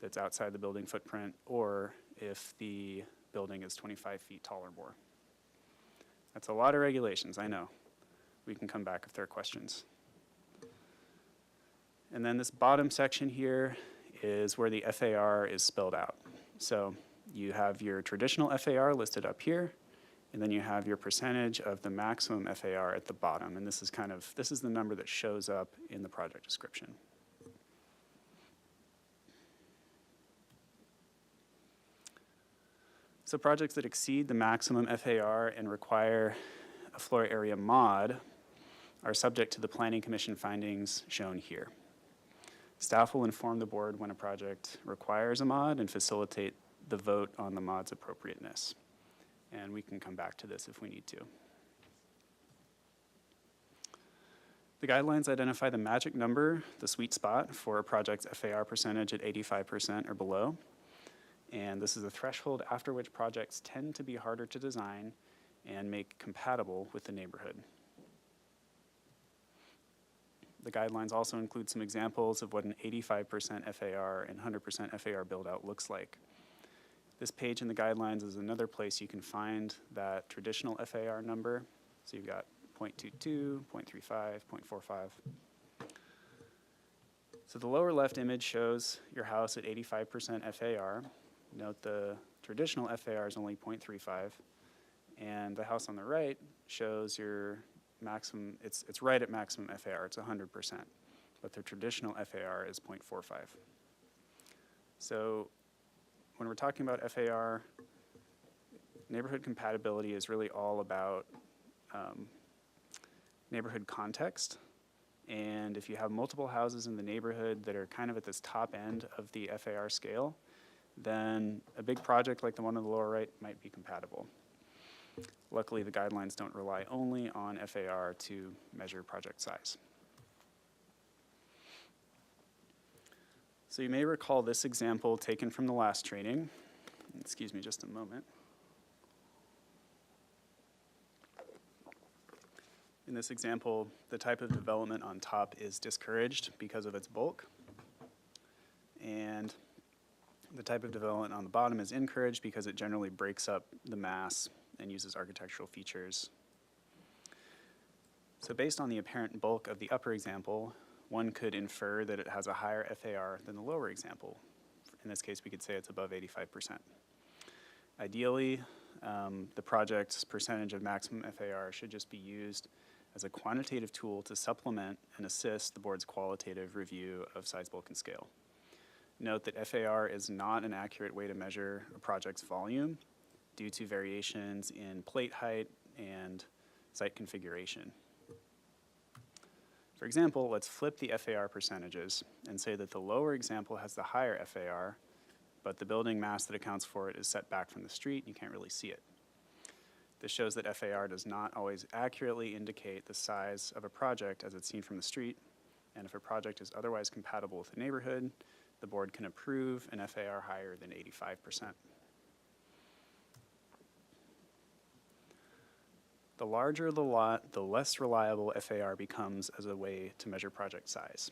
that's outside the building footprint, or if the building is 25 feet tall or more. That's a lot of regulations, I know. We can come back if there are questions. And then this bottom section here is where the FAR is spelled out. So you have your traditional FAR listed up here, and then you have your percentage of the maximum FAR at the bottom. And this is the number that shows up in the project description. So projects that exceed the maximum FAR and require a floor area mod are subject to the Planning Commission findings shown here. Staff will inform the board when a project requires a mod and facilitate the vote on the mod's appropriateness. And we can come back to this if we need to. The guidelines identify the magic number, the sweet spot, for a project's FAR percentage at 85% or below. And this is a threshold after which projects tend to be harder to design and make compatible with the neighborhood. The guidelines also include some examples of what an 85% FAR and 100% FAR build-out looks like. This page in the guidelines is another place you can find that traditional FAR number. So you've got 0.22, 0.35, 0.45. So the lower left image shows your house at 85% FAR. Note the traditional FAR is only 0.35, and the house on the right shows your maximum, it's right at maximum FAR, it's 100%, but the traditional FAR is 0.45. So when we're talking about FAR, neighborhood compatibility is really all about neighborhood context. And if you have multiple houses in the neighborhood that are kind of at this top end of the FAR scale, then a big project like the one on the lower right might be compatible. Luckily, the guidelines don't rely only on FAR to measure project size. So you may recall this example taken from the last training. Excuse me just a moment. In this example, the type of development on top is discouraged because of its bulk. And the type of development on the bottom is encouraged because it generally breaks up the mass and uses architectural features. So based on the apparent bulk of the upper example, one could infer that it has a higher FAR than the lower example. In this case, we could say it's above 85%. Ideally, the project's percentage of maximum FAR should just be used as a quantitative tool to supplement and assist the board's qualitative review of size, bulk, and scale. Note that FAR is not an accurate way to measure a project's volume due to variations in plate height and site configuration. For example, let's flip the FAR percentages and say that the lower example has the higher FAR, but the building mass that accounts for it is set back from the street, you can't really see it. This shows that FAR does not always accurately indicate the size of a project as it's seen from the street, and if a project is otherwise compatible with the neighborhood, the board can approve an FAR higher than 85%. The larger the lot, the less reliable FAR becomes as a way to measure project size.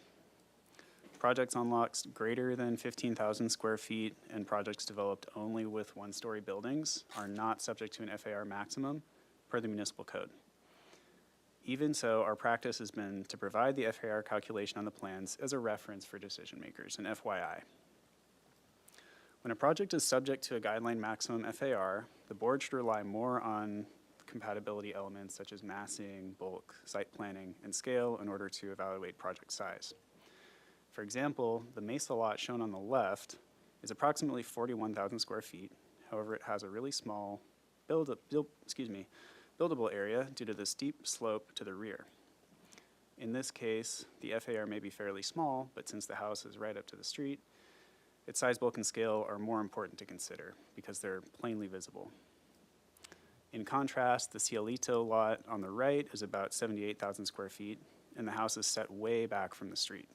Projects on lots greater than 15,000 square feet and projects developed only with one-story buildings are not subject to an FAR maximum per the municipal code. Even so, our practice has been to provide the FAR calculation on the plans as a reference for decision makers, an FYI. When a project is subject to a guideline maximum FAR, the board should rely more on compatibility elements such as massing, bulk, site planning, and scale in order to evaluate project size. For example, the Mesa lot shown on the left is approximately 41,000 square feet. However, it has a really small buildable area due to the steep slope to the rear. In this case, the FAR may be fairly small, but since the house is right up to the street, its size, bulk, and scale are more important to consider because they're plainly visible. In contrast, the Cielito lot on the right is about 78,000 square feet, and the house is set way back from the street.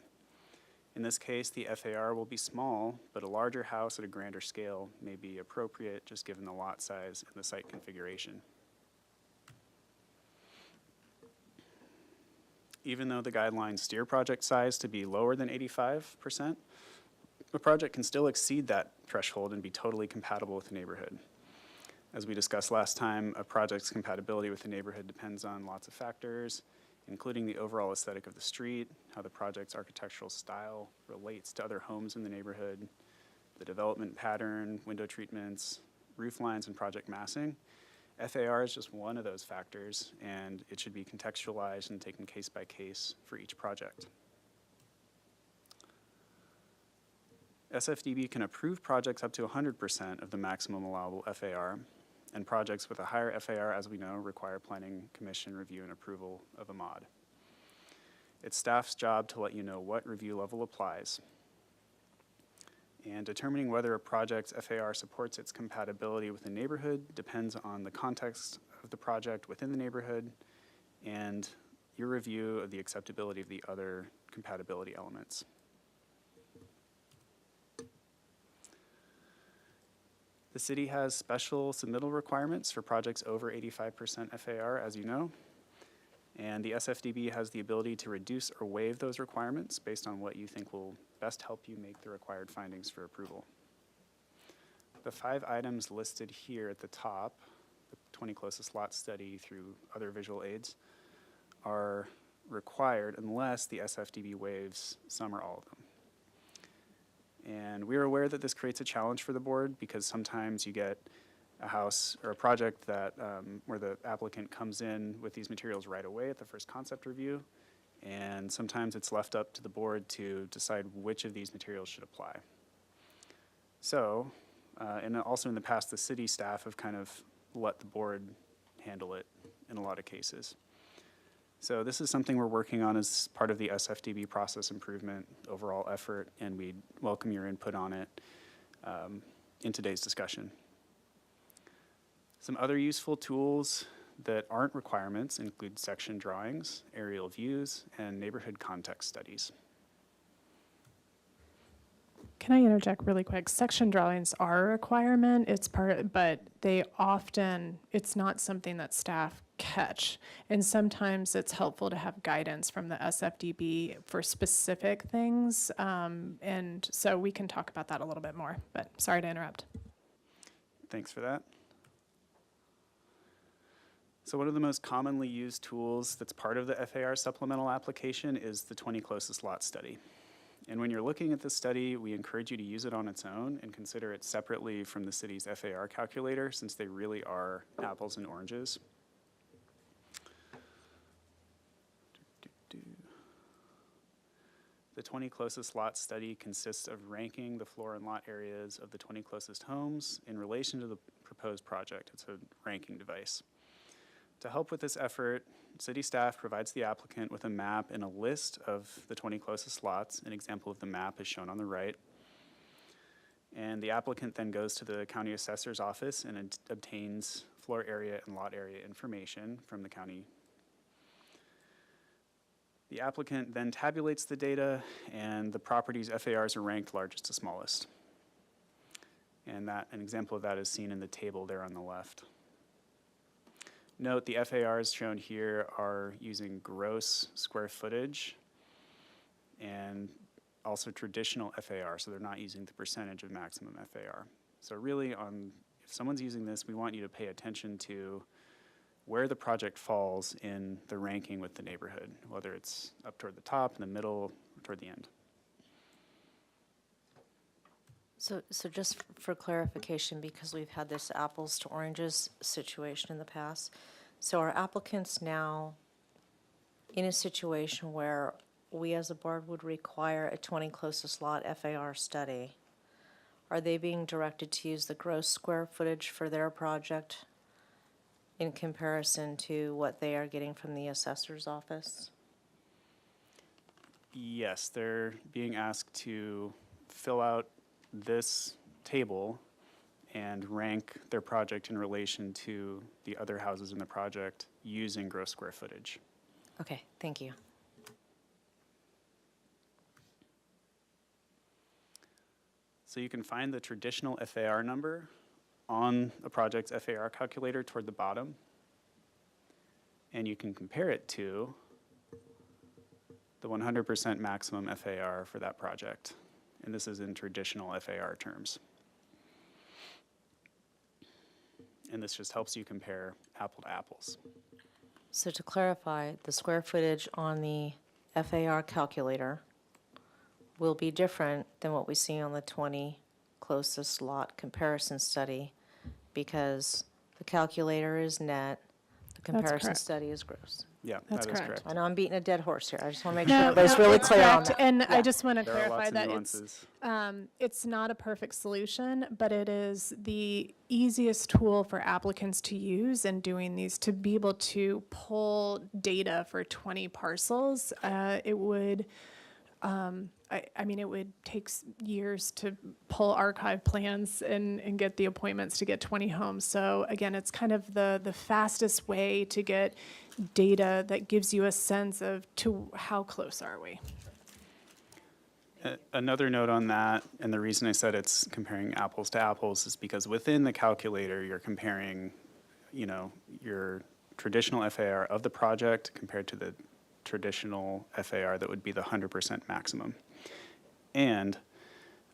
In this case, the FAR will be small, but a larger house at a grander scale may be appropriate just given the lot size and the site configuration. even though the guidelines steer project size to be lower than 85%, a project can still exceed that threshold and be totally compatible with the neighborhood. As we discussed last time, a project's compatibility with the neighborhood depends on lots of factors, including the overall aesthetic of the street, how the project's architectural style relates to other homes in the neighborhood, the development pattern, window treatments, roof lines, and project massing. FAR is just one of those factors, and it should be contextualized and taken case by case for each project. SFDB can approve projects up to 100% of the maximum allowable FAR, and projects with a higher FAR, as we know, require Planning Commission review and approval of a mod. It's staff's job to let you know what review level applies. And determining whether a project's FAR supports its compatibility with the neighborhood depends on the context of the project within the neighborhood and your review of the acceptability of the other compatibility elements. The city has special submittal requirements for projects over 85% FAR, as you know, and the SFDB has the ability to reduce or waive those requirements based on what you think will best help you make the required findings for approval. The 5 items listed here at the top, the 20 closest lot study through other visual aids, are required unless the SFDB waives some or all of them. And we're aware that this creates a challenge for the board because sometimes you get a house or a project that where the applicant comes in with these materials right away at the first concept review, and sometimes it's left up to the board to decide which of these materials should apply. So, and also in the past, the city staff have kind of let the board handle it in a lot of cases. So this is something we're working on as part of the SFDB process improvement overall effort, and we welcome your input on it in today's discussion. Some other useful tools that aren't requirements include section drawings, aerial views, and neighborhood context studies. Can I interject really quick? Section drawings are a requirement. It's but they often, it's not something that staff catch. And sometimes it's helpful to have guidance from the SFDB for specific things. And so we can talk about that a little bit more, but sorry to interrupt. Thanks for that. So one of the most commonly used tools that's part of the FAR supplemental application is the 20 closest lot study. And when you're looking at this study, we encourage you to use it on its own and consider it separately from the city's FAR calculator, since they really are apples and oranges. The 20 closest lot study consists of ranking the floor and lot areas of the 20 closest homes in relation to the proposed project. It's a ranking device. To help with this effort, city staff provides the applicant with a map and a list of the 20 closest lots. An example of the map is shown on the right. And the applicant then goes to the county assessor's office and obtains floor area and lot area information from the county. The applicant then tabulates the data, and the property's FARs are ranked largest to smallest. And an example of that is seen in the table there on the left. Note the FARs shown here are using gross square footage and also traditional FAR, so they're not using the percentage of maximum FAR. So really, if someone's using this, we want you to pay attention to where the project falls in the ranking with the neighborhood, whether it's up toward the top, in the middle, or toward the end. So just for clarification, because we've had this apples to oranges situation in the past, so are applicants now in a situation where we as a board would require a 20 closest lot FAR study? Are they being directed to use the gross square footage for their project in comparison to what they are getting from the assessor's office? Yes, they're being asked to fill out this table and rank their project in relation to the other houses in the project using gross square footage. Okay, thank you. So you can find the traditional FAR number on a project's FAR calculator toward the bottom, and you can compare it to the 100% maximum FAR for that project. And this is in traditional FAR terms. And this just helps you compare apple to apples. So to clarify, the square footage on the FAR calculator will be different than what we see on the 20 closest lot comparison study because the calculator is net, the comparison correct. study is gross. Yeah, That's that is correct. I know I'm beating a dead horse here. I just want to make No, sure everybody's no, really it's clear on correct. that. And I Yeah. just want to There are clarify lots of that nuances. it's not a perfect solution, but it is the easiest tool for applicants to use in doing these, to be able to pull data for 20 parcels. It would, I mean, it would take years to pull archive plans and get the appointments to get 20 homes. So again, it's kind of the fastest way to get data that gives you a sense of to how close are we. Another note on that, and the reason I said it's comparing apples to apples is because within the calculator, you're comparing, you know, your traditional FAR of the project compared to the traditional FAR that would be the 100% maximum. And,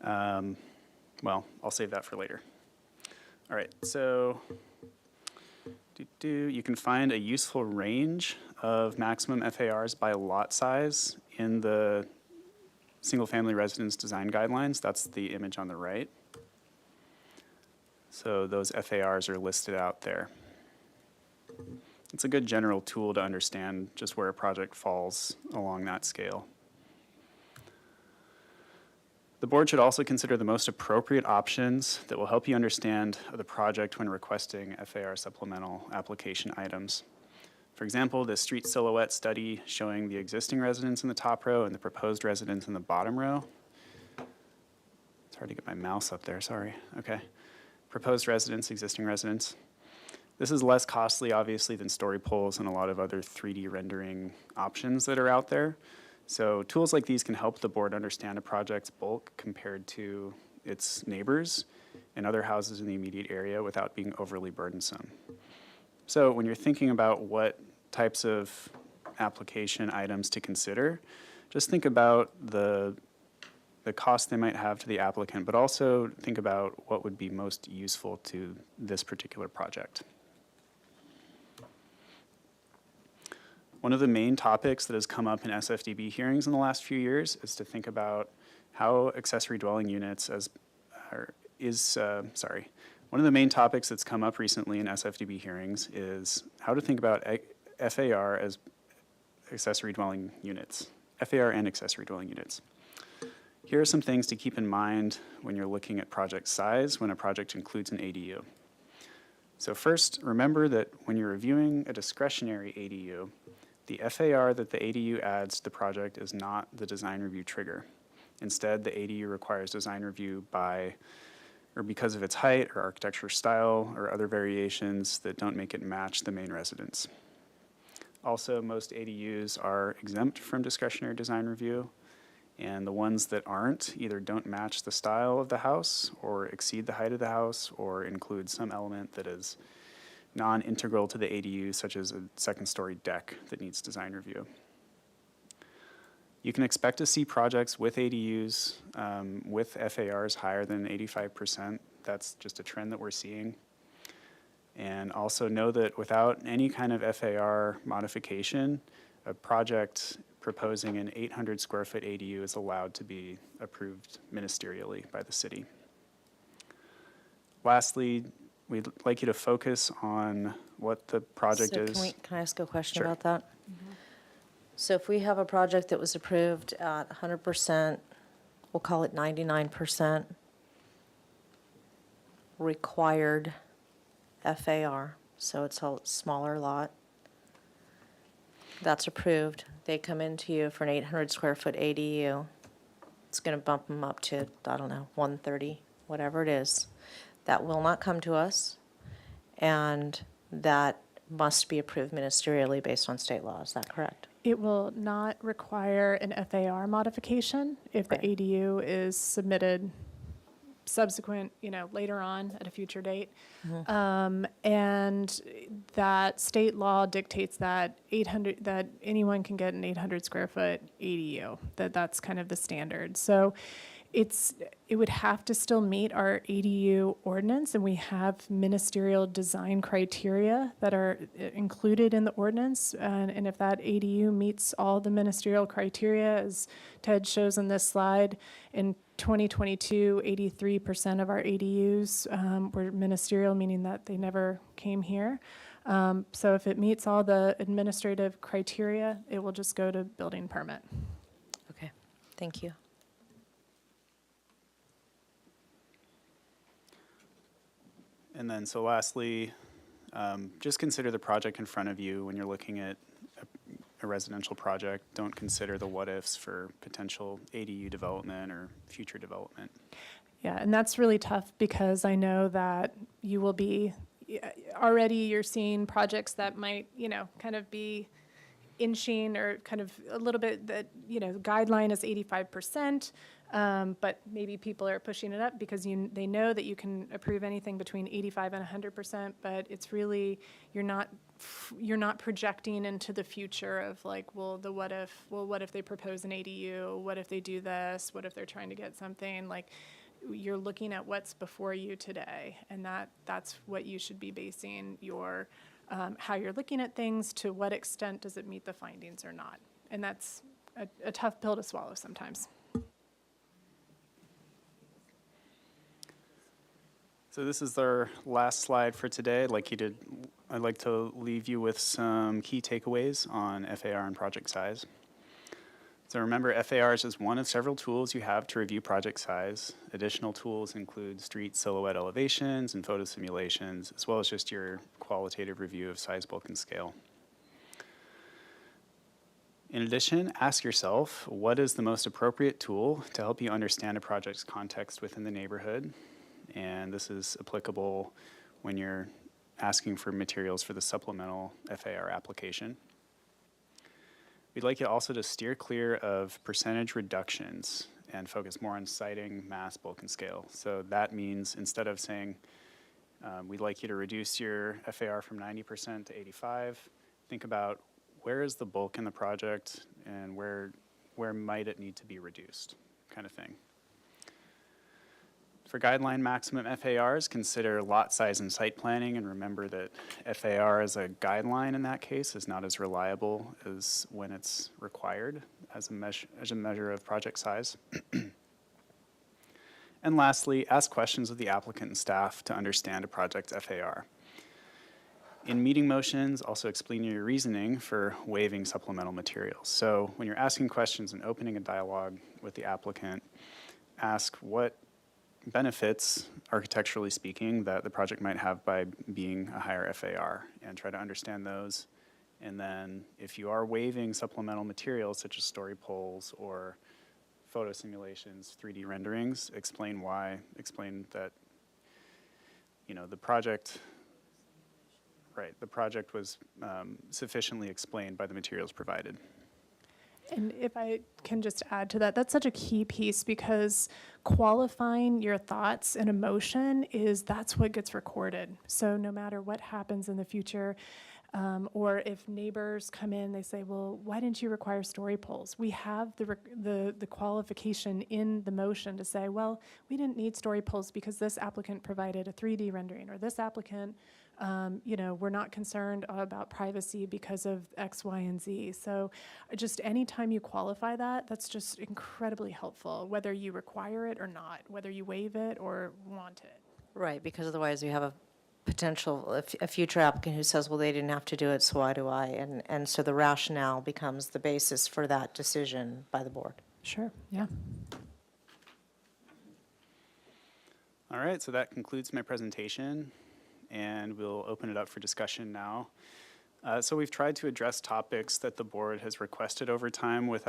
well, I'll save that for later. All right, so you can find a useful range of maximum FARs by lot size in the single-family residence design guidelines. That's the image on the right. So those FARs are listed out there. It's a good general tool to understand just where a project falls along that scale. The board should also consider the most appropriate options that will help you understand the project when requesting FAR supplemental application items. For example, the street silhouette study showing the existing residence in the top row and the proposed residence in the bottom row. It's hard to get my mouse up there, sorry. Okay. Proposed residence, existing residence. This is less costly, obviously, than story poles and a lot of other 3D rendering options that are out there. So tools like these can help the board understand a project's bulk compared to its neighbors and other houses in the immediate area without being overly burdensome. So when you're thinking about what types of application items to consider, just think about the cost they might have to the applicant, but also think about what would be most useful to this particular project. One of the main topics that has come up in SFDB hearings in the last few years is to think about how accessory dwelling units one of the main topics that's come up recently in SFDB hearings is how to think about FAR as accessory dwelling units, FAR and accessory dwelling units. Here are some things to keep in mind when you're looking at project size when a project includes an ADU. So first, remember that when you're reviewing a discretionary ADU, the FAR that the ADU adds to the project is not the design review trigger. Instead, the ADU requires design review because of its height or architecture style or other variations that don't make it match the main residence. Also, most ADUs are exempt from discretionary design review, and the ones that aren't either don't match the style of the house or exceed the height of the house or include some element that is non-integral to the ADU, such as a second-story deck that needs design review. You can expect to see projects with ADUs with FARs higher than 85%. That's just a trend that we're seeing. And also know that without any kind of FAR modification, a project proposing an 800 square foot ADU is allowed to be approved ministerially by the city. Lastly, we'd like you to focus on what the project So is. can I ask a question Sure. about that? So if we have a project that was approved at 100%, we'll call it 99% required FAR, so it's a smaller lot. That's approved. They come into you for an 800 square foot ADU. It's going to bump them up to, I don't know, 130, whatever it is. That will not come to us, and that must be approved ministerially based on state law. Is that correct? It will not require an FAR modification if the Okay. ADU is submitted subsequent, later on at a future date. And that state law dictates that that anyone can get an 800 square foot ADU, that's kind of the standard. So it would have to still meet our ADU ordinance, and we have ministerial design criteria that are included in the ordinance. And if that ADU meets all the ministerial criteria, as Ted shows on this slide, in 2022, 83% of our ADUs were ministerial, meaning that they never came here. So if it meets all the administrative criteria, it will just go to building permit. Okay, thank you. And then, so lastly, just consider the project in front of you when you're looking at a residential project. Don't consider the what-ifs for potential ADU development or future development. Yeah, and that's really tough because I know that you will be, already you're seeing projects that might, kind of be inching or kind of a little bit that, the guideline is 85%. But maybe people are pushing it up because they know that you can approve anything between 85 and 100%, but it's really, you're not projecting into the future of like, what if they propose an ADU? What if they do this? What if they're trying to get something? Like, you're looking at what's before you today, and that's what you should be basing your, how you're looking at things, to what extent does it meet the findings or not? And that's a tough pill to swallow sometimes. So this is our last slide for today. I'd like to leave you with some key takeaways on FAR and project size. So remember, FARs is one of several tools you have to review project size. Additional tools include street silhouette elevations and photo simulations, as well as just your qualitative review of size, bulk, and scale. In addition, ask yourself, what is the most appropriate tool to help you understand a project's context within the neighborhood? And this is applicable when you're asking for materials for the supplemental FAR application. We'd like you also to steer clear of percentage reductions and focus more on citing mass, bulk, and scale. So that means instead of saying, we'd like you to reduce your FAR from 90% to 85, think about where is the bulk in the project and where might it need to be reduced, kind of thing. For guideline maximum FARs, consider lot size and site planning, and remember that FAR as a guideline in that case is not as reliable as when it's required as a measure of project size. And lastly, ask questions of the applicant and staff to understand a project's FAR. In meeting motions, also explain your reasoning for waiving supplemental materials. So when you're asking questions and opening a dialogue with the applicant, ask what benefits, architecturally speaking, that the project might have by being a higher FAR, and try to understand those. And then if you are waiving supplemental materials such as story poles or photo simulations, 3D renderings, explain why, explain that, the project was sufficiently explained by the materials provided. And if I can just add to that, that's such a key piece because qualifying your thoughts and emotion that's what gets recorded. So no matter what happens in the future, or if neighbors come in, they say, well, why didn't you require story poles? We have the qualification in the motion to say, well, we didn't need story poles because this applicant provided a 3D rendering, or this applicant, we're not concerned about privacy because of X, Y, and Z. So just anytime you qualify that, that's just incredibly helpful, whether you require it or not, whether you waive it or want it. Right, because otherwise you have a future applicant who says, well, they didn't have to do it, so why do I? And so the rationale becomes the basis for that decision by the board. Sure, yeah. All right, so that concludes my presentation, and we'll open it up for discussion now. So we've tried to address topics that the board has requested over time with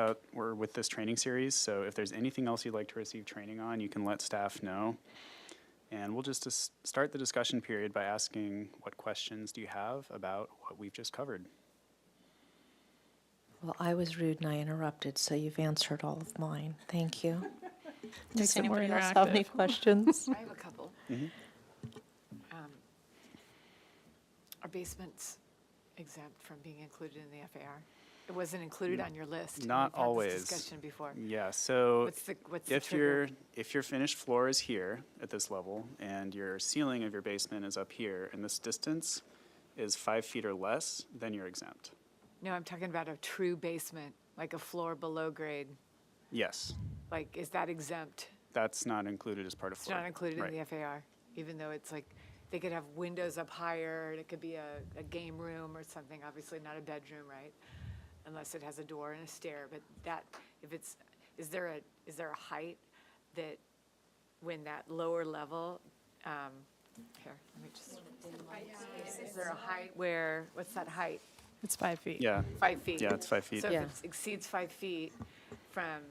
this training series. So if there's anything else you'd like to receive training on, you can let staff know. And we'll just start the discussion period by asking, what questions do you have about what we've just covered? Well, I was rude and I interrupted, so you've answered all of mine. Thank you. Makes it more Anybody else have any interactive. questions? I have a couple. Are basements exempt from being included in the FAR? It wasn't included on your list. and Not we've had this always. discussion before. Yeah, so What's the if trigger? if your finished floor is here at this level and your ceiling of your basement is up here and this distance is 5 feet or less, then you're exempt. No, I'm talking about a true basement, like a floor below grade. Yes, Like, is that exempt? that's not included as part of It's floor. not included in Right. the FAR, even though it's like, they could have windows up higher, and it could be a game room or something, obviously not a bedroom, right? Unless it has a door and a stair, but that, if it's, is there a height that, when that lower level, here, let me just. Is there a height where, what's that height? It's 5 feet. Yeah, 5 feet? yeah, it's 5 feet. So if Yeah. it exceeds 5 feet from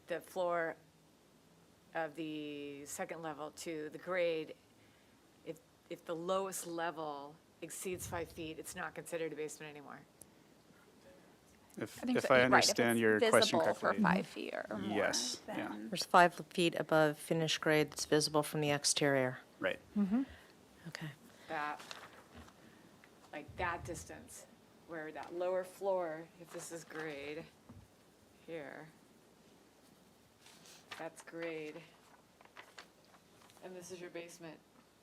the floor of the second level to the grade, if the lowest level exceeds 5 feet, it's not considered a basement anymore. If I think so, I right, understand your question Visible for correctly. 5 feet or more. Yes, yeah. then- There's 5 feet above finished grade that's visible from the exterior. Right. Okay. That, like that distance, where that lower floor, if this is grade, here, that's grade, and this is your basement,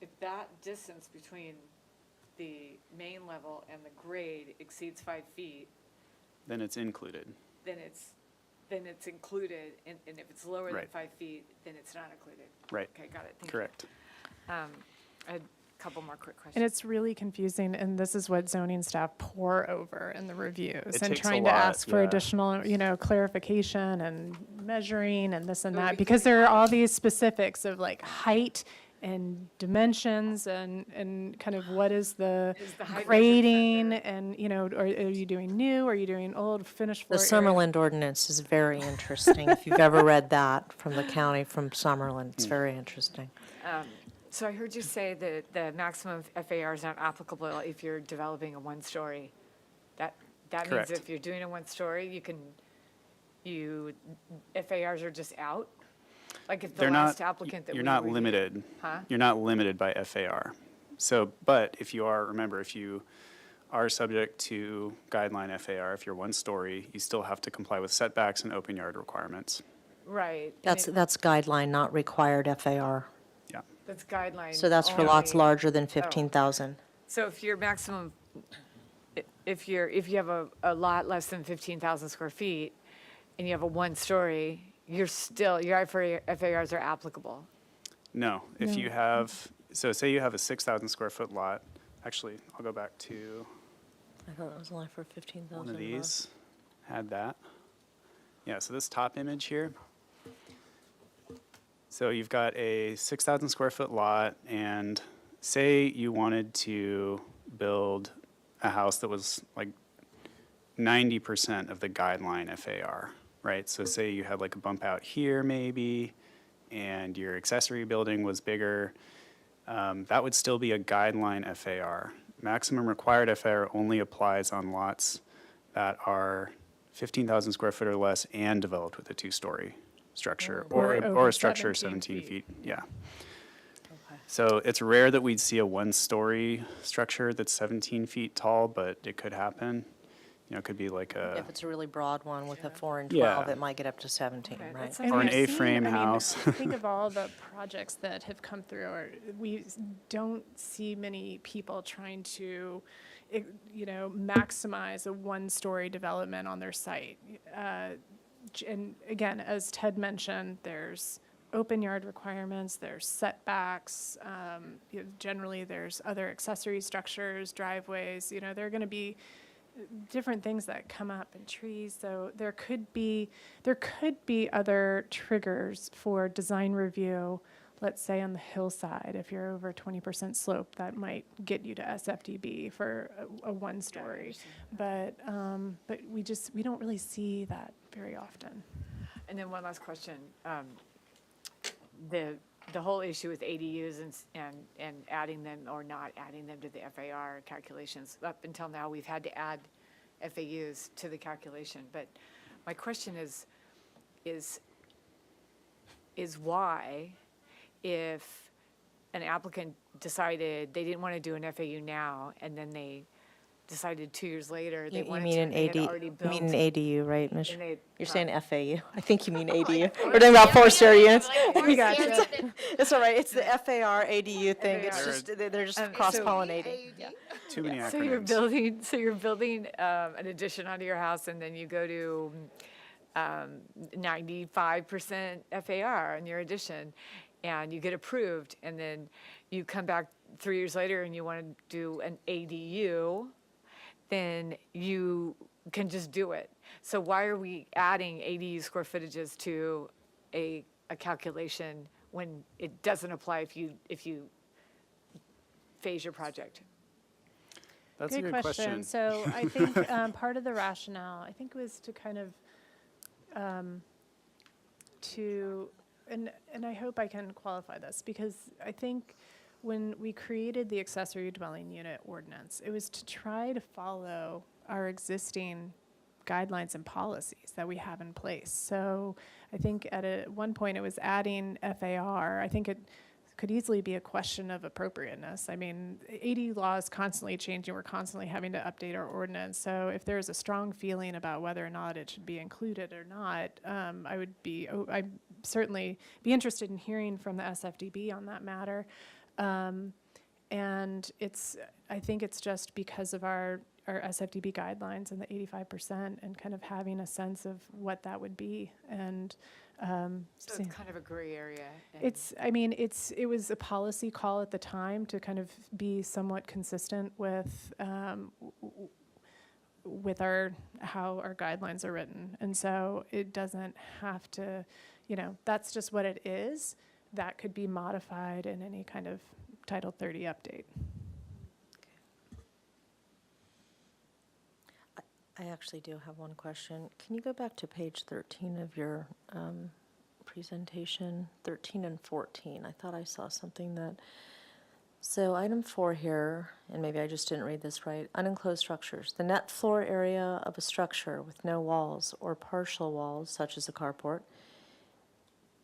if that distance between the main level and the grade exceeds 5 feet, Then it's included. then it's included, and if it's lower than Right. 5 feet, then it's not included. Right. Okay, got it, thank you. Correct. I had a couple more quick questions. And it's really confusing, and this is what zoning staff pour over in the reviews. It And takes a trying to lot, ask for yeah. additional, clarification and measuring and this and But that, we because can- there are all these specifics of like height and dimensions and kind of what is the Is the height measured from grading the- and, are you doing new, are you doing old, finished The floor area? Summerlin ordinance is very interesting. If you've ever read that from the county, from Summerlin, it's very interesting. So I heard you say that the maximum FAR is not applicable if you're developing a one-story. That means Correct. if you're doing a one-story, FARs are just out? Like if the They're last not, applicant that we you're not reviewed- limited. Huh? You're not limited by FAR. So, but if you are, remember, if you are subject to guideline FAR, if you're one story, you still have to comply with setbacks and open yard requirements. Right. and That's guideline, not required FAR. Yeah. That's guideline. So that's for lots only. larger than 15,000. So if your maximum, if you have a lot less than 15,000 square feet and you have a one-story, your FARs are applicable. No, if you have, so say you have a 6,000 square foot lot, actually, I'll go back to I thought it was only for 15,000. one of these, had that. Yeah, so this top image here. So you've got a 6,000 square foot lot, and say you wanted to build a house that was like 90% of the guideline FAR, right? So say you had like a bump out here maybe, and your accessory building was bigger, that would still be a guideline FAR. Maximum required FAR only applies on lots that are 15,000 square foot or less and developed with a two-story structure, Or or over a structure 17 17 feet, yeah. So it's rare that we'd see a one-story structure that's 17 feet tall, but it could happen. It could be like If it's a really broad one with a 4 and Yeah. 12, it might get up to 17, Okay, that right? sounds Or an we've seen- A-frame house. Think of all the projects that have come through, or we don't see many people trying to, maximize a one-story development on their site. And again, as Ted mentioned, there's open yard requirements, there's setbacks, generally there's other accessory structures, driveways, there are going to be different things that come up and trees, so there could be other triggers for design review. Let's say on the hillside, if you're over 20% slope, that might get you to SFDB for a one-story. But we don't really see that very often. And then one last question. The whole issue with ADUs and adding them or not adding them to the FAR calculations, up until now, we've had to add FAUs to the calculation. But my question is is why, if an applicant decided they didn't want to do an FAU now, and then they decided 2 years later they You wanted mean to, an and they had AD, already you built. mean an ADU, right, Mich? And they- You're saying FAU. I think you mean ADU. We're talking about four-story units. We got you. It's all right. It's the FAR ADU thing. It's FAR. just, they're just So- cross-pollinating. Yeah. Too many So you're acronyms. building an addition onto your house, and then you go to 95% FAR on your addition, and you get approved, and then you come back 3 years later and you want to do an ADU, then you can just do it. So why are we adding ADU square footages to a calculation when it doesn't apply if you phase your project? That's a good question. So I think part of the rationale, I think, was to kind of and I hope I can qualify this, because I think when we created the accessory dwelling unit ordinance, it was to try to follow our existing guidelines and policies that we have in place. So I think at one point it was adding FAR. I think it could easily be a question of appropriateness. I mean, AD law is constantly changing. We're constantly having to update our ordinance. So if there's a strong feeling about whether or not it should be included or not, I'd certainly be interested in hearing from the SFDB on that matter. And I think it's just because of our SFDB guidelines and the 85% and kind of having a sense of what that would be. And So it's kind of a gray area. and- it was a policy call at the time to kind of be somewhat consistent with how our guidelines are written. And so it doesn't have to, that's just what it is. That could be modified in any kind of Title 30 update. I actually do have one question. Can you go back to page 13 of your presentation, 13 and 14? I thought I saw something that, so item 4 here, and maybe I just didn't read this right, unenclosed structures. The net floor area of a structure with no walls or partial walls, such as a carport,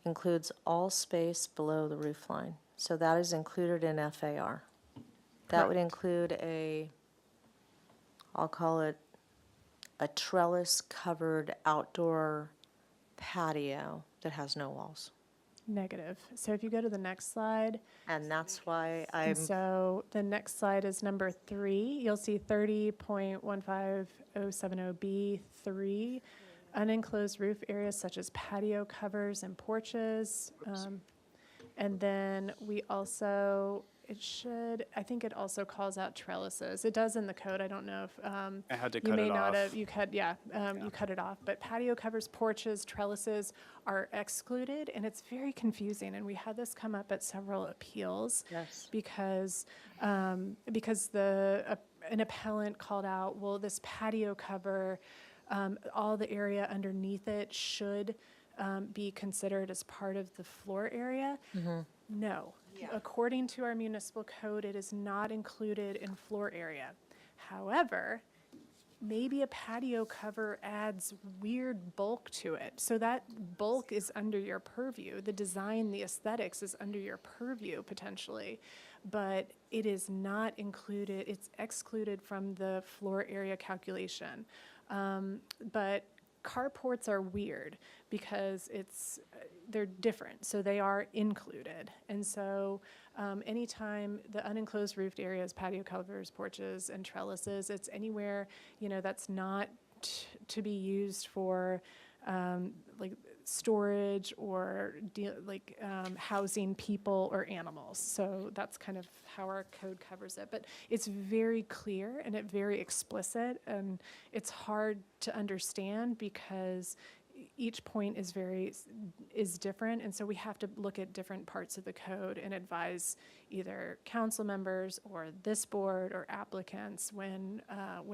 includes all space below the roof line. So that is included in FAR. That would include I'll call it a trellis-covered outdoor patio that has no walls. Negative. So if you go to the next slide, And that's why and so the next slide is number 3. You'll see 30.15070B3, unenclosed roof areas such as patio covers and porches. And then we also, I think it also calls out trellises. It does in the code. I don't know if I had to you cut may it not off. have, you cut it off. But patio covers, porches, trellises are excluded, and it's very confusing. And we had this come up at several appeals. Yes. Because an appellant called out, well, this patio cover, all the area underneath it should be considered as part of the floor area. No. According to our municipal code, it is not included in floor area. However, maybe a patio cover adds weird bulk to it. So that bulk is under your purview. The design, the aesthetics is under your purview potentially. But it is not included, it's excluded from the floor area calculation. But carports are weird because they're different, so they are included. And so anytime the unenclosed roofed areas, patio covers, porches, and trellises, it's anywhere, that's not to be used for like storage or housing people or animals. So that's kind of how our code covers it. But it's very clear and it's very explicit, and it's hard to understand because each point is different, and so we have to look at different parts of the code and advise either council members or this board or applicants when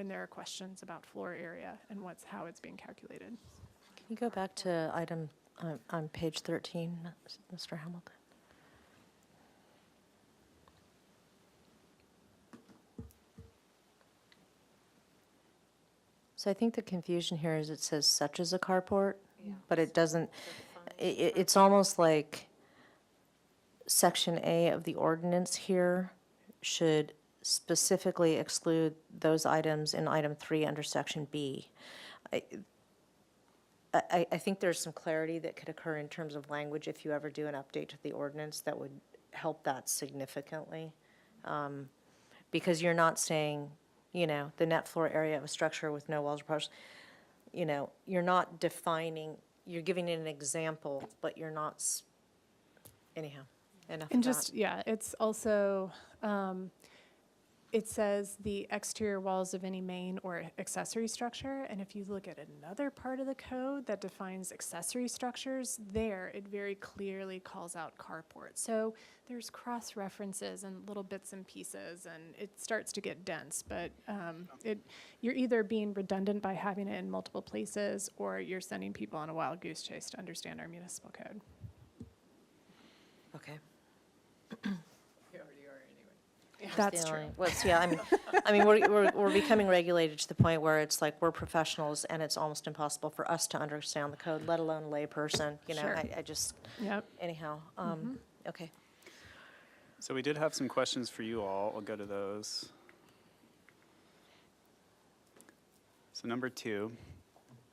there are questions about floor area and how it's being calculated. Can you go back to item on page 13, Mr. Hamilton? So I think the confusion here is it says such as a carport, but it doesn't, it's almost like Section A of the ordinance here should specifically exclude those items in item 3 under Section B. I think there's some clarity that could occur in terms of language if you ever do an update to the ordinance that would help that significantly. Because you're not saying, the net floor area of a structure with no walls or posts, you're not defining, you're giving it an example, but you're not, anyhow, enough And of just, that. yeah, it's also, it says the exterior walls of any main or accessory structure. And if you look at another part of the code that defines accessory structures, there it very clearly calls out carport. So there's cross references and little bits and pieces, and it starts to get dense. But you're either being redundant by having it in multiple places, or you're sending people on a wild goose chase to understand our municipal code. Okay. That's the true. only- Well, yeah, I mean, we're becoming regulated to the point where it's like we're professionals and it's almost impossible for us to understand the code, let alone a layperson, Sure. I just, Yep. anyhow, okay. So we did have some questions for you all. I'll go to those. So number 2,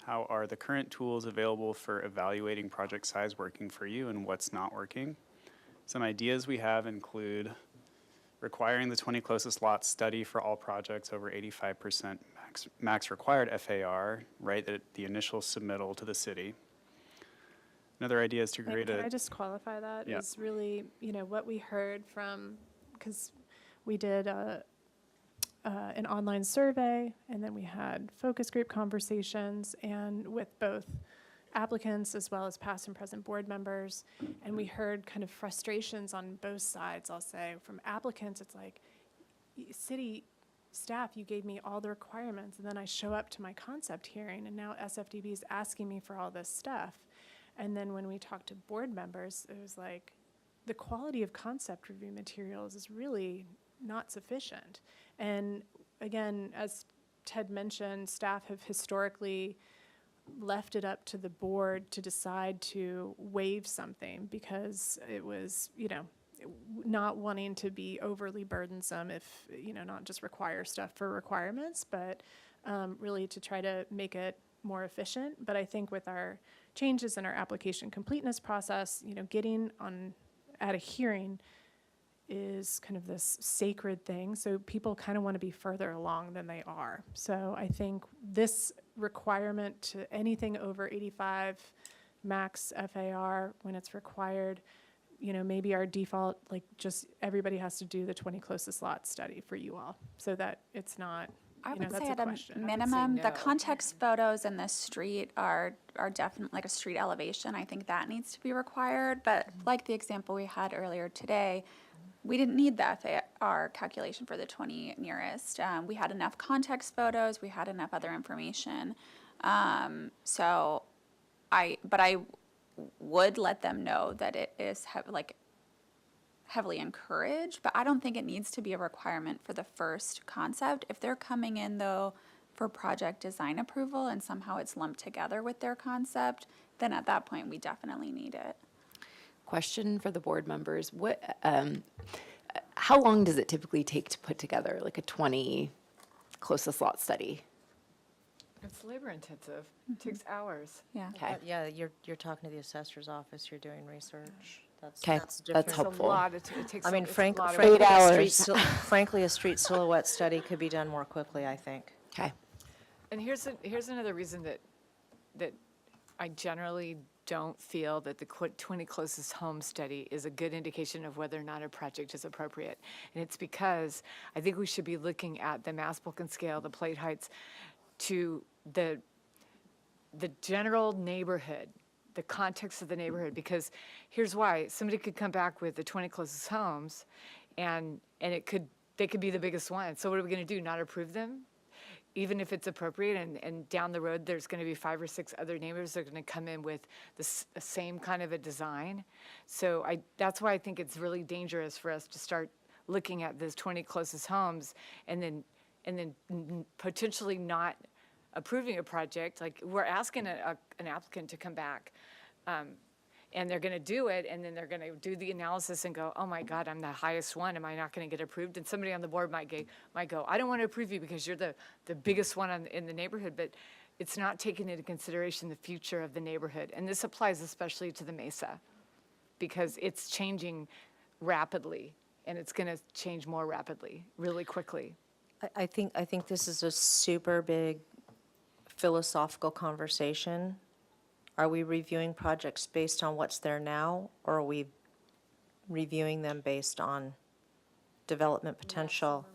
how are the current tools available for evaluating project size working for you and what's not working? Some ideas we have include requiring the 20 closest lots study for all projects over 85% max required FAR, right, at the initial submittal to the city. Another idea is to create Can a... I just qualify that? Yeah. Is really, what we heard from, because we did an online survey, and then we had focus group conversations, and with both applicants as well as past and present board members, and we heard kind of frustrations on both sides, I'll say. From applicants, it's like, city staff, you gave me all the requirements, and then I show up to my concept hearing, and now SFDB is asking me for all this stuff. And then when we talked to board members, it was like, the quality of concept review materials is really not sufficient. And again, as Ted mentioned, staff have historically left it up to the board to decide to waive something because it was, not wanting to be overly burdensome if, not just require stuff for requirements, but really to try to make it more efficient. But I think with our changes in our application completeness process, getting on at a hearing is kind of this sacred thing. So people kind of want to be further along than they are. So I think this requirement to anything over 85 max FAR when it's required, maybe our default, like just everybody has to do the 20 closest lots study for you all so that it's not, I would that's say a at a question. minimum, the no. context photos in the street are definitely like a street elevation. I think that needs to be required. But like the example we had earlier today, we didn't need the FAR calculation for the 20 nearest. We had enough context photos. We had enough other information. But I would let them know that it is heavily encouraged, but I don't think it needs to be a requirement for the first concept. If they're coming in though for project design approval and somehow it's lumped together with their concept, then at that point we definitely need it. Question for the board members. How long does it typically take to put together like a 20 closest lot study? It's labor intensive. It takes hours. Yeah. Okay. Yeah, you're talking to the assessor's office, you're doing research. Okay, That's that's different. It's helpful. a lot. It takes. I mean, it's a frankly, lot of- 8 hours. frankly, a street silhouette study could be done more quickly, I think. Okay. And here's another reason that I generally don't feel that the 20 closest home study is a good indication of whether or not a project is appropriate. And it's because I think we should be looking at the mass bulk and scale, the plate heights, to the general neighborhood, the context of the neighborhood, because here's why. Somebody could come back with the 20 closest homes and they could be the biggest one. So what are we going to do, not approve them? Even if it's appropriate, and down the road, there's going to be 5 or 6 other neighbors that are going to come in with the same kind of a design. So that's why I think it's really dangerous for us to start looking at those 20 closest homes and then potentially not approving a project. Like, we're asking an applicant to come back And they're going to do it, and then they're going to do the analysis and go, oh my God, I'm the highest one. Am I not going to get approved? And somebody on the board might go, I don't want to approve you because you're the biggest one in the neighborhood. But it's not taking into consideration the future of the neighborhood. And this applies especially to the Mesa because it's changing rapidly, and it's going to change more rapidly, really quickly. I think this is a super big philosophical conversation. Are we reviewing projects based on what's there now, or are we reviewing them based on development potential?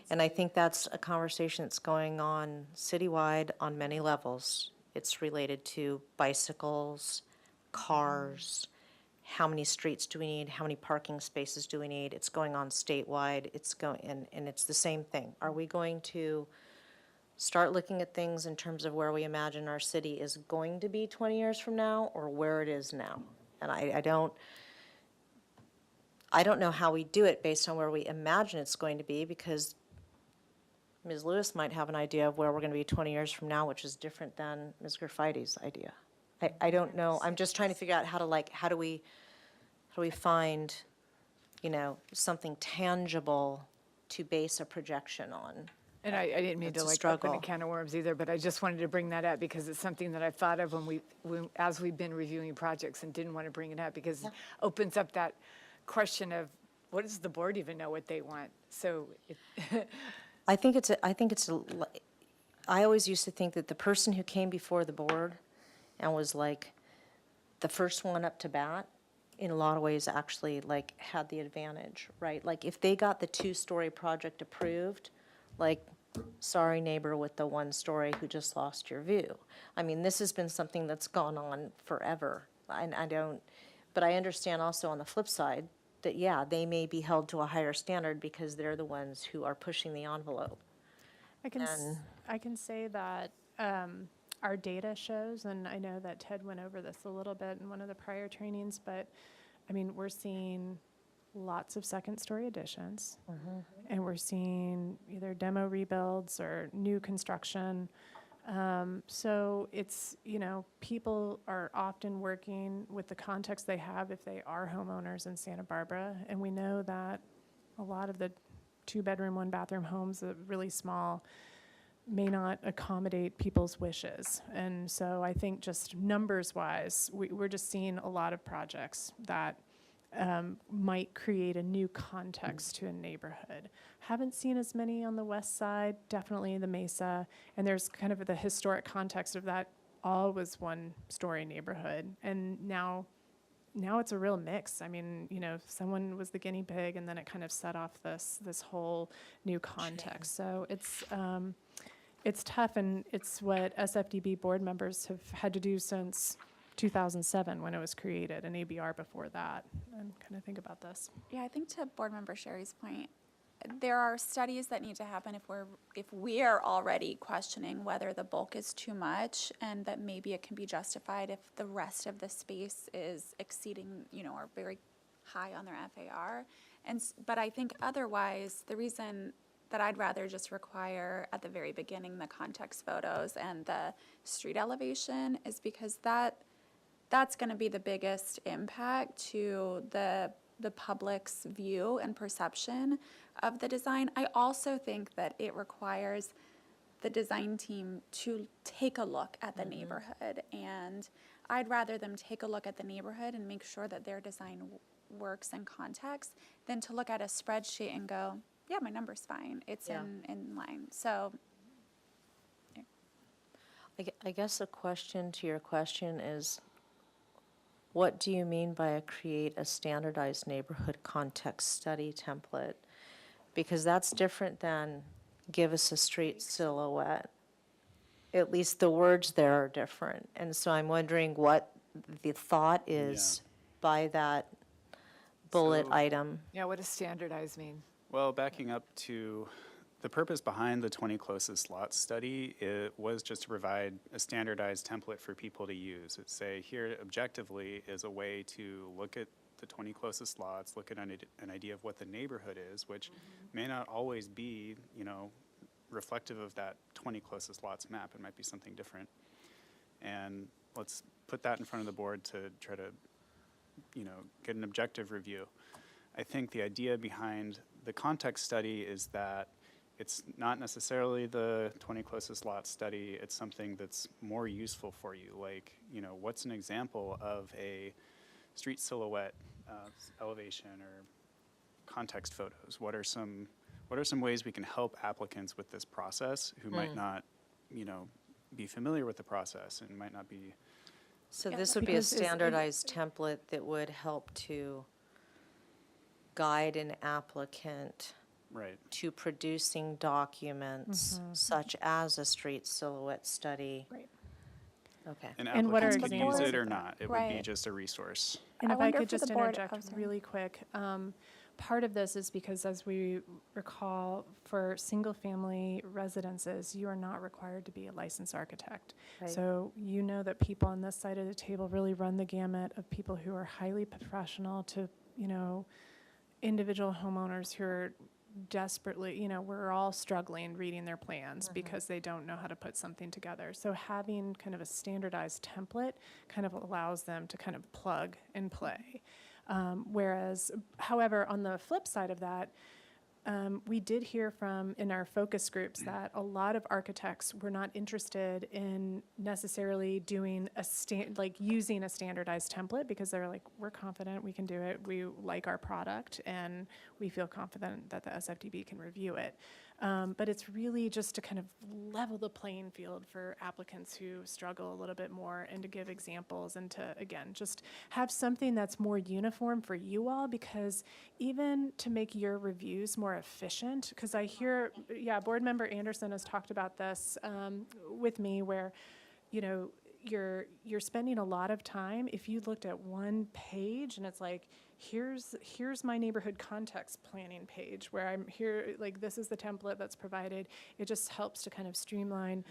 And I think that's a conversation that's going on citywide on many levels. It's related to bicycles, cars, how many streets do we need, how many parking spaces do we need? It's going on statewide, and it's the same thing. Are we going to start looking at things in terms of where we imagine our city is going to be 20 years from now, or where it is now? And I don't know how we do it based on where we imagine it's going to be, because Ms. Lewis might have an idea of where we're going to be 20 years from now, which is different than Ms. Grafiti's idea. I don't know. I'm just trying to figure out how do we find, something tangible to base a projection on. And I didn't mean It's to a open struggle. a can of worms either, but I just wanted to bring that up because it's something that I've thought of as we've been reviewing projects, and didn't want to bring it up because it opens up that question of what does the board even know what they want? So I always used to think that the person who came before the board and was like the first one up to bat, in a lot of ways actually had the advantage, right? Like if they got the 2-story project approved, sorry neighbor with the 1-story who just lost your view. I mean, this has been something that's gone on forever. But I understand also on the flip side that, they may be held to a higher standard because they're the ones who are pushing the envelope. I can say that our data shows, and I know that Ted went over this a little bit in one of the prior trainings, but I mean, we're seeing lots of second-story additions, and we're seeing either demo rebuilds or new construction. So it's, people are often working with the context they have if they are homeowners in Santa Barbara, and we know that a lot of the 2-bedroom, 1-bathroom homes, that really small, may not accommodate people's wishes. And so I think just numbers-wise, we're just seeing a lot of projects that might create a new context to a neighborhood. Haven't seen as many on the west side, definitely the Mesa, and there's kind of the historic context of that all was 1-story neighborhood. And now it's a real mix. I mean, someone was the guinea pig, and then it kind of set off this whole new context. So it's tough, and it's what SFDB board members have had to do since 2007 when it was created, and ABR before that, and kind of think about this. Yeah, I think to Board Member Sherry's point, there are studies that need to happen if we are already questioning whether the bulk is too much, and that maybe it can be justified if the rest of the space is exceeding, or very high on their FAR. But I think otherwise, the reason that I'd rather just require at the very beginning the context photos and the street elevation is because that's going to be the biggest impact to the public's view and perception of the design. I also think that it requires the design team to take a look at the neighborhood, and I'd rather them take a look at the neighborhood and make sure that their design works in context than to look at a spreadsheet and go, yeah, my number's fine. It's in line. So I guess the question to your question is, what do you mean by create a standardized neighborhood context study template? Because that's different than give us a street silhouette. At least the words there are different. And so I'm wondering what the thought is by that bullet item. Yeah, what does standardized mean? Well, backing up to the purpose behind the 20 closest lots study, it was just to provide a standardized template for people to use. It's say here objectively is a way to look at the 20 closest lots, look at an idea of what the neighborhood is, which may not always be, reflective of that 20 closest lots map. It might be something different. And let's put that in front of the board to try to get an objective review. I think the idea behind the context study is that it's not necessarily the 20 closest lots study, it's something that's more useful for you. Like, what's an example of a street silhouette elevation or context photos? What are some ways we can help applicants with this process who might not, be familiar with the process and might not be. So this would be a standardized template that would help to guide an applicant Right. to producing documents such as a street silhouette study. Right. Okay. And what are applicants could use examples it or of that? not. It would be Right. just a resource. And I if I wonder could for the just board- interject oh, sorry. really quick, part of this is because, as we recall, for single-family residences, you are not required to be a licensed architect. Right. So you know that people on this side of the table really run the gamut of people who are highly professional to, individual homeowners who are desperately, we're all struggling reading their plans because they don't know how to put something together. So having kind of a standardized template kind of allows them to kind of plug and play. Whereas, however, on the flip side of that, we did hear from in our focus groups that a lot of architects were not interested in necessarily doing using a standardized template because they're like, we're confident we can do it, we like our product, and we feel confident that the SFDB can review it. But it's really just to kind of level the playing field for applicants who struggle a little bit more and to give examples and to, again, just have something that's more uniform for you all, because even to make your reviews more efficient, because I hear, Board Member Anderson has talked about this with me where, you're spending a lot of time. If you looked at one page and it's like, here's my neighborhood context planning page where I'm here, like this is the template that's provided. It just helps to kind of streamline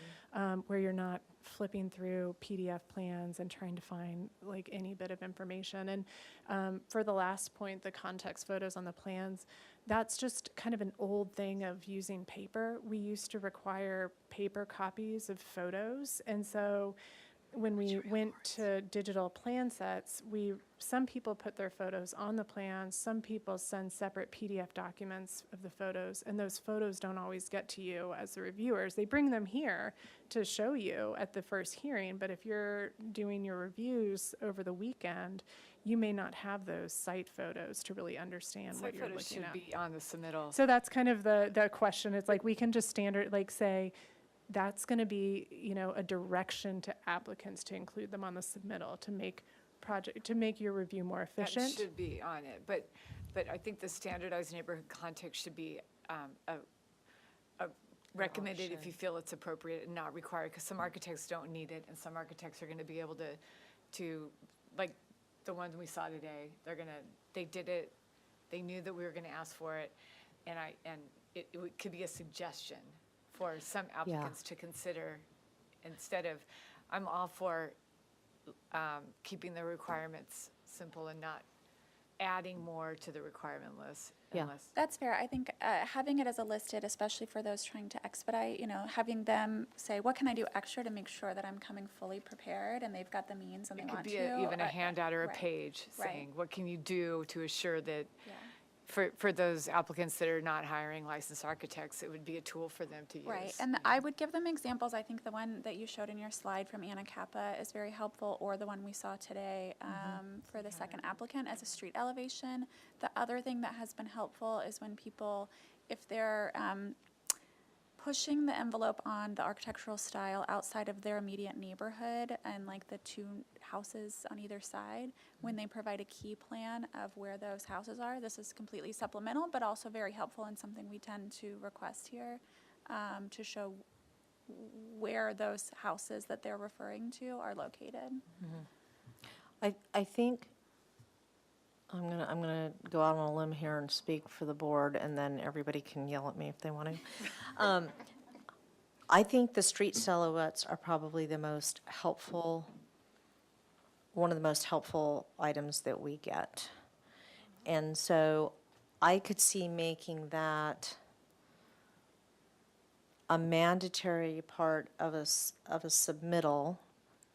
where you're not flipping through PDF plans and trying to find like any bit of information. And for the last point, the context photos on the plans, that's just kind of an old thing of using paper. We used to require paper copies of photos, and so when we went to digital plan sets, some people put their photos on the plans, some people send separate PDF documents of the photos, and those photos don't always get to you as the reviewers. They bring them here to show you at the first hearing, but if you're doing your reviews over the weekend, you may not have those site photos to really understand what Site you're photos looking should at. be on the submittal. So that's kind of the question. It's like we can just say, that's going to be, a direction to applicants to include them on the submittal to make your review more efficient. That should be on it, but I think the standardized neighborhood context should be recommended if you feel it's appropriate and not required, because some architects don't need it, and some architects are going to be able to, like the ones we saw today, they did it, they knew that we were going to ask for it, and it could be a suggestion for some applicants to consider instead of, I'm all for keeping the requirements simple and not adding more to the requirement list. Unless That's fair. I think having it as a listed, especially for those trying to expedite, having them say, what can I do extra to make sure that I'm coming fully prepared and they've got the means and they it want could to. be even a handout or a right, page right. saying, what can you do to assure that Yeah. for those applicants that are not hiring licensed architects, it would be a tool for them to use. Right, and I would give them examples. I think the one that you showed in your slide from Anna Kappa is very helpful, or the one we saw today for the second applicant as a street elevation. The other thing that has been helpful is when people, if they're pushing the envelope on the architectural style outside of their immediate neighborhood and like the two houses on either side, when they provide a key plan of where those houses are, this is completely supplemental, but also very helpful and something we tend to request here to show where those houses that they're referring to are located. I think I'm gonna go out on a limb here and speak for the board, and then everybody can yell at me if they want to. I think the street silhouettes are probably the most helpful, one of the most helpful items that we get. And so I could see making that a mandatory part of a submittal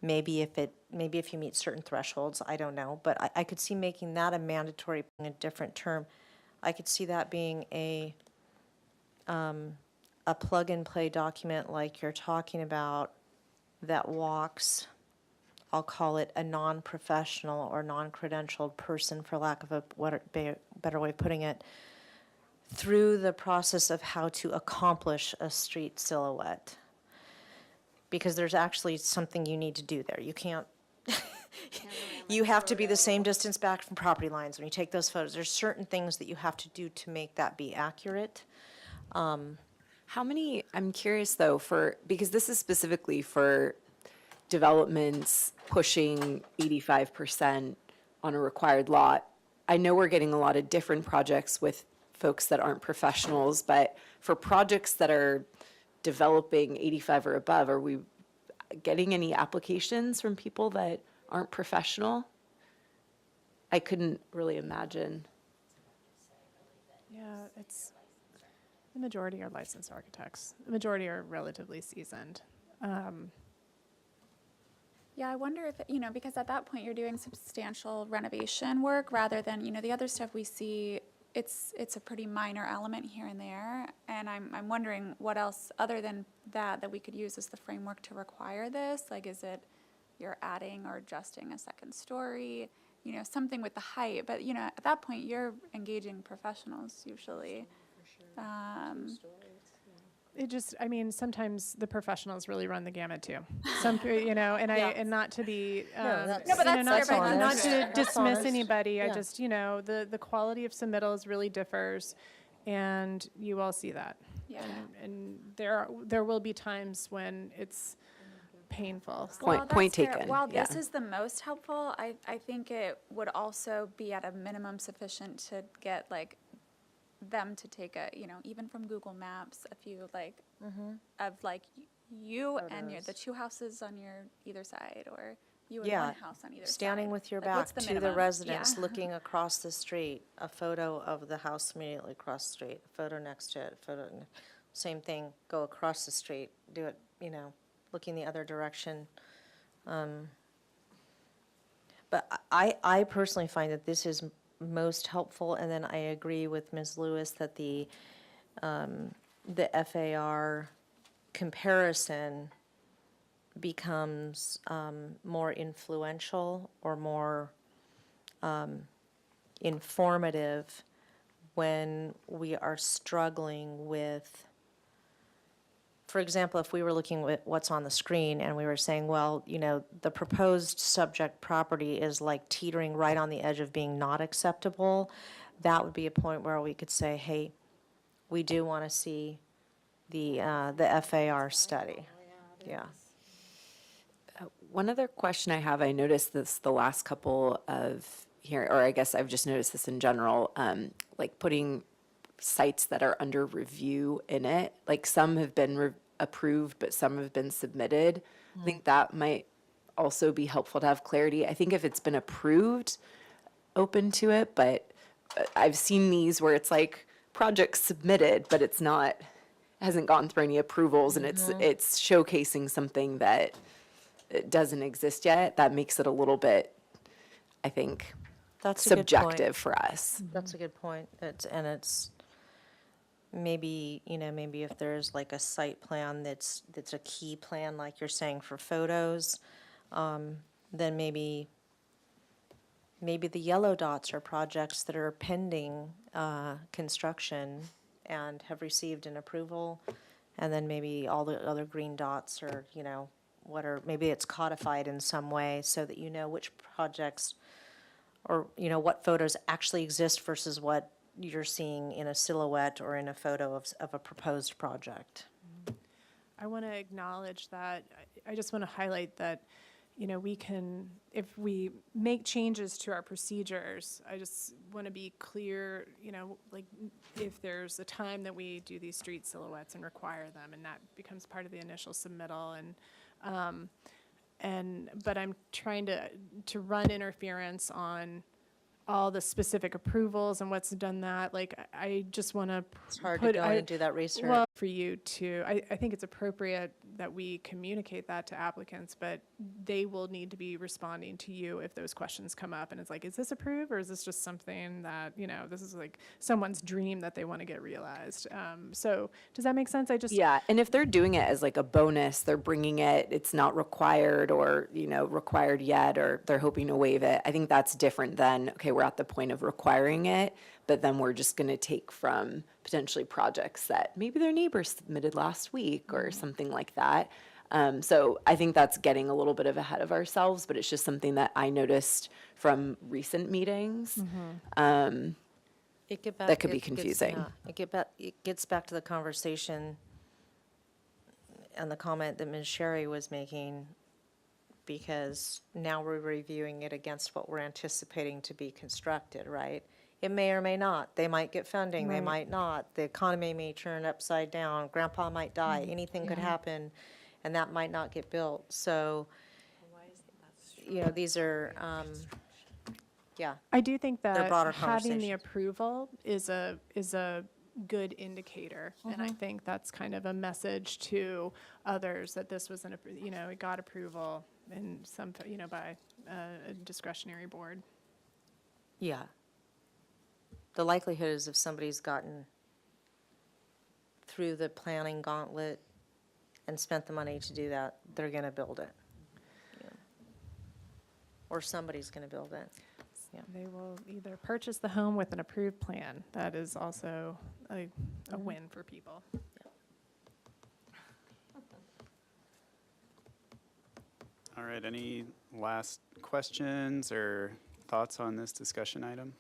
Maybe if you meet certain thresholds, I don't know, but I could see making that a mandatory, a different term. I could see that being a plug-and-play document like you're talking about that walks, I'll call it a non-professional or non-credentialed person, for lack of a better way of putting it, through the process of how to accomplish a street silhouette. Because there's actually something you need to do there. You can't, you have to be the same distance back from property lines when you take those photos. There's certain things that you have to do to make that be accurate. How many, I'm curious though, because this is specifically for developments pushing 85% on a required lot. I know we're getting a lot of different projects with folks that aren't professionals, but for projects that are developing 85 or above, are we getting any applications from people that aren't professional? I couldn't really imagine. Yeah, it's, the majority are licensed architects. The majority are relatively seasoned. Yeah, I wonder if, because at that point you're doing substantial renovation work rather than, the other stuff we see, it's a pretty minor element here and there. And I'm wondering what else, other than that we could use as the framework to require this? Like, is it you're adding or adjusting a second story, something with the height? But, at that point, you're engaging professionals usually. It just, sometimes the professionals really run the gamut too. Some, and not to be, that's not honest. to That's dismiss honest. anybody. I Yeah. just, the quality of submittals really differs, and you all see that. Yeah. And there will be times when it's painful. Point that's fair. taken, While this yeah. is the most helpful, I think it would also be at a minimum sufficient to get them to take even from Google Maps, a few of you and the two houses on your either side, or you and Yeah, one house on either side. standing with your Like, what's back to the minimum? residence, Yeah. looking across the street, a photo of the house immediately across the street, a photo next to it, same thing, go across the street, do it, looking the other direction. But I personally find that this is most helpful, and then I agree with Ms. Lewis that the FAR comparison becomes more influential or more informative when we are struggling with, for example, if we were looking at what's on the screen and we were saying, well, the proposed subject property is like teetering right on the edge of being not acceptable, that would be a point where we could say, hey, we do want to see the FAR study. Yeah. One other question I have, I noticed this the last couple of here, or I guess I've just noticed this in general, like putting sites that are under review in it. Like some have been approved, but some have been submitted. I think that might also be helpful to have clarity. I think if it's been approved, open to it, but I've seen these where it's like projects submitted, but it's not, hasn't gone through any approvals, and it's showcasing something that it doesn't exist yet. That makes it a little bit, I think, That's a good point. subjective for us. That's a good point. It's maybe, maybe if there's like a site plan that's a key plan, like you're saying, for photos, then maybe the yellow dots are projects that are pending construction and have received an approval, and then maybe all the other green dots are, maybe it's codified in some way so that you know which projects or, what photos actually exist versus what you're seeing in a silhouette or in a photo of a proposed project. I want to acknowledge that. I just want to highlight that, we can, if we make changes to our procedures, I just want to be clear, like if there's a time that we do these street silhouettes and require them, and that becomes part of the initial submittal, but I'm trying to run interference on all the specific approvals and what's done that. Like, I just want to. It's hard to go in and do that research. Well, for you to, I think it's appropriate that we communicate that to applicants, but they will need to be responding to you if those questions come up. And it's like, is this approved, or is this just something that, this is like someone's dream that they want to get realized? So does that make sense? Yeah, and if they're doing it as like a bonus, they're bringing it, it's not required or, required yet, or they're hoping to waive it. I think that's different than, okay, we're at the point of requiring it, but then we're just going to take from potentially projects that maybe their neighbors submitted last week or something like that. So I think that's getting a little bit of ahead of ourselves, but it's just something that I noticed from recent meetings. That could be confusing. It gets back to the conversation and the comment that Ms. Sherry was making, because now we're reviewing it against what we're anticipating to be constructed, right? It may or may not. They might get funding, they might not. The economy may turn upside down, grandpa might die, anything could happen, and that might not get built. So, these are, I do think that broader having the conversations. approval is a good indicator. And I think that's kind of a message to others that this was it got approval and by a discretionary board. yeah. The likelihood is if somebody's gotten through the planning gauntlet and spent the money to do that, they're going to build it. Yeah. Or somebody's going to build it. Yeah. They will either purchase the home with an approved plan. That is also a win for people. All right, any last questions or thoughts on this discussion item?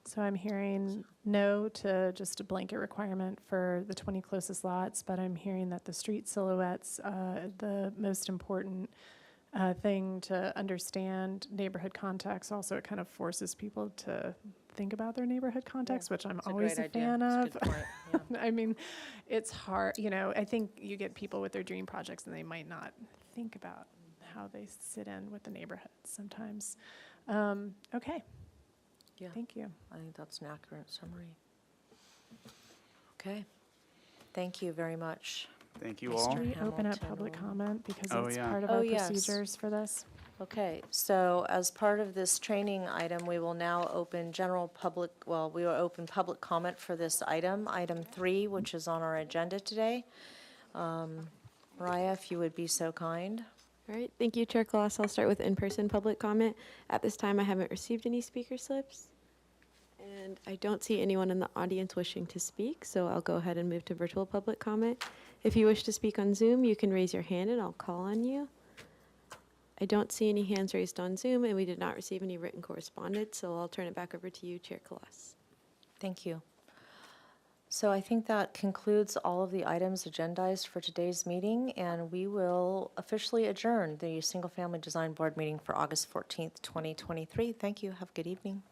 So I'm hearing no to just a blanket requirement for the 20 closest lots, but I'm hearing that the street silhouettes, the most important thing to understand neighborhood context. Also, it kind of forces people to think about their neighborhood context, which I'm It's a always great a idea. fan It's of. a good point, yeah. I mean, it's hard, I think you get people with their dream projects and they might not think about how they sit in with the neighborhood sometimes. Okay. Yeah. Thank you. I think that's an accurate summary. Okay. Thank you very much. Thank you all. Should we open up Hamilton public or- comment because Oh, it's yeah. part of Oh, our yes. procedures for this? Okay, so as part of this training item, we will now open we will open public comment for this item 3, which is on our agenda today. Mariah, if you would be so kind. All right, thank you, Chair Kloss. I'll start with in-person public comment. At this time, I haven't received any speaker slips. And I don't see anyone in the audience wishing to speak, so I'll go ahead and move to virtual public comment. If you wish to speak on Zoom, you can raise your hand and I'll call on you. I don't see any hands raised on Zoom, and we did not receive any written correspondence, so I'll turn it back over to you, Chair Kloss. Thank you. So I think that concludes all of the items agendized for today's meeting, and we will officially adjourn the Single Family Design Board meeting for August 14th, 2023. Thank you. Have a good evening.